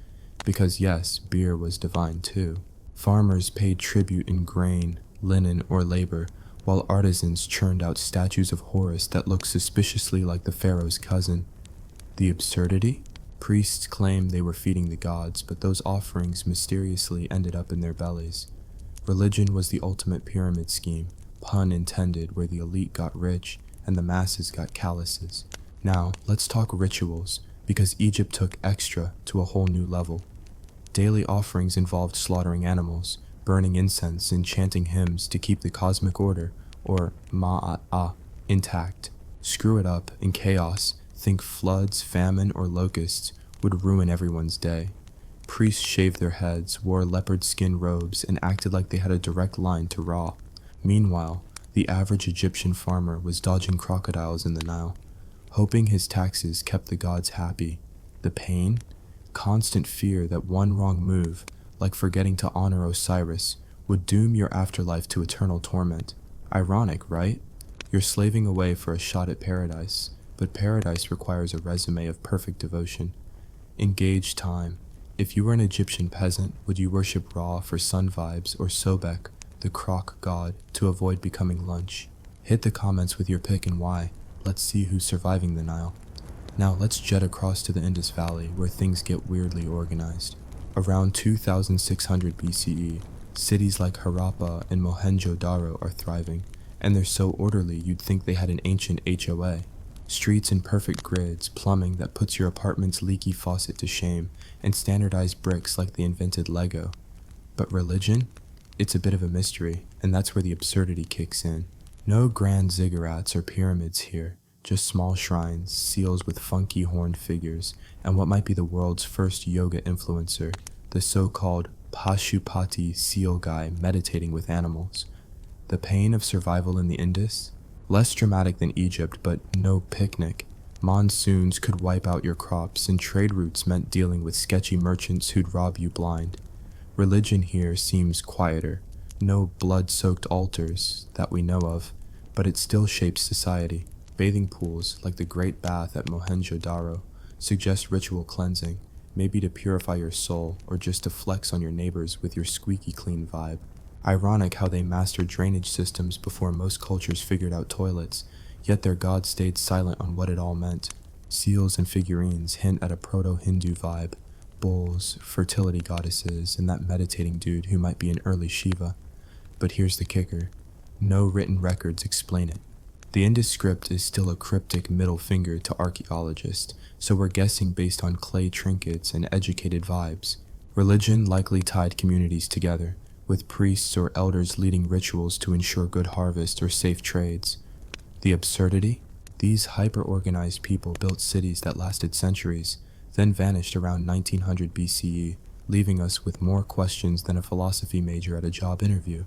A: Because yes, beer was divine too. Farmers paid tribute in grain, linen, or labor, while artisans churned out statues of Horus that looked suspiciously like the pharaoh's cousin. The absurdity? Priests claimed they were feeding the gods, but those offerings mysteriously ended up in their bellies. Religion was the ultimate pyramid scheme, pun intended, where the elite got rich and the masses got calluses. Now, let's talk rituals, because Egypt took extra to a whole new level. Daily offerings involved slaughtering animals, burning incense, and chanting hymns to keep the cosmic order, or ma'at, intact. Screw it up, and chaos, think floods, famine, or locusts, would ruin everyone's day. Priests shaved their heads, wore leopard skin robes, and acted like they had a direct line to Ra. Meanwhile, the average Egyptian farmer was dodging crocodiles in the Nile. hoping his taxes kept the gods happy. The pain? Constant fear that one wrong move, like forgetting to honor Osiris, would doom your afterlife to eternal torment. Ironic, right? You're slaving away for a shot at paradise, but paradise requires a resume of perfect devotion. Engage time. If you were an Egyptian peasant, would you worship Ra for sun vibes or Sobek, the croc god, to avoid becoming lunch? Hit the comments with your pick and why. Let's see who's surviving the Nile. Now let's jet across to the Indus Valley where things get weirdly organized. Around 2600 BCE, cities like Harappa and Mohenjo-Daro are thriving, and they're so orderly you'd think they had an ancient HOA. Streets in perfect grids, plumbing that puts your apartment's leaky faucet to shame, and standardized bricks like they invented Lego. But religion? It's a bit of a mystery, and that's where the absurdity kicks in. No grand ziggurats or pyramids here, just small shrines, seals with funky horned figures, and what might be the world's first yoga influencer, the so-called Pashupati seal guy meditating with animals. The pain of survival in the Indus? Less dramatic than Egypt, but no picnic. Monsoons could wipe out your crops, and trade routes meant dealing with sketchy merchants who'd rob you blind. Religion here seems quieter. No blood-soaked altars, that we know of, but it still shapes society. Bathing pools, like the Great Bath at Mohenjo-Daro, suggest ritual cleansing, maybe to purify your soul or just to flex on your neighbors with your squeaky clean vibe. Ironic how they mastered drainage systems before most cultures figured out toilets, yet their gods stayed silent on what it all meant. Seals and figurines hint at a proto-Hindu vibe, bulls, fertility goddesses, and that meditating dude who might be an early Shiva. But here's the kicker. No written records explain it. The Indus script is still a cryptic middle finger to archaeologists, so we're guessing based on clay trinkets and educated vibes. Religion likely tied communities together, with priests or elders leading rituals to ensure good harvest or safe trades. The absurdity? These hyper-organized people built cities that lasted centuries, then vanished around 1900 BCE, leaving us with more questions than a philosophy major at a job interview.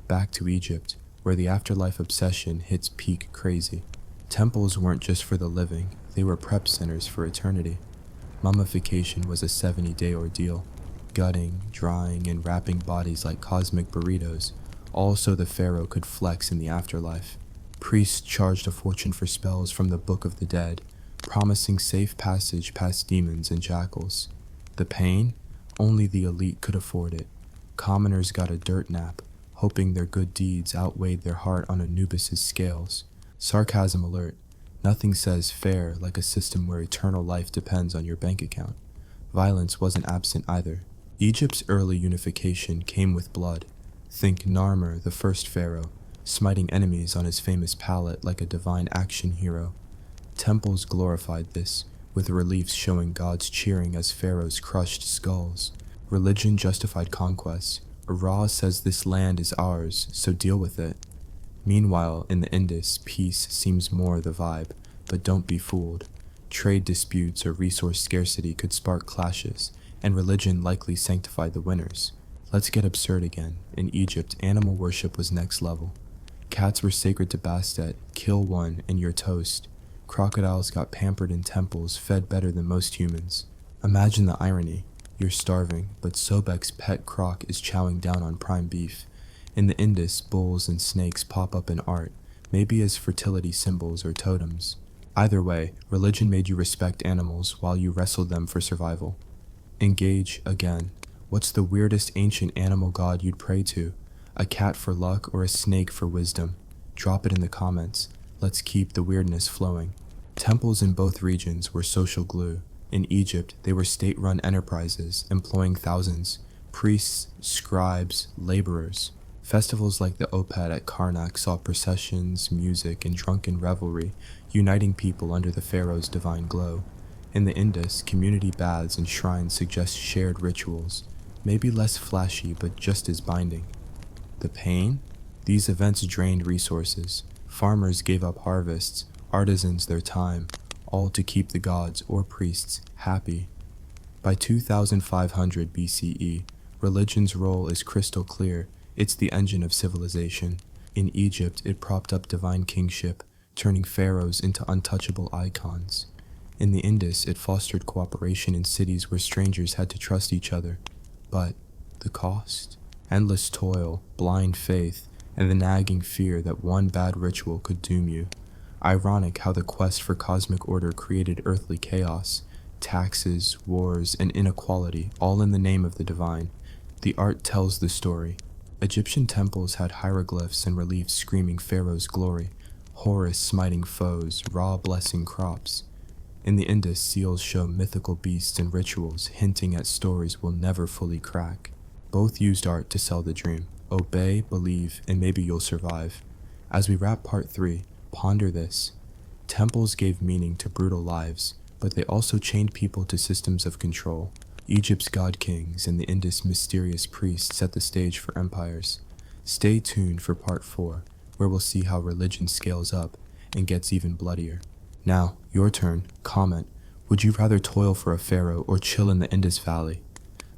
A: Back to Egypt, where the afterlife obsession hits peak crazy. Temples weren't just for the living, they were prep centers for eternity. Mummification was a 70-day ordeal, gutting, drying, and wrapping bodies like cosmic burritos, all so the pharaoh could flex in the afterlife. Priests charged a fortune for spells from the Book of the Dead, promising safe passage past demons and jackals. The pain? Only the elite could afford it. Commoners got a dirt nap, hoping their good deeds outweighed their heart on Anubis's scales. Sarcasm alert. Nothing says fair like a system where eternal life depends on your bank account. Violence wasn't absent either. Egypt's early unification came with blood. Think Narmer, the first pharaoh, smiting enemies on his famous palette like a divine action hero. Temples glorified this, with reliefs showing gods cheering as pharaohs crushed skulls. Religion justified conquests. Ra says this land is ours, so deal with it. Meanwhile, in the Indus, peace seems more the vibe, but don't be fooled. Trade disputes or resource scarcity could spark clashes, and religion likely sanctified the winners. Let's get absurd again. In Egypt, animal worship was next level. Cats were sacred to Bastet, kill one and you're toast. Crocodiles got pampered in temples, fed better than most humans. Imagine the irony. You're starving, but Sobek's pet croc is chowing down on prime beef. In the Indus, bulls and snakes pop up in art, maybe as fertility symbols or totems. Either way, religion made you respect animals while you wrestled them for survival. Engage again. What's the weirdest ancient animal god you'd pray to? A cat for luck or a snake for wisdom? Drop it in the comments. Let's keep the weirdness flowing. Temples in both regions were social glue. In Egypt, they were state-run enterprises, employing thousands. Priests, scribes, laborers. Festivals like the Opet at Karnak saw processions, music, and drunken revelry, uniting people under the pharaoh's divine glow. In the Indus, community baths and shrines suggest shared rituals, maybe less flashy but just as binding. The pain? These events drained resources. Farmers gave up harvests, artisans their time, all to keep the gods or priests happy. By 2500 BCE, religion's role is crystal clear. It's the engine of civilization. In Egypt, it propped up divine kingship, turning pharaohs into untouchable icons. In the Indus, it fostered cooperation in cities where strangers had to trust each other. But the cost? Endless toil, blind faith, and the nagging fear that one bad ritual could doom you. Ironic how the quest for cosmic order created earthly chaos, taxes, wars, and inequality, all in the name of the divine. The art tells the story. Egyptian temples had hieroglyphs and reliefs screaming Pharaoh's glory, Horus smiting foes, Ra blessing crops. In the Indus, seals show mythical beasts and rituals, hinting at stories we'll never fully crack. Both used art to sell the dream. Obey, believe, and maybe you'll survive. As we wrap part 3, ponder this. Temples gave meaning to brutal lives, but they also chained people to systems of control. Egypt's god kings and the Indus' mysterious priests set the stage for empires. Stay tuned for part 4, where we'll see how religion scales up and gets even bloodier. Now, your turn. Comment. Would you rather toil for a pharaoh or chill in the Indus Valley?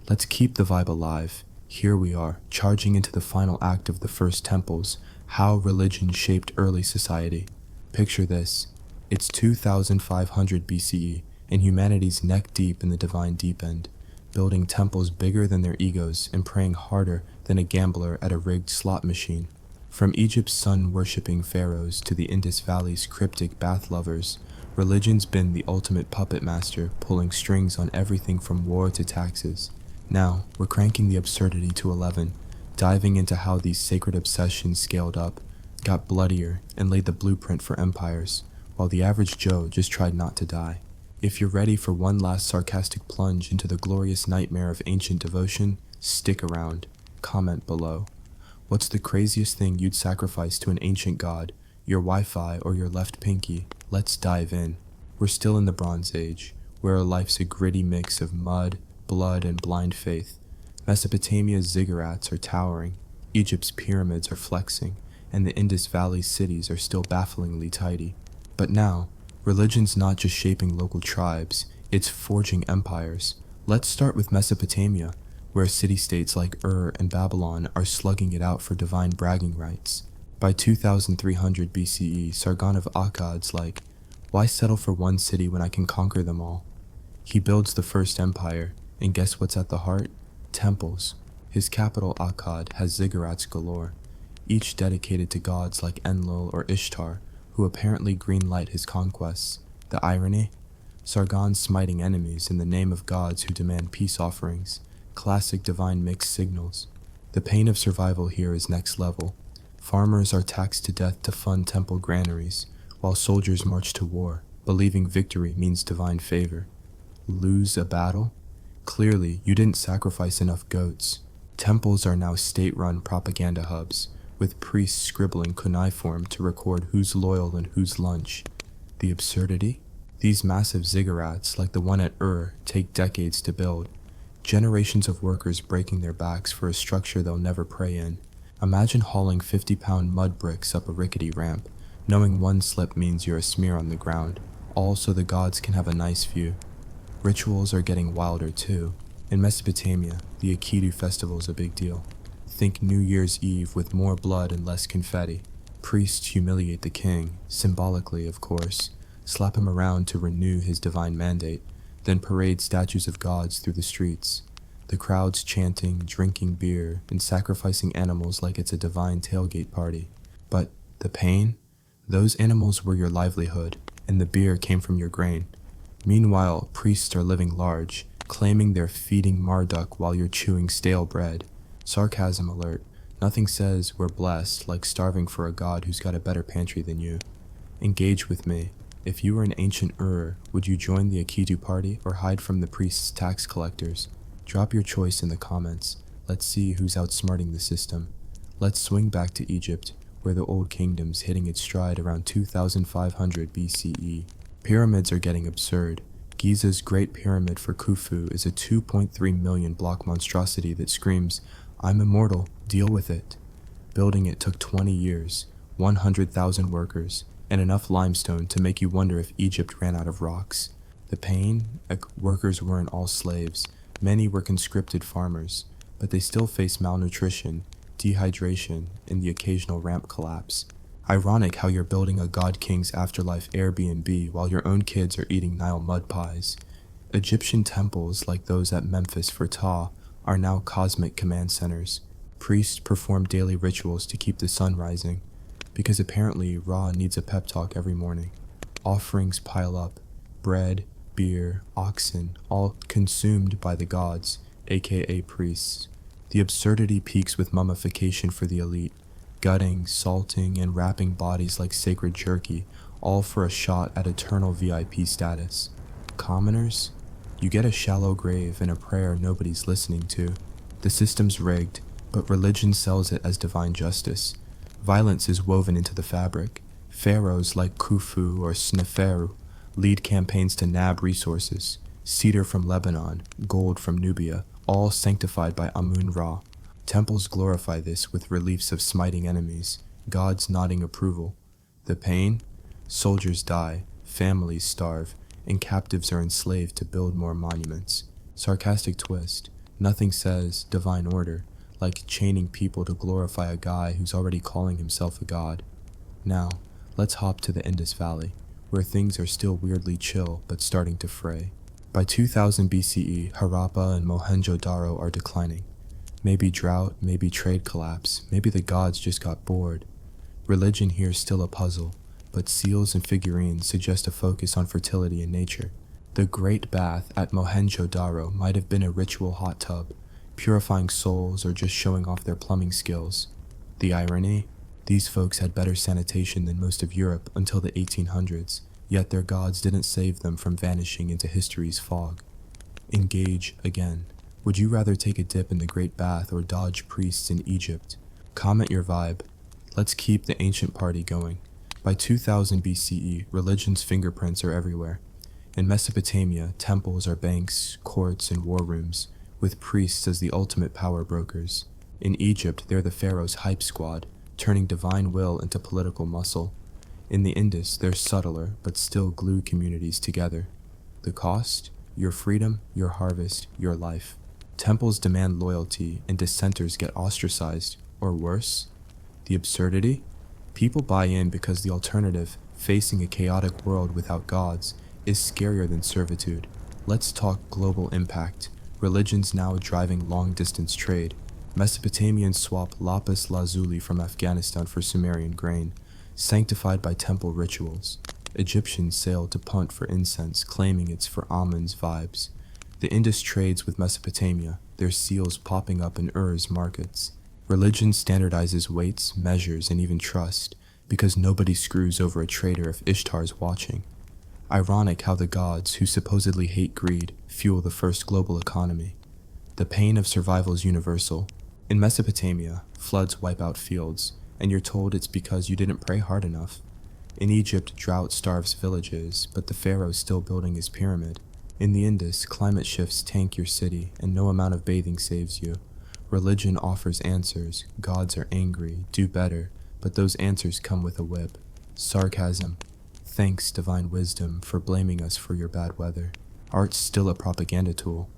A: Let's keep the vibe alive. Here we are, charging into the final act of the first temples, how religion shaped early society. Picture this. It's 2500 BCE, and humanity's neck deep in the divine deep end, building temples bigger than their egos and praying harder than a gambler at a rigged slot machine. From Egypt's sun-worshipping pharaohs to the Indus Valley's cryptic bath lovers, religion's been the ultimate puppet master, pulling strings on everything from war to taxes. Now, we're cranking the absurdity to 11, diving into how these sacred obsessions scaled up, got bloodier, and laid the blueprint for empires, while the average Joe just tried not to die. If you're ready for one last sarcastic plunge into the glorious nightmare of ancient devotion, stick around. Comment below. What's the craziest thing you'd sacrifice to an ancient god, your Wi-Fi or your left pinky? Let's dive in. We're still in the Bronze Age, where our life's a gritty mix of mud, blood, and blind faith. Mesopotamia's ziggurats are towering, Egypt's pyramids are flexing, and the Indus Valley cities are still bafflingly tidy. But now, religion's not just shaping local tribes, it's forging empires. Let's start with Mesopotamia, where city-states like Ur and Babylon are slugging it out for divine bragging rights. By 2300 BCE, Sargon of Akkad's like, why settle for one city when I can conquer them all? He builds the first empire, and guess what's at the heart? Temples. His capital Akkad has ziggurats galore, each dedicated to gods like Enlil or Ishtar, who apparently greenlight his conquests. The irony? Sargon smiting enemies in the name of gods who demand peace offerings. Classic divine mixed signals. The pain of survival here is next level. Farmers are taxed to death to fund temple granaries, while soldiers march to war, believing victory means divine favor. Lose a battle? Clearly, you didn't sacrifice enough goats. Temples are now state-run propaganda hubs, with priests scribbling cuneiform to record who's loyal and who's lunch. The absurdity? These massive ziggurats, like the one at Ur, take decades to build. Generations of workers breaking their backs for a structure they'll never pray in. Imagine hauling 50-pound mud bricks up a rickety ramp, knowing one slip means you're a smear on the ground, all so the gods can have a nice view. Rituals are getting wilder too. In Mesopotamia, the Akitu festival is a big deal. Think New Year's Eve with more blood and less confetti. Priests humiliate the king, symbolically of course, slap him around to renew his divine mandate, then parade statues of gods through the streets. The crowds chanting, drinking beer, and sacrificing animals like it's a divine tailgate party. But the pain? Those animals were your livelihood, and the beer came from your grain. Meanwhile, priests are living large, claiming they're feeding Marduk while you're chewing stale bread. Sarcasm alert. Nothing says we're blessed like starving for a god who's got a better pantry than you. Engage with me. If you were an ancient Ur, would you join the Akitu party or hide from the priest's tax collectors? Drop your choice in the comments. Let's see who's outsmarting the system. Let's swing back to Egypt, where the Old Kingdom's hitting its stride around 2500 BCE. Pyramids are getting absurd. Giza's Great Pyramid for Khufu is a 2.3 million block monstrosity that screams, "I'm immortal, deal with it." Building it took 20 years, 100,000 workers, and enough limestone to make you wonder if Egypt ran out of rocks. The pain? Workers weren't all slaves. Many were conscripted farmers, but they still face malnutrition, dehydration, and the occasional ramp collapse. Ironic how you're building a God King's afterlife Airbnb while your own kids are eating Nile mud pies. Egyptian temples like those at Memphis for Ptah are now cosmic command centers. Priests perform daily rituals to keep the sun rising, because apparently Ra needs a pep talk every morning. Offerings pile up, bread, beer, oxen, all consumed by the gods, aka priests. The absurdity peaks with mummification for the elite, gutting, salting, and wrapping bodies like sacred jerky, all for a shot at eternal VIP status. Commoners? You get a shallow grave and a prayer nobody's listening to. The system's rigged, but religion sells it as divine justice. Violence is woven into the fabric. Pharaohs like Khufu or Sneferu lead campaigns to nab resources, cedar from Lebanon, gold from Nubia, all sanctified by Amun-Ra. Temples glorify this with reliefs of smiting enemies, gods nodding approval. The pain? Soldiers die, families starve, and captives are enslaved to build more monuments. Sarcastic twist. Nothing says divine order like chaining people to glorify a guy who's already calling himself a god. Now, let's hop to the Indus Valley, where things are still weirdly chill but starting to fray. By 2000 BCE, Harappa and Mohenjo-Daro are declining. Maybe drought, maybe trade collapse, maybe the gods just got bored. Religion here's still a puzzle, but seals and figurines suggest a focus on fertility in nature. The Great Bath at Mohenjo-Daro might have been a ritual hot tub, purifying souls or just showing off their plumbing skills. The irony? These folks had better sanitation than most of Europe until the 1800s, yet their gods didn't save them from vanishing into history's fog. Engage again. Would you rather take a dip in the Great Bath or dodge priests in Egypt? Comment your vibe. Let's keep the ancient party going. By 2000 BCE, religion's fingerprints are everywhere. In Mesopotamia, temples are banks, courts, and war rooms, with priests as the ultimate power brokers. In Egypt, they're the pharaoh's hype squad, turning divine will into political muscle. In the Indus, they're subtler, but still glue communities together. The cost? Your freedom, your harvest, your life. Temples demand loyalty, and dissenters get ostracized, or worse. The absurdity? People buy in because the alternative, facing a chaotic world without gods, is scarier than servitude. Let's talk global impact. Religion's now driving long-distance trade. Mesopotamians swap lapis lazuli from Afghanistan for Sumerian grain, sanctified by temple rituals. Egyptians sail to Punt for incense, claiming it's for Amun's vibes. The Indus trades with Mesopotamia, their seals popping up in Ur's markets. Religion standardizes weights, measures, and even trust, because nobody screws over a trader if Ishtar's watching. Ironic how the gods, who supposedly hate greed, fuel the first global economy. The pain of survival is universal. In Mesopotamia, floods wipe out fields, and you're told it's because you didn't pray hard enough. In Egypt, drought starves villages, but the pharaoh's still building his pyramid. In the Indus, climate shifts tank your city, and no amount of bathing saves you. Religion offers answers, gods are angry, do better, but those answers come with a whip. Sarcasm. Thanks, divine wisdom, for blaming us for your bad weather. Art's still a propaganda tool.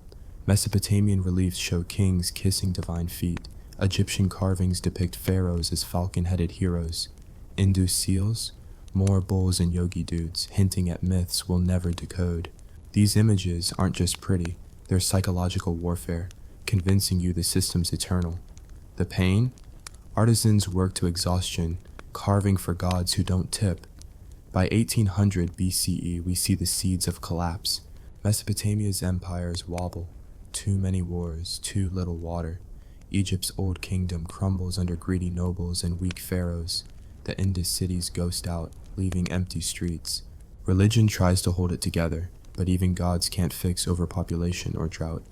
A: Mesopotamian reliefs show kings kissing divine feet. Egyptian carvings depict pharaohs as falcon-headed heroes. Hindu seals? More bulls and yogi dudes, hinting at myths we'll never decode. These images aren't just pretty, they're psychological warfare, convincing you the system's eternal. The pain? Artisans work to exhaustion, carving for gods who don't tip. By 1800 BCE, we see the seeds of collapse. Mesopotamia's empires wobble. Too many wars, too little water. Egypt's old kingdom crumbles under greedy nobles and weak pharaohs. The Indus cities ghost out, leaving empty streets. Religion tries to hold it together, but even gods can't fix overpopulation or drought.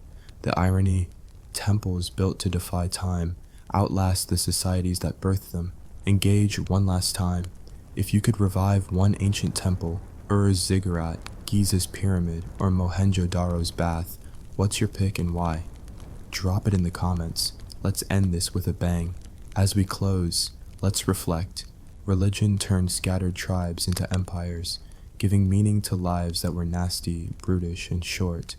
A: The irony? Temples built to defy time outlast the societies that birthed them. Engage one last time. If you could revive one ancient temple, Ur's ziggurat, Giza's pyramid, or Mohenjo-Daro's bath, what's your pick and why? Drop it in the comments. Let's end this with a bang. As we close, let's reflect. Religion turned scattered tribes into empires, giving meaning to lives that were nasty, brutish, and short.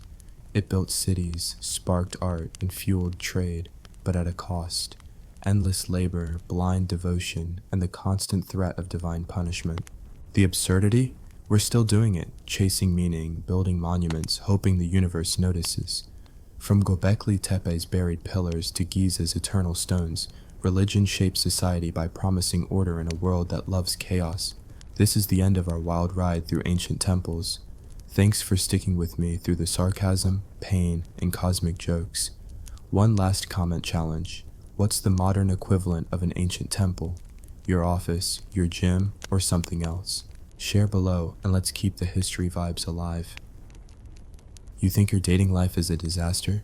A: It built cities, sparked art, and fueled trade, but at a cost. endless labor, blind devotion, and the constant threat of divine punishment. The absurdity? We're still doing it, chasing meaning, building monuments, hoping the universe notices. From Göbekli Tepe's buried pillars to Giza's eternal stones, religion shapes society by promising order in a world that loves chaos. This is the end of our wild ride through ancient temples. Thanks for sticking with me through the sarcasm, pain, and cosmic jokes. One last comment challenge. What's the modern equivalent of an ancient temple? Your office, your gym, or something else? Share below and let's keep the history vibes alive. You think your dating life is a disaster?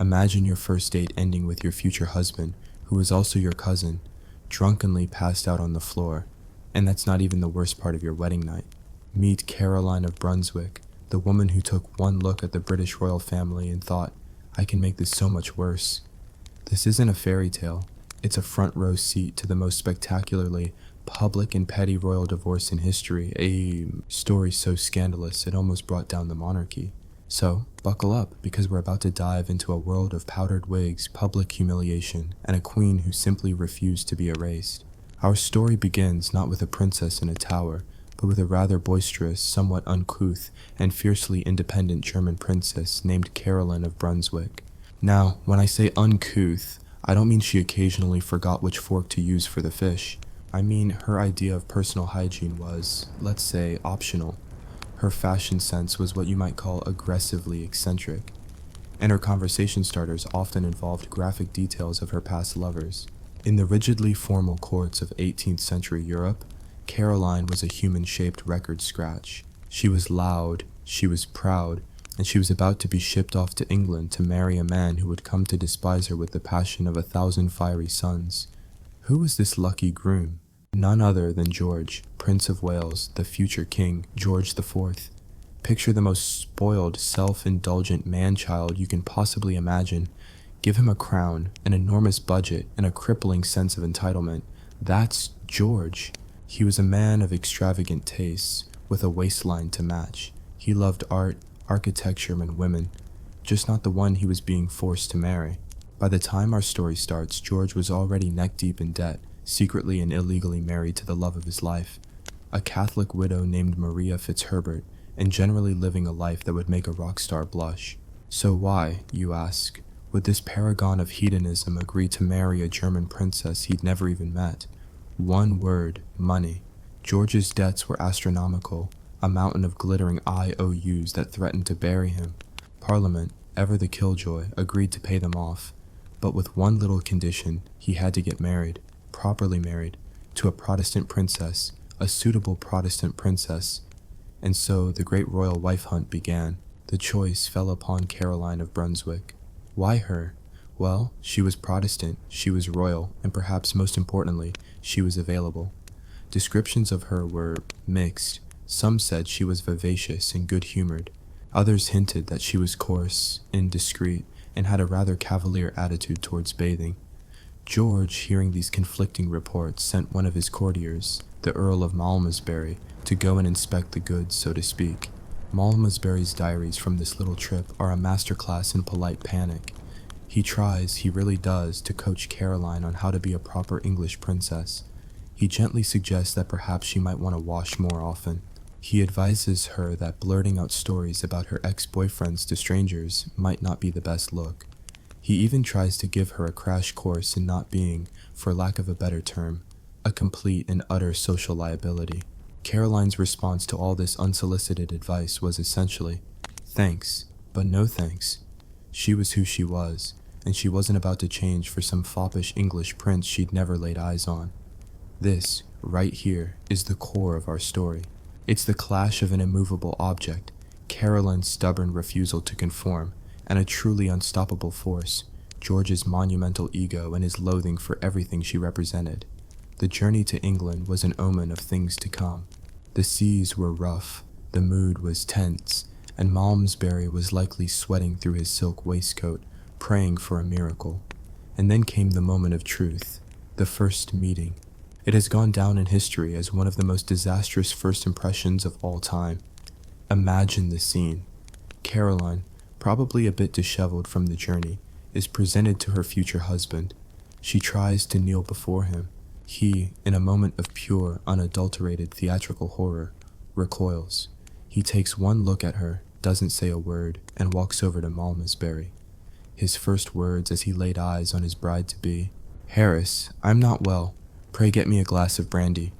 A: Imagine your first date ending with your future husband, who is also your cousin, drunkenly passed out on the floor. And that's not even the worst part of your wedding night. Meet Caroline of Brunswick, the woman who took one look at the British royal family and thought, I can make this so much worse. This isn't a fairy tale. It's a front row seat to the most spectacularly public and petty royal divorce in history, a story so scandalous it almost brought down the monarchy. So, buckle up, because we're about to dive into a world of powdered wigs, public humiliation, and a queen who simply refused to be erased. Our story begins not with a princess in a tower, but with a rather boisterous, somewhat uncouth, and fiercely independent German princess named Caroline of Brunswick. Now, when I say uncouth, I don't mean she occasionally forgot which fork to use for the fish. I mean her idea of personal hygiene was, let's say, optional. Her fashion sense was what you might call aggressively eccentric, and her conversation starters often involved graphic details of her past lovers. In the rigidly formal courts of 18th century Europe, Caroline was a human-shaped record scratch. She was loud, she was proud, and she was about to be shipped off to England to marry a man who would come to despise her with the passion of 1,000 fiery suns. Who was this lucky groom? None other than George, Prince of Wales, the future king, George IV. Picture the most spoiled, self-indulgent man-child you can possibly imagine. Give him a crown, an enormous budget, and a crippling sense of entitlement. That's George. He was a man of extravagant tastes, with a waistline to match. He loved art, architecture, and women, just not the one he was being forced to marry. By the time our story starts, George was already neck-deep in debt, secretly and illegally married to the love of his life, a Catholic widow named Maria Fitzherbert, and generally living a life that would make a rock star blush. So why, you ask, would this paragon of hedonism agree to marry a German princess he'd never even met? One word, money. George's debts were astronomical, a mountain of glittering IOUs that threatened to bury him. Parliament, ever the killjoy, agreed to pay them off, but with one little condition: he had to get married, properly married, to a Protestant princess, a suitable Protestant princess. And so the great royal wife hunt began. The choice fell upon Caroline of Brunswick. Why her? Well, she was Protestant, she was royal, and perhaps most importantly, she was available. Descriptions of her were mixed. Some said she was vivacious and good-humored. Others hinted that she was coarse, indiscreet, and had a rather cavalier attitude towards bathing. George, hearing these conflicting reports, sent one of his courtiers, the Earl of Malmesbury, to go and inspect the goods, so to speak. Malmesbury's diaries from this little trip are a masterclass in polite panic. He really does, to coach Caroline on how to be a proper English princess. He gently suggests that perhaps she might want to wash more often. He advises her that blurting out stories about her ex-boyfriends to strangers might not be the best look. He even tries to give her a crash course in not being, for lack of a better term, a complete and utter social liability. Caroline's response to all this unsolicited advice was essentially, thanks, but no thanks. She was who she was, and she wasn't about to change for some foppish English prince she'd never laid eyes on. This, right here, is the core of our story. It's the clash of an immovable object, Caroline's stubborn refusal to conform, and a truly unstoppable force, George's monumental ego and his loathing for everything she represented. The journey to England was an omen of things to come. The seas were rough, the mood was tense, and Malmesbury was likely sweating through his silk waistcoat, praying for a miracle. And then came the moment of truth, the first meeting. It has gone down in history as one of the most disastrous first impressions of all time. Imagine the scene. Caroline, probably a bit disheveled from the journey, is presented to her future husband. She tries to kneel before him. He, in a moment of pure, unadulterated theatrical horror, recoils. He takes one look at her, doesn't say a word, and walks over to Malmesbury. His first words as he laid eyes on his bride-to-be, "Harris, I'm not well. Pray get me a glass of brandy."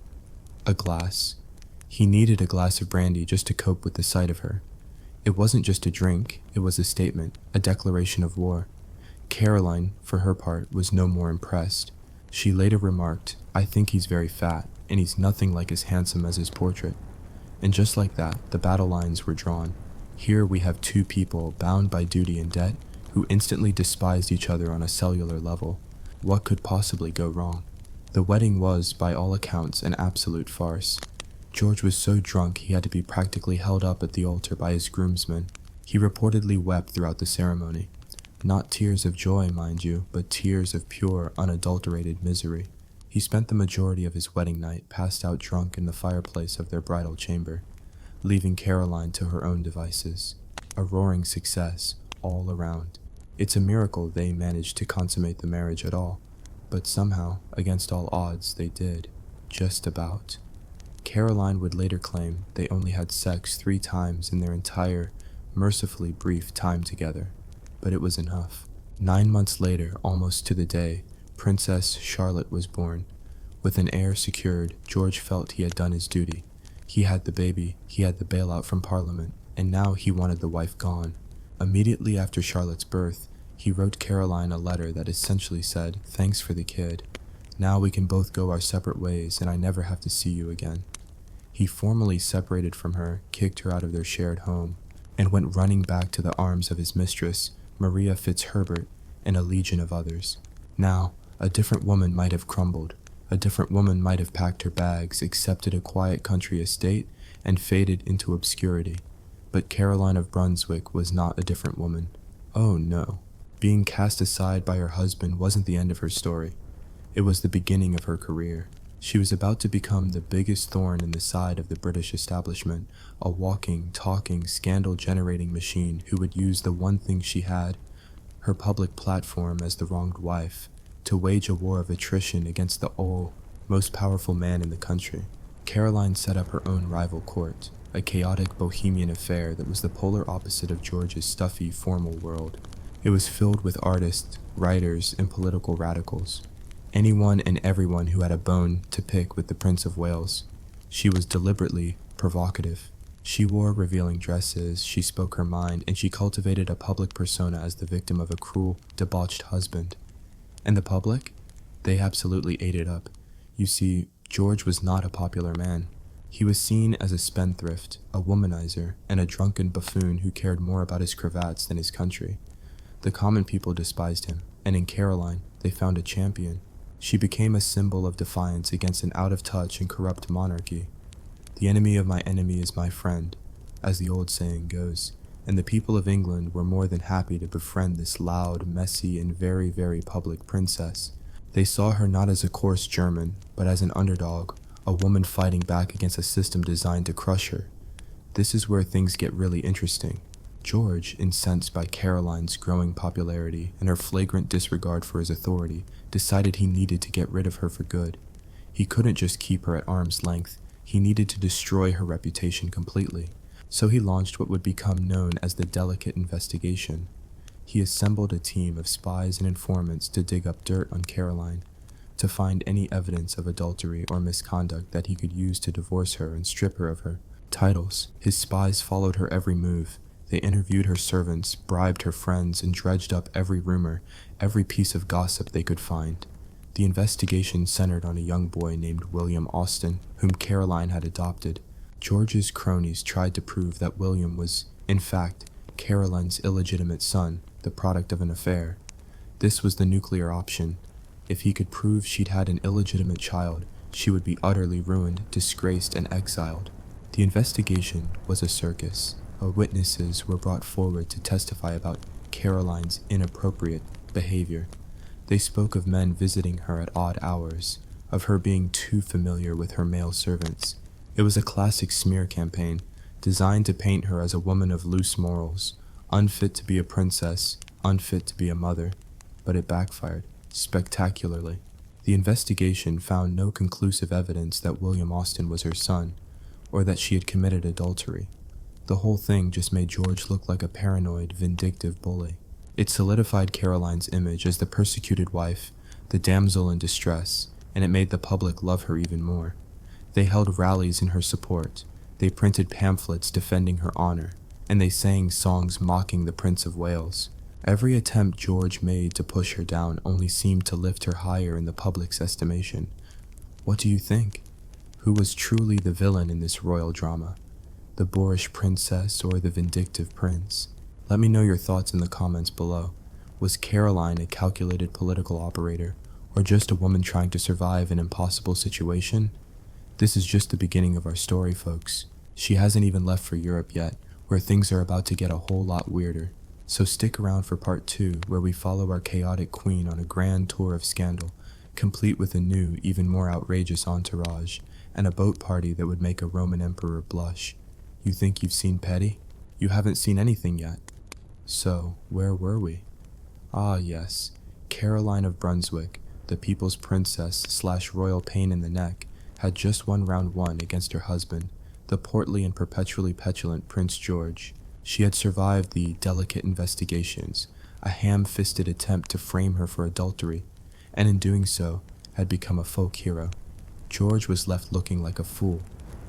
A: A glass. He needed a glass of brandy just to cope with the sight of her. It wasn't just a drink, it was a statement, a declaration of war. Caroline, for her part, was no more impressed. She later remarked, "I think he's very fat, and he's nothing like as handsome as his portrait." And just like that, the battle lines were drawn. Here we have two people bound by duty and debt who instantly despised each other on a cellular level. What could possibly go wrong? The wedding was, by all accounts, an absolute farce. George was so drunk he had to be practically held up at the altar by his groomsmen. He reportedly wept throughout the ceremony. Not tears of joy, mind you, but tears of pure, unadulterated misery. He spent the majority of his wedding night passed out drunk in the fireplace of their bridal chamber, leaving Caroline to her own devices. A roaring success, all around. It's a miracle they managed to consummate the marriage at all, but somehow, against all odds, they did. Just about. Caroline would later claim they only had sex 3 times in their entire, mercifully brief time together, but it was enough. 9 months later, almost to the day, Princess Charlotte was born. With an heir secured, George felt he had done his duty. He had the baby, he had the bailout from Parliament, and now he wanted the wife gone. Immediately after Charlotte's birth, he wrote Caroline a letter that essentially said, "Thanks for the kid. Now we can both go our separate ways and I never have to see you again." He formally separated from her, kicked her out of their shared home, and went running back to the arms of his mistress, Maria Fitzherbert, and a legion of others. Now, a different woman might have crumbled. A different woman might have packed her bags, accepted a quiet country estate, and faded into obscurity. But Caroline of Brunswick was not a different woman. Oh no. Being cast aside by her husband wasn't the end of her story. It was the beginning of her career. She was about to become the biggest thorn in the side of the British establishment, a walking, talking, scandal-generating machine who would use the one thing she had, her public platform as the wronged wife, to wage a war of attrition against the most powerful man in the country. Caroline set up her own rival court, a chaotic bohemian affair that was the polar opposite of George's stuffy, formal world. It was filled with artists, writers, and political radicals. Anyone and everyone who had a bone to pick with the Prince of Wales. She was deliberately provocative. She wore revealing dresses, she spoke her mind, and she cultivated a public persona as the victim of a cruel, debauched husband. And the public? They absolutely ate it up. You see, George was not a popular man. He was seen as a spendthrift, a womanizer, and a drunken buffoon who cared more about his cravats than his country. The common people despised him, and in Caroline, they found a champion. She became a symbol of defiance against an out-of-touch and corrupt monarchy. The enemy of my enemy is my friend, as the old saying goes, and the people of England were more than happy to befriend this loud, messy, and very, very public princess. They saw her not as a coarse German, but as an underdog, a woman fighting back against a system designed to crush her. This is where things get really interesting. George, incensed by Caroline's growing popularity and her flagrant disregard for his authority, decided he needed to get rid of her for good. He couldn't just keep her at arm's length. He needed to destroy her reputation completely. So he launched what would become known as the Delicate Investigation. He assembled a team of spies and informants to dig up dirt on Caroline, to find any evidence of adultery or misconduct that he could use to divorce her and strip her of her titles. His spies followed her every move. They interviewed her servants, bribed her friends, and dredged up every rumor, every piece of gossip they could find. The investigation centered on a young boy named William Austen, whom Caroline had adopted. George's cronies tried to prove that William was, in fact, Caroline's illegitimate son, the product of an affair. This was the nuclear option. If he could prove she'd had an illegitimate child, she would be utterly ruined, disgraced, and exiled. The investigation was a circus. Witnesses were brought forward to testify about Caroline's inappropriate behavior. They spoke of men visiting her at odd hours, of her being too familiar with her male servants. It was a classic smear campaign, designed to paint her as a woman of loose morals, unfit to be a princess, unfit to be a mother. But it backfired. spectacularly. The investigation found no conclusive evidence that William Austen was her son, or that she had committed adultery. The whole thing just made George look like a paranoid, vindictive bully. It solidified Caroline's image as the persecuted wife, the damsel in distress, and it made the public love her even more. They held rallies in her support, they printed pamphlets defending her honor, and they sang songs mocking the Prince of Wales. Every attempt George made to push her down only seemed to lift her higher in the public's estimation. What do you think? Who was truly the villain in this royal drama? The boorish princess or the vindictive prince? Let me know your thoughts in the comments below. Was Caroline a calculated political operator, or just a woman trying to survive an impossible situation? This is just the beginning of our story, folks. She hasn't even left for Europe yet, where things are about to get a whole lot weirder. So stick around for part 2, where we follow our chaotic queen on a grand tour of scandal, complete with a new, even more outrageous entourage, and a boat party that would make a Roman emperor blush. You think you've seen petty? You haven't seen anything yet. So, where were we? Ah yes, Caroline of Brunswick, the people's princess / royal pain in the neck, had just won round 1 against her husband, the portly and perpetually petulant Prince George. She had survived the delicate investigations, a ham-fisted attempt to frame her for adultery, and in doing so, had become a folk hero. George was left looking like a fool,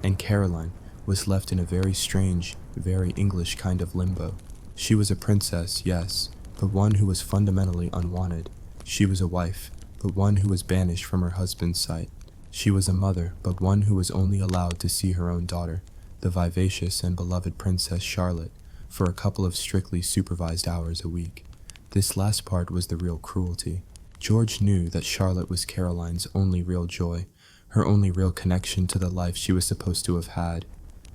A: and Caroline was left in a very strange, very English kind of limbo. She was a princess, yes, but one who was fundamentally unwanted. She was a wife, but one who was banished from her husband's sight. She was a mother, but one who was only allowed to see her own daughter, the vivacious and beloved Princess Charlotte, for a couple of strictly supervised hours a week. This last part was the real cruelty. George knew that Charlotte was Caroline's only real joy, her only real connection to the life she was supposed to have had.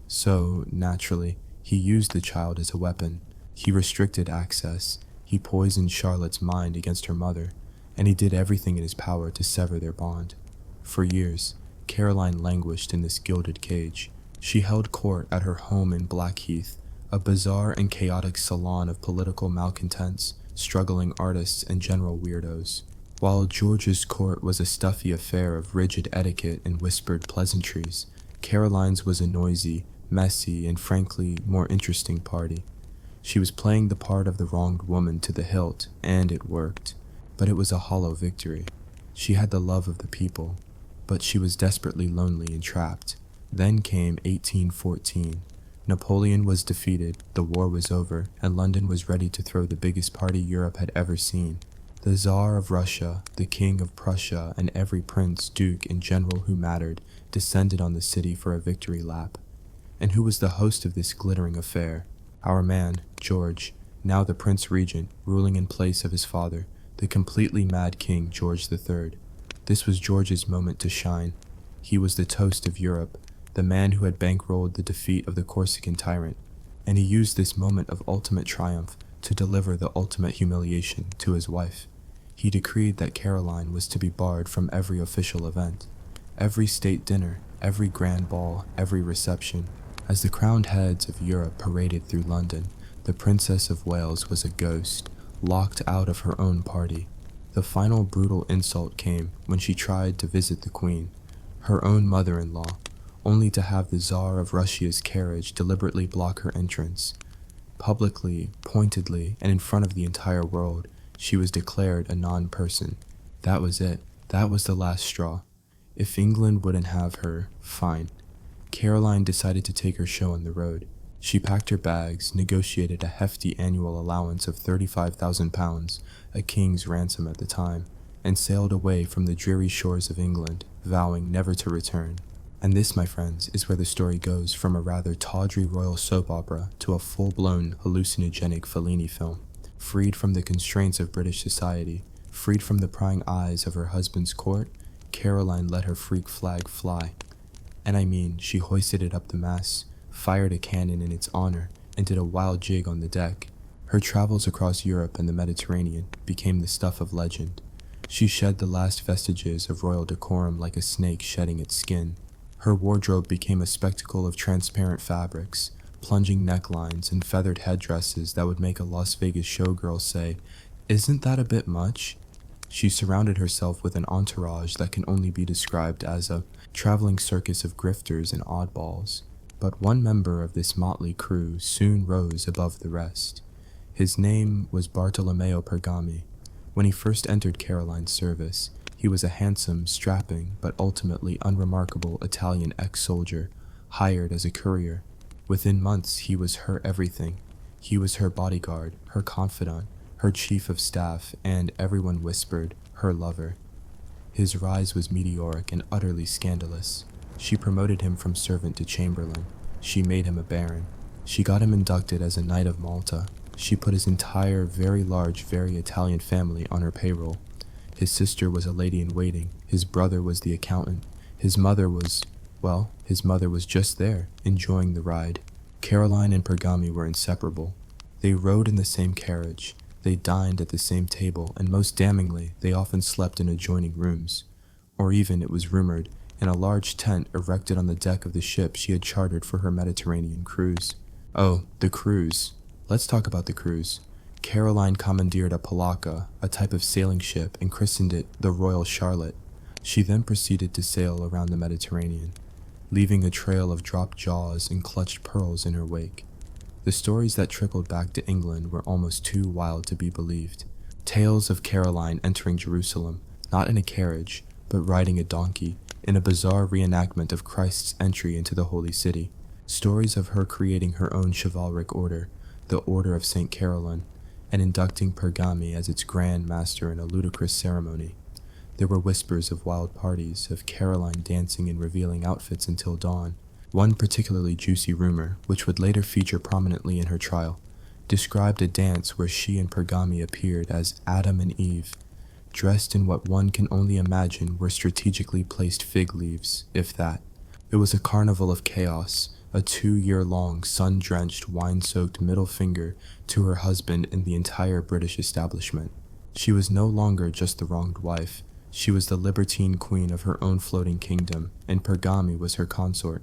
A: So, naturally, he used the child as a weapon. He restricted access, he poisoned Charlotte's mind against her mother, and he did everything in his power to sever their bond. For years, Caroline languished in this gilded cage. She held court at her home in Blackheath, a bizarre and chaotic salon of political malcontents, struggling artists, and general weirdos. While George's court was a stuffy affair of rigid etiquette and whispered pleasantries, Caroline's was a noisy, messy, and frankly more interesting party. She was playing the part of the wronged woman to the hilt, and it worked. But it was a hollow victory. She had the love of the people, but she was desperately lonely and trapped. Then came 1814. Napoleon was defeated, the war was over, and London was ready to throw the biggest party Europe had ever seen. The Tsar of Russia, the King of Prussia, and every prince, duke, and general who mattered descended on the city for a victory lap. And who was the host of this glittering affair? Our man, George, now the Prince Regent, ruling in place of his father, the completely mad King George III. This was George's moment to shine. He was the toast of Europe, the man who had bankrolled the defeat of the Corsican tyrant, and he used this moment of ultimate triumph to deliver the ultimate humiliation to his wife. He decreed that Caroline was to be barred from every official event, every state dinner, every grand ball, every reception. As the crowned heads of Europe paraded through London, the Princess of Wales was a ghost, locked out of her own party. The final brutal insult came when she tried to visit the Queen, her own mother-in-law, only to have the Tsar of Russia's carriage deliberately block her entrance. Publicly, pointedly, and in front of the entire world, she was declared a non-person. That was it. That was the last straw. If England wouldn't have her, fine. Caroline decided to take her show on the road. She packed her bags, negotiated a hefty annual allowance of £35,000, a king's ransom at the time, and sailed away from the dreary shores of England, vowing never to return. And this, my friends, is where the story goes from a rather tawdry royal soap opera to a full-blown hallucinogenic Fellini film. Freed from the constraints of British society, freed from the prying eyes of her husband's court, Caroline let her freak flag fly. And I mean, she hoisted it up the mast, fired a cannon in its honor, and did a wild jig on the deck. Her travels across Europe and the Mediterranean became the stuff of legend. She shed the last vestiges of royal decorum like a snake shedding its skin. Her wardrobe became a spectacle of transparent fabrics, plunging necklines, and feathered headdresses that would make a Las Vegas showgirl say, "Isn't that a bit much?" She surrounded herself with an entourage that can only be described as a traveling circus of grifters and oddballs. But one member of this motley crew soon rose above the rest. His name was Bartolomeo Pergami. When he first entered Caroline's service, he was a handsome, strapping, but ultimately unremarkable Italian ex-soldier, hired as a courier. Within months, he was her everything. He was her bodyguard, her confidant, her chief of staff, and everyone whispered, her lover. His rise was meteoric and utterly scandalous. She promoted him from servant to chamberlain. She made him a baron. She got him inducted as a Knight of Malta. She put his entire, very large, very Italian family on her payroll. His sister was a lady-in-waiting. His brother was the accountant. His mother was just there, enjoying the ride. Caroline and Pergami were inseparable. They rode in the same carriage. They dined at the same table, and most damningly, they often slept in adjoining rooms. Or even, it was rumored, in a large tent erected on the deck of the ship she had chartered for her Mediterranean cruise. Oh, the cruise. Let's talk about the cruise. Caroline commandeered a polacca, a type of sailing ship, and christened it the Royal Charlotte. She then proceeded to sail around the Mediterranean, leaving a trail of dropped jaws and clutched pearls in her wake. The stories that trickled back to England were almost too wild to be believed. Tales of Caroline entering Jerusalem, not in a carriage, but riding a donkey, in a bizarre reenactment of Christ's entry into the Holy City. Stories of her creating her own chivalric order, the Order of St. Caroline, and inducting Pergami as its Grand Master in a ludicrous ceremony. There were whispers of wild parties, of Caroline dancing in revealing outfits until dawn. One particularly juicy rumor, which would later feature prominently in her trial, described a dance where she and Pergami appeared as Adam and Eve, dressed in what one can only imagine were strategically placed fig leaves, if that. It was a carnival of chaos, a 2-year-long, sun-drenched, wine-soaked middle finger to her husband and the entire British establishment. She was no longer just the wronged wife. She was the libertine queen of her own floating kingdom, and Pergami was her consort.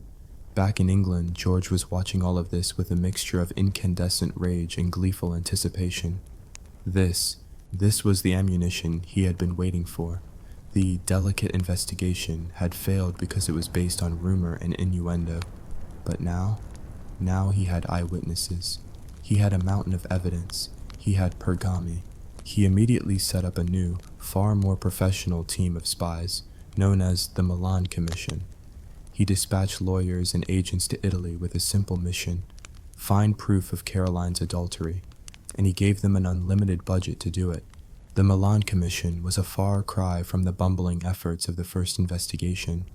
A: Back in England, George was watching all of this with a mixture of incandescent rage and gleeful anticipation. This was the ammunition he had been waiting for. The delicate investigation had failed because it was based on rumor and innuendo. But now he had eyewitnesses. He had a mountain of evidence. He had Pergami. He immediately set up a new, far more professional team of spies, known as the Milan Commission. He dispatched lawyers and agents to Italy with a simple mission: find proof of Caroline's adultery, and he gave them an unlimited budget to do it. The Milan Commission was a far cry from the bumbling efforts of the first investigation.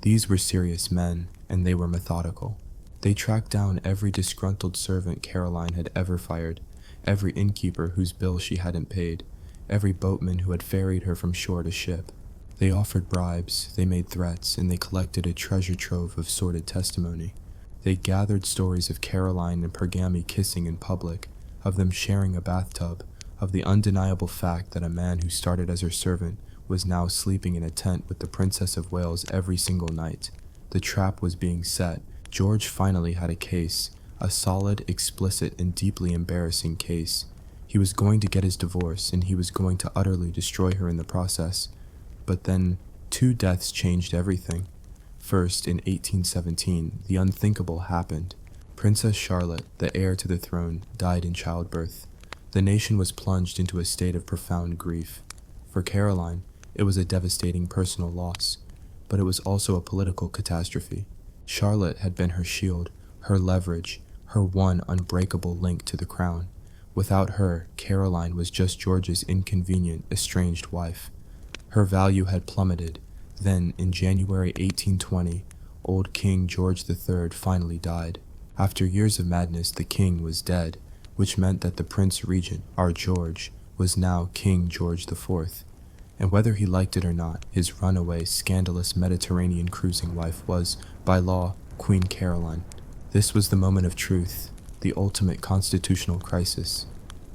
A: These were serious men, and they were methodical. They tracked down every disgruntled servant Caroline had ever fired, every innkeeper whose bill she hadn't paid, every boatman who had ferried her from shore to ship. They offered bribes, they made threats, and they collected a treasure trove of sordid testimony. They gathered stories of Caroline and Pergami kissing in public, of them sharing a bathtub, of the undeniable fact that a man who started as her servant was now sleeping in a tent with the Princess of Wales every single night. The trap was being set. George finally had a case, a solid, explicit, and deeply embarrassing case. He was going to get his divorce, and he was going to utterly destroy her in the process. But then, 2 deaths changed everything. First, in 1817, the unthinkable happened. Princess Charlotte, the heir to the throne, died in childbirth. The nation was plunged into a state of profound grief. For Caroline, it was a devastating personal loss, but it was also a political catastrophe. Charlotte had been her shield, her leverage, her one unbreakable link to the crown. Without her, Caroline was just George's inconvenient, estranged wife. Her value had plummeted. Then, in January 1820, old King George III finally died. After years of madness, the king was dead, which meant that the Prince Regent, our George, was now King George IV. And whether he liked it or not, his runaway, scandalous Mediterranean cruising wife was, by law, Queen Caroline. This was the moment of truth, the ultimate constitutional crisis.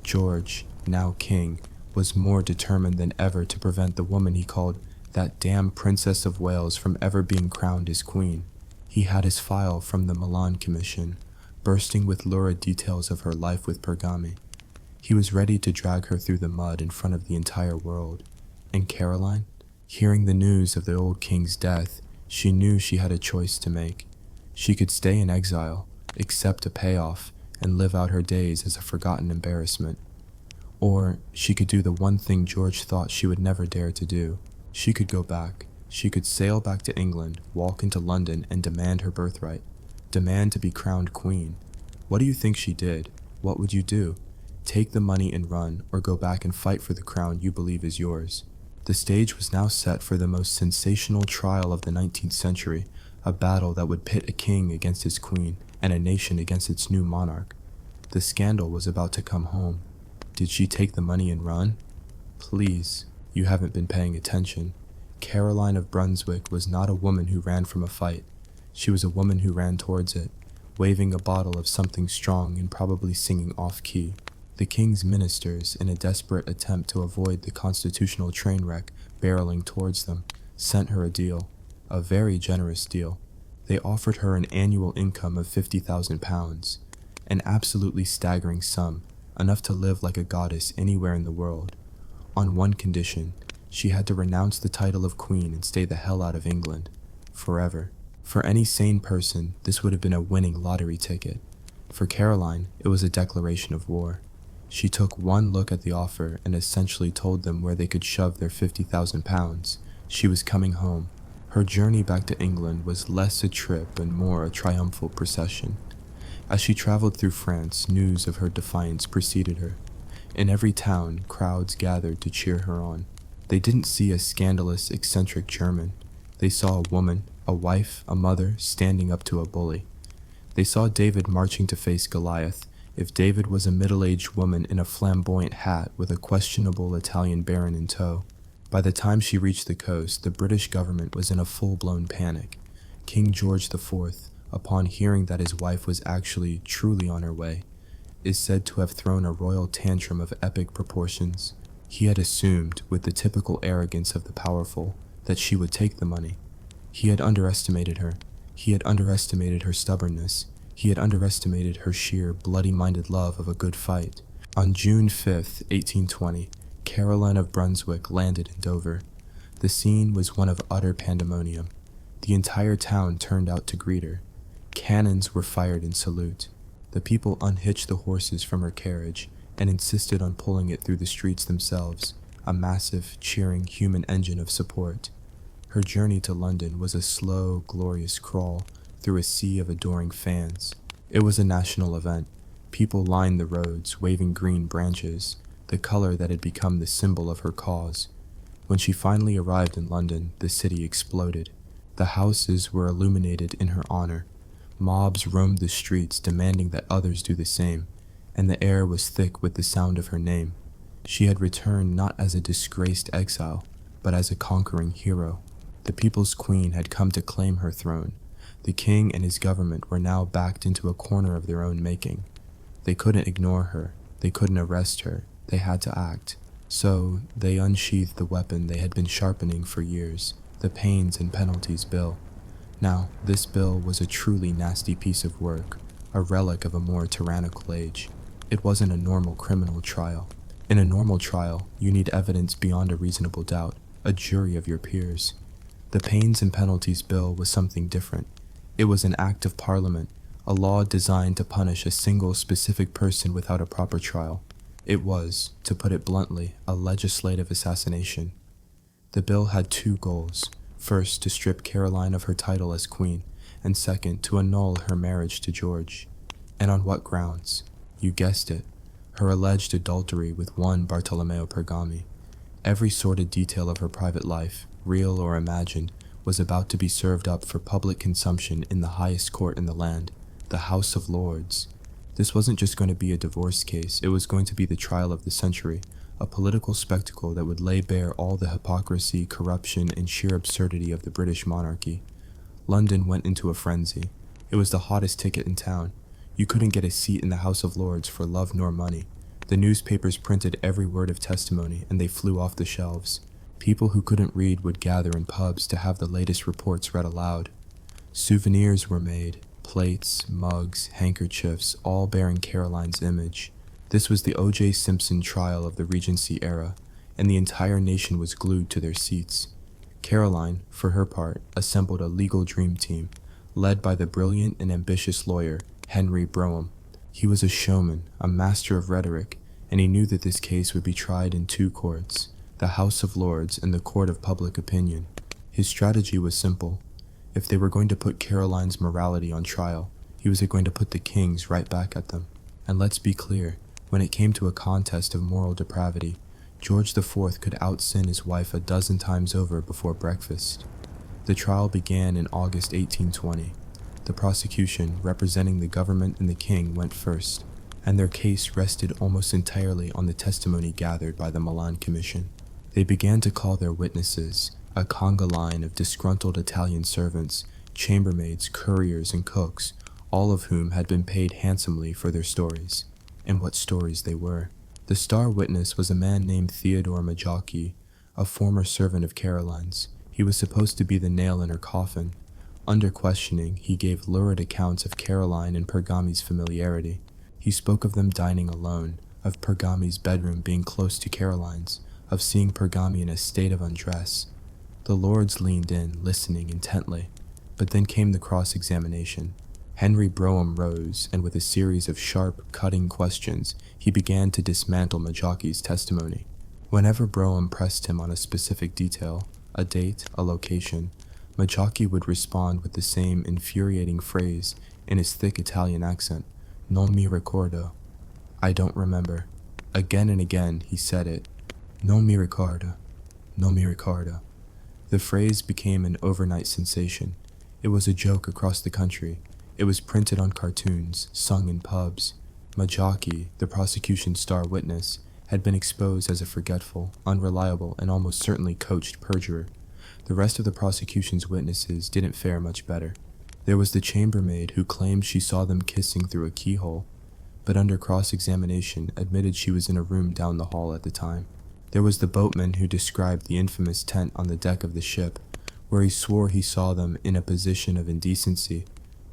A: George, now king, was more determined than ever to prevent the woman he called that damn Princess of Wales from ever being crowned as queen. He had his file from the Milan Commission, bursting with lurid details of her life with Pergami. He was ready to drag her through the mud in front of the entire world. And Caroline? Hearing the news of the old king's death, she knew she had a choice to make. She could stay in exile, accept a payoff, and live out her days as a forgotten embarrassment. Or she could do the one thing George thought she would never dare to do. She could go back. She could sail back to England, walk into London, and demand her birthright. Demand to be crowned queen. What do you think she did? What would you do? Take the money and run, or go back and fight for the crown you believe is yours. The stage was now set for the most sensational trial of the 19th century, a battle that would pit a king against his queen and a nation against its new monarch. The scandal was about to come home. Did she take the money and run? Please, you haven't been paying attention. Caroline of Brunswick was not a woman who ran from a fight. She was a woman who ran towards it, waving a bottle of something strong and probably singing off-key. The king's ministers, in a desperate attempt to avoid the constitutional train wreck barreling towards them, sent her a deal, a very generous deal. They offered her an annual income of £50,000, an absolutely staggering sum, enough to live like a goddess anywhere in the world. On one condition, she had to renounce the title of queen and stay the hell out of England, forever. For any sane person, this would have been a winning lottery ticket. For Caroline, it was a declaration of war. She took one look at the offer and essentially told them where they could shove their £50,000. She was coming home. Her journey back to England was less a trip and more a triumphal procession. As she traveled through France, news of her defiance preceded her. In every town, crowds gathered to cheer her on. They didn't see a scandalous, eccentric German. They saw a woman, a wife, a mother, standing up to a bully. They saw David marching to face Goliath. If David was a middle-aged woman in a flamboyant hat with a questionable Italian baron in tow. By the time she reached the coast, the British government was in a full-blown panic. King George IV, upon hearing that his wife was actually truly on her way, is said to have thrown a royal tantrum of epic proportions. He had assumed, with the typical arrogance of the powerful, that she would take the money. He had underestimated her. He had underestimated her stubbornness. He had underestimated her sheer, bloody-minded love of a good fight. On June 5th, 1820, Caroline of Brunswick landed in Dover. The scene was one of utter pandemonium. The entire town turned out to greet her. Cannons were fired in salute. The people unhitched the horses from her carriage and insisted on pulling it through the streets themselves, a massive, cheering human engine of support. Her journey to London was a slow, glorious crawl through a sea of adoring fans. It was a national event. People lined the roads, waving green branches, the color that had become the symbol of her cause. When she finally arrived in London, the city exploded. The houses were illuminated in her honor. Mobs roamed the streets demanding that others do the same, and the air was thick with the sound of her name. She had returned not as a disgraced exile, but as a conquering hero. The people's queen had come to claim her throne. The king and his government were now backed into a corner of their own making. They couldn't ignore her. They couldn't arrest her. They had to act. So they unsheathed the weapon they had been sharpening for years, the Pains and Penalties Bill. Now, this bill was a truly nasty piece of work, a relic of a more tyrannical age. It wasn't a normal criminal trial. In a normal trial, you need evidence beyond a reasonable doubt, a jury of your peers. The Pains and Penalties Bill was something different. It was an act of parliament, a law designed to punish a single specific person without a proper trial. It was, to put it bluntly, a legislative assassination. The bill had two goals. First, to strip Caroline of her title as queen, and second, to annul her marriage to George. And on what grounds? You guessed it, her alleged adultery with one Bartolomeo Pergami. Every sordid detail of her private life, real or imagined, was about to be served up for public consumption in the highest court in the land, the House of Lords. This wasn't just going to be a divorce case, it was going to be the trial of the century, a political spectacle that would lay bare all the hypocrisy, corruption, and sheer absurdity of the British monarchy. London went into a frenzy. It was the hottest ticket in town. You couldn't get a seat in the House of Lords for love nor money. The newspapers printed every word of testimony, and they flew off the shelves. People who couldn't read would gather in pubs to have the latest reports read aloud. Souvenirs were made, plates, mugs, handkerchiefs, all bearing Caroline's image. This was the O.J. Simpson trial of the Regency era. and the entire nation was glued to their seats. Caroline, for her part, assembled a legal dream team, led by the brilliant and ambitious lawyer, Henry Brougham. He was a showman, a master of rhetoric, and he knew that this case would be tried in two courts, the House of Lords and the Court of Public Opinion. His strategy was simple. If they were going to put Caroline's morality on trial, he was going to put the king's right back at them. And let's be clear, when it came to a contest of moral depravity, George IV could out-sin his wife a dozen times over before breakfast. The trial began in August 1820. The prosecution, representing the government and the king, went first, and their case rested almost entirely on the testimony gathered by the Milan Commission. They began to call their witnesses, a conga line of disgruntled Italian servants, chambermaids, couriers, and cooks, all of whom had been paid handsomely for their stories. And what stories they were. The star witness was a man named Theodore Majocchi, a former servant of Caroline's. He was supposed to be the nail in her coffin. Under questioning, he gave lurid accounts of Caroline and Pergami's familiarity. He spoke of them dining alone, of Pergami's bedroom being close to Caroline's, of seeing Pergami in a state of undress. The lords leaned in, listening intently, but then came the cross-examination. Henry Brougham rose, and with a series of sharp, cutting questions, he began to dismantle Majocchi's testimony. Whenever Brougham pressed him on a specific detail, a date, a location, Majocchi would respond with the same infuriating phrase in his thick Italian accent, "Non mi ricordo." I don't remember. Again and again he said it, "Non mi ricordo, non mi ricordo." The phrase became an overnight sensation. It was a joke across the country. It was printed on cartoons, sung in pubs. Majocchi, the prosecution's star witness, had been exposed as a forgetful, unreliable, and almost certainly coached perjurer. The rest of the prosecution's witnesses didn't fare much better. There was the chambermaid who claimed she saw them kissing through a keyhole, but under cross-examination admitted she was in a room down the hall at the time. There was the boatman who described the infamous tent on the deck of the ship, where he swore he saw them in a position of indecency,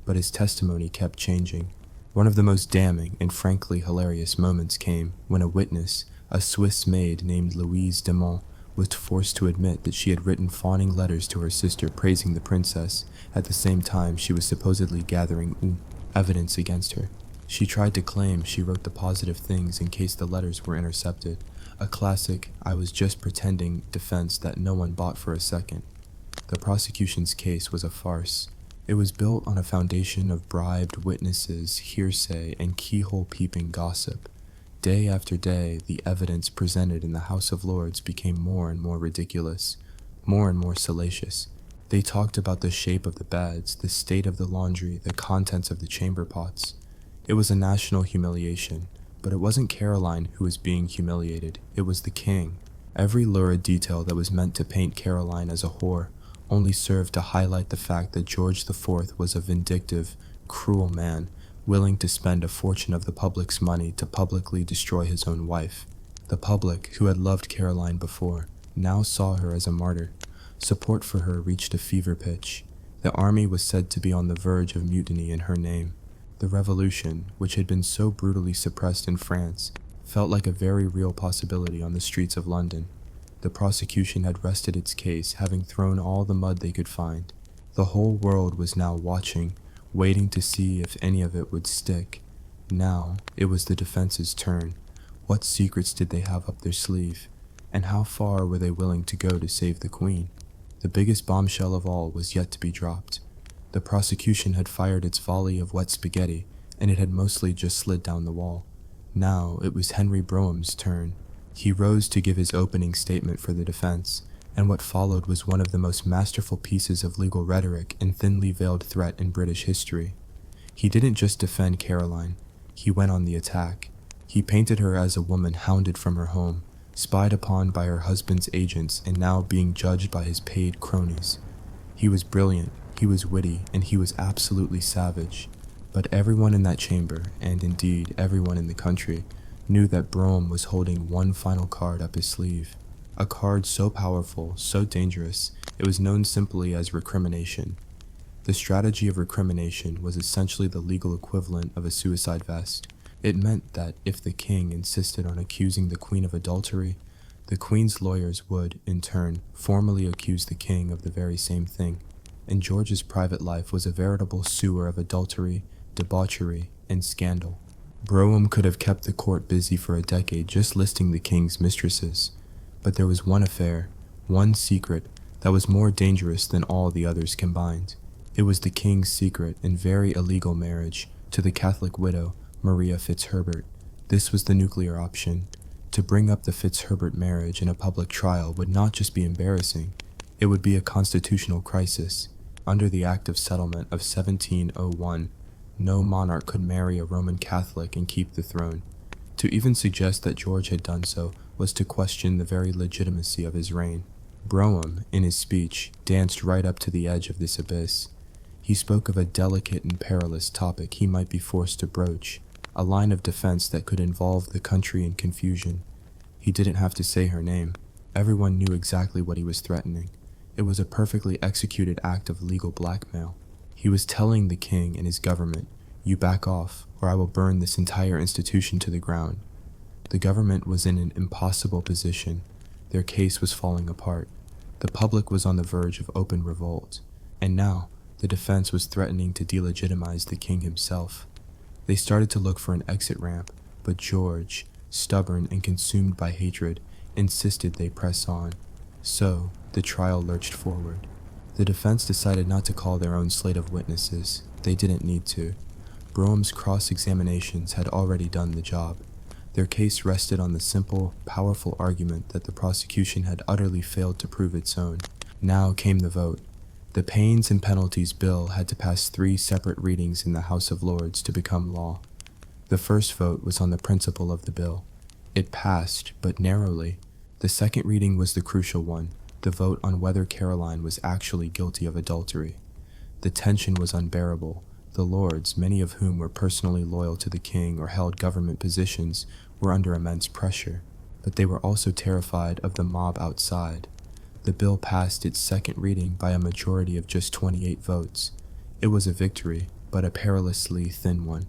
A: but his testimony kept changing. One of the most damning and frankly hilarious moments came when a witness, a Swiss maid named Louise Demont, was forced to admit that she had written fawning letters to her sister praising the princess at the same time she was supposedly gathering evidence against her. She tried to claim she wrote the positive things in case the letters were intercepted, a classic "I was just pretending" defense that no one bought for a second. The prosecution's case was a farce. It was built on a foundation of bribed witnesses, hearsay, and keyhole-peeping gossip. Day after day, the evidence presented in the House of Lords became more and more ridiculous, more and more salacious. They talked about the shape of the beds, the state of the laundry, the contents of the chamber pots. It was a national humiliation, but it wasn't Caroline who was being humiliated, it was the king. Every lurid detail that was meant to paint Caroline as a whore only served to highlight the fact that George IV was a vindictive, cruel man, willing to spend a fortune of the public's money to publicly destroy his own wife. The public, who had loved Caroline before, now saw her as a martyr. Support for her reached a fever pitch. The army was said to be on the verge of mutiny in her name. The revolution, which had been so brutally suppressed in France, felt like a very real possibility on the streets of London. The prosecution had rested its case, having thrown all the mud they could find. The whole world was now watching, waiting to see if any of it would stick. Now, it was the defense's turn. What secrets did they have up their sleeve? And how far were they willing to go to save the Queen? The biggest bombshell of all was yet to be dropped. The prosecution had fired its volley of wet spaghetti, and it had mostly just slid down the wall. Now, it was Henry Brougham's turn. He rose to give his opening statement for the defense, and what followed was one of the most masterful pieces of legal rhetoric and thinly veiled threat in British history. He didn't just defend Caroline, he went on the attack. He painted her as a woman hounded from her home, spied upon by her husband's agents, and now being judged by his paid cronies. He was brilliant, he was witty, and he was absolutely savage. But everyone in that chamber, and indeed everyone in the country, knew that Brougham was holding one final card up his sleeve. A card so powerful, so dangerous, it was known simply as recrimination. The strategy of recrimination was essentially the legal equivalent of a suicide vest. It meant that if the king insisted on accusing the Queen of adultery, The Queen's lawyers would, in turn, formally accuse the king of the very same thing, and George's private life was a veritable sewer of adultery, debauchery, and scandal. Brougham could have kept the court busy for a decade just listing the king's mistresses, but there was one affair, one secret, that was more dangerous than all the others combined. It was the king's secret and very illegal marriage to the Catholic widow, Maria Fitzherbert. This was the nuclear option. To bring up the Fitzherbert marriage in a public trial would not just be embarrassing, it would be a constitutional crisis. Under the Act of Settlement of 1701, no monarch could marry a Roman Catholic and keep the throne. To even suggest that George had done so was to question the very legitimacy of his reign. Brougham, in his speech, danced right up to the edge of this abyss. He spoke of a delicate and perilous topic he might be forced to broach, a line of defense that could involve the country in confusion. He didn't have to say her name. Everyone knew exactly what he was threatening. It was a perfectly executed act of legal blackmail. He was telling the king and his government, "You back off, or I will burn this entire institution to the ground." The government was in an impossible position. Their case was falling apart. The public was on the verge of open revolt. And now, the defense was threatening to delegitimize the king himself. They started to look for an exit ramp, but George, stubborn and consumed by hatred, insisted they press on. So, the trial lurched forward. The defense decided not to call their own slate of witnesses. They didn't need to. Brougham's cross-examinations had already done the job. Their case rested on the simple, powerful argument that the prosecution had utterly failed to prove its own. Now came the vote. The Pains and Penalties Bill had to pass 3 separate readings in the House of Lords to become law. The first vote was on the principle of the bill. It passed, but narrowly. The second reading was the crucial one, the vote on whether Caroline was actually guilty of adultery. The tension was unbearable. The lords, many of whom were personally loyal to the king or held government positions, were under immense pressure, but they were also terrified of the mob outside. The bill passed its second reading by a majority of just 28 votes. It was a victory, but a perilously thin one.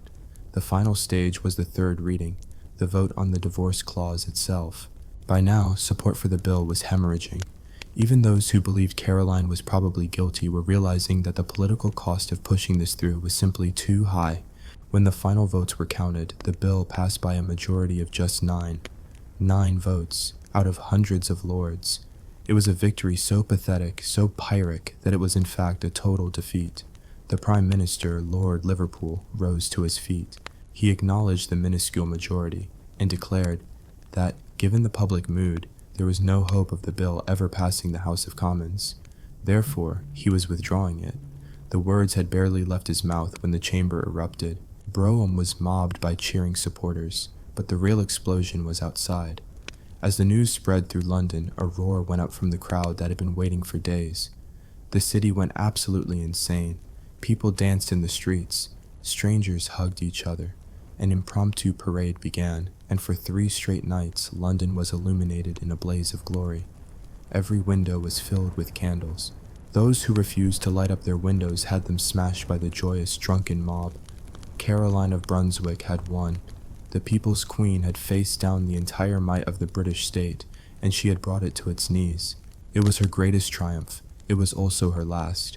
A: The final stage was the third reading, the vote on the divorce clause itself. By now, support for the bill was hemorrhaging. Even those who believed Caroline was probably guilty were realizing that the political cost of pushing this through was simply too high. When the final votes were counted, the bill passed by a majority of just 9. 9 votes, out of hundreds of lords. It was a victory so pathetic, so pyrrhic, that it was in fact a total defeat. The Prime Minister, Lord Liverpool, rose to his feet. He acknowledged the minuscule majority, and declared that, given the public mood, there was no hope of the bill ever passing the House of Commons. Therefore, he was withdrawing it. The words had barely left his mouth when the chamber erupted. Brougham was mobbed by cheering supporters, but the real explosion was outside. As the news spread through London, a roar went up from the crowd that had been waiting for days. The city went absolutely insane. People danced in the streets. Strangers hugged each other. An impromptu parade began, and for 3 straight nights, London was illuminated in a blaze of glory. Every window was filled with candles. Those who refused to light up their windows had them smashed by the joyous, drunken mob. Caroline of Brunswick had won. The people's queen had faced down the entire might of the British state, and she had brought it to its knees. It was her greatest triumph. It was also her last.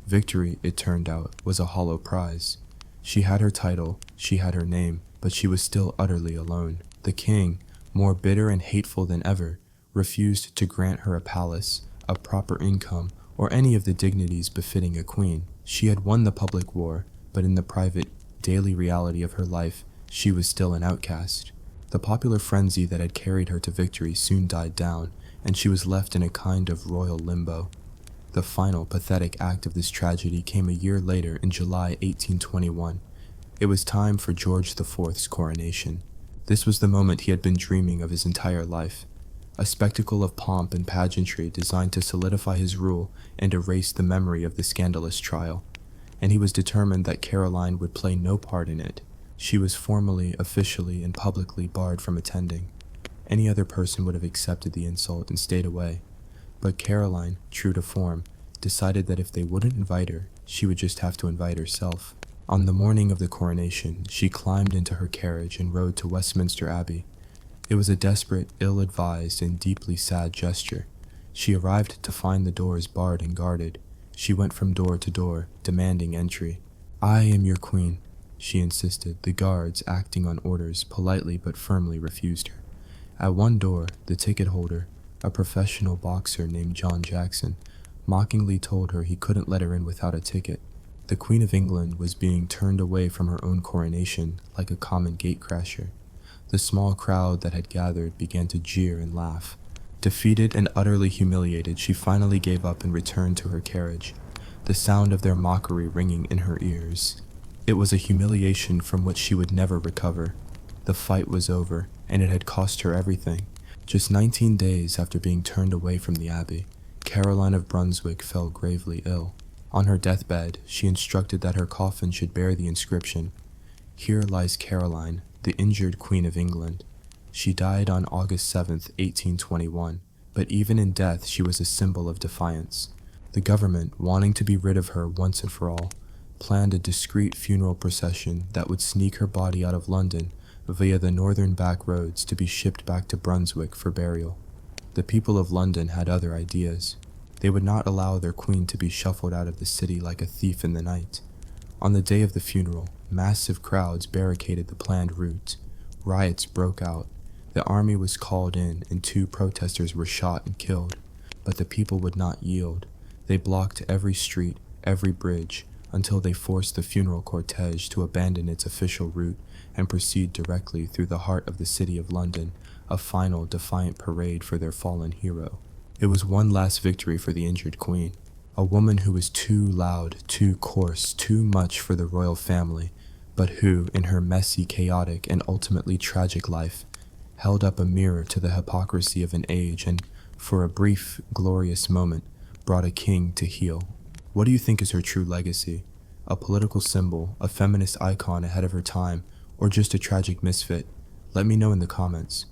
A: Victory, it turned out, was a hollow prize. She had her title, she had her name, but she was still utterly alone. The king, more bitter and hateful than ever, refused to grant her a palace, a proper income, or any of the dignities befitting a queen. She had won the public war, but in the private, daily reality of her life, she was still an outcast. The popular frenzy that had carried her to victory soon died down, and she was left in a kind of royal limbo. The final, pathetic act of this tragedy came a year later in July 1821. It was time for George IV's coronation. This was the moment he had been dreaming of his entire life, a spectacle of pomp and pageantry designed to solidify his rule and erase the memory of the scandalous trial. And he was determined that Caroline would play no part in it. She was formally, officially, and publicly barred from attending. Any other person would have accepted the insult and stayed away. But Caroline, true to form, decided that if they wouldn't invite her, she would just have to invite herself. On the morning of the coronation, she climbed into her carriage and rode to Westminster Abbey. It was a desperate, ill-advised, and deeply sad gesture. She arrived to find the doors barred and guarded. She went from door to door, demanding entry. "I am your queen," she insisted. The guards, acting on orders, politely but firmly refused her. At one door, the ticket holder, a professional boxer named John Jackson, mockingly told her he couldn't let her in without a ticket. The Queen of England was being turned away from her own coronation like a common gatecrasher. The small crowd that had gathered began to jeer and laugh. Defeated and utterly humiliated, she finally gave up and returned to her carriage, the sound of their mockery ringing in her ears. It was a humiliation from which she would never recover. The fight was over, and it had cost her everything. Just 19 days after being turned away from the abbey, Caroline of Brunswick fell gravely ill. On her deathbed, she instructed that her coffin should bear the inscription, "Here lies Caroline, the injured Queen of England." She died on August 7th, 1821, but even in death she was a symbol of defiance. The government, wanting to be rid of her once and for all, planned a discreet funeral procession that would sneak her body out of London via the northern back roads to be shipped back to Brunswick for burial. The people of London had other ideas. They would not allow their queen to be shuffled out of the city like a thief in the night. On the day of the funeral, massive crowds barricaded the planned route. Riots broke out. The army was called in and 2 protesters were shot and killed. But the people would not yield. They blocked every street, every bridge, until they forced the funeral cortege to abandon its official route and proceed directly through the heart of the city of London, a final defiant parade for their fallen hero. It was one last victory for the injured queen, a woman who was too loud, too coarse, too much for the royal family, but who, in her messy, chaotic, and ultimately tragic life, held up a mirror to the hypocrisy of an age and, for a brief, glorious moment, brought a king to heel. What do you think is her true legacy? A political symbol, a feminist icon ahead of her time, or just a tragic misfit? Let me know in the comments.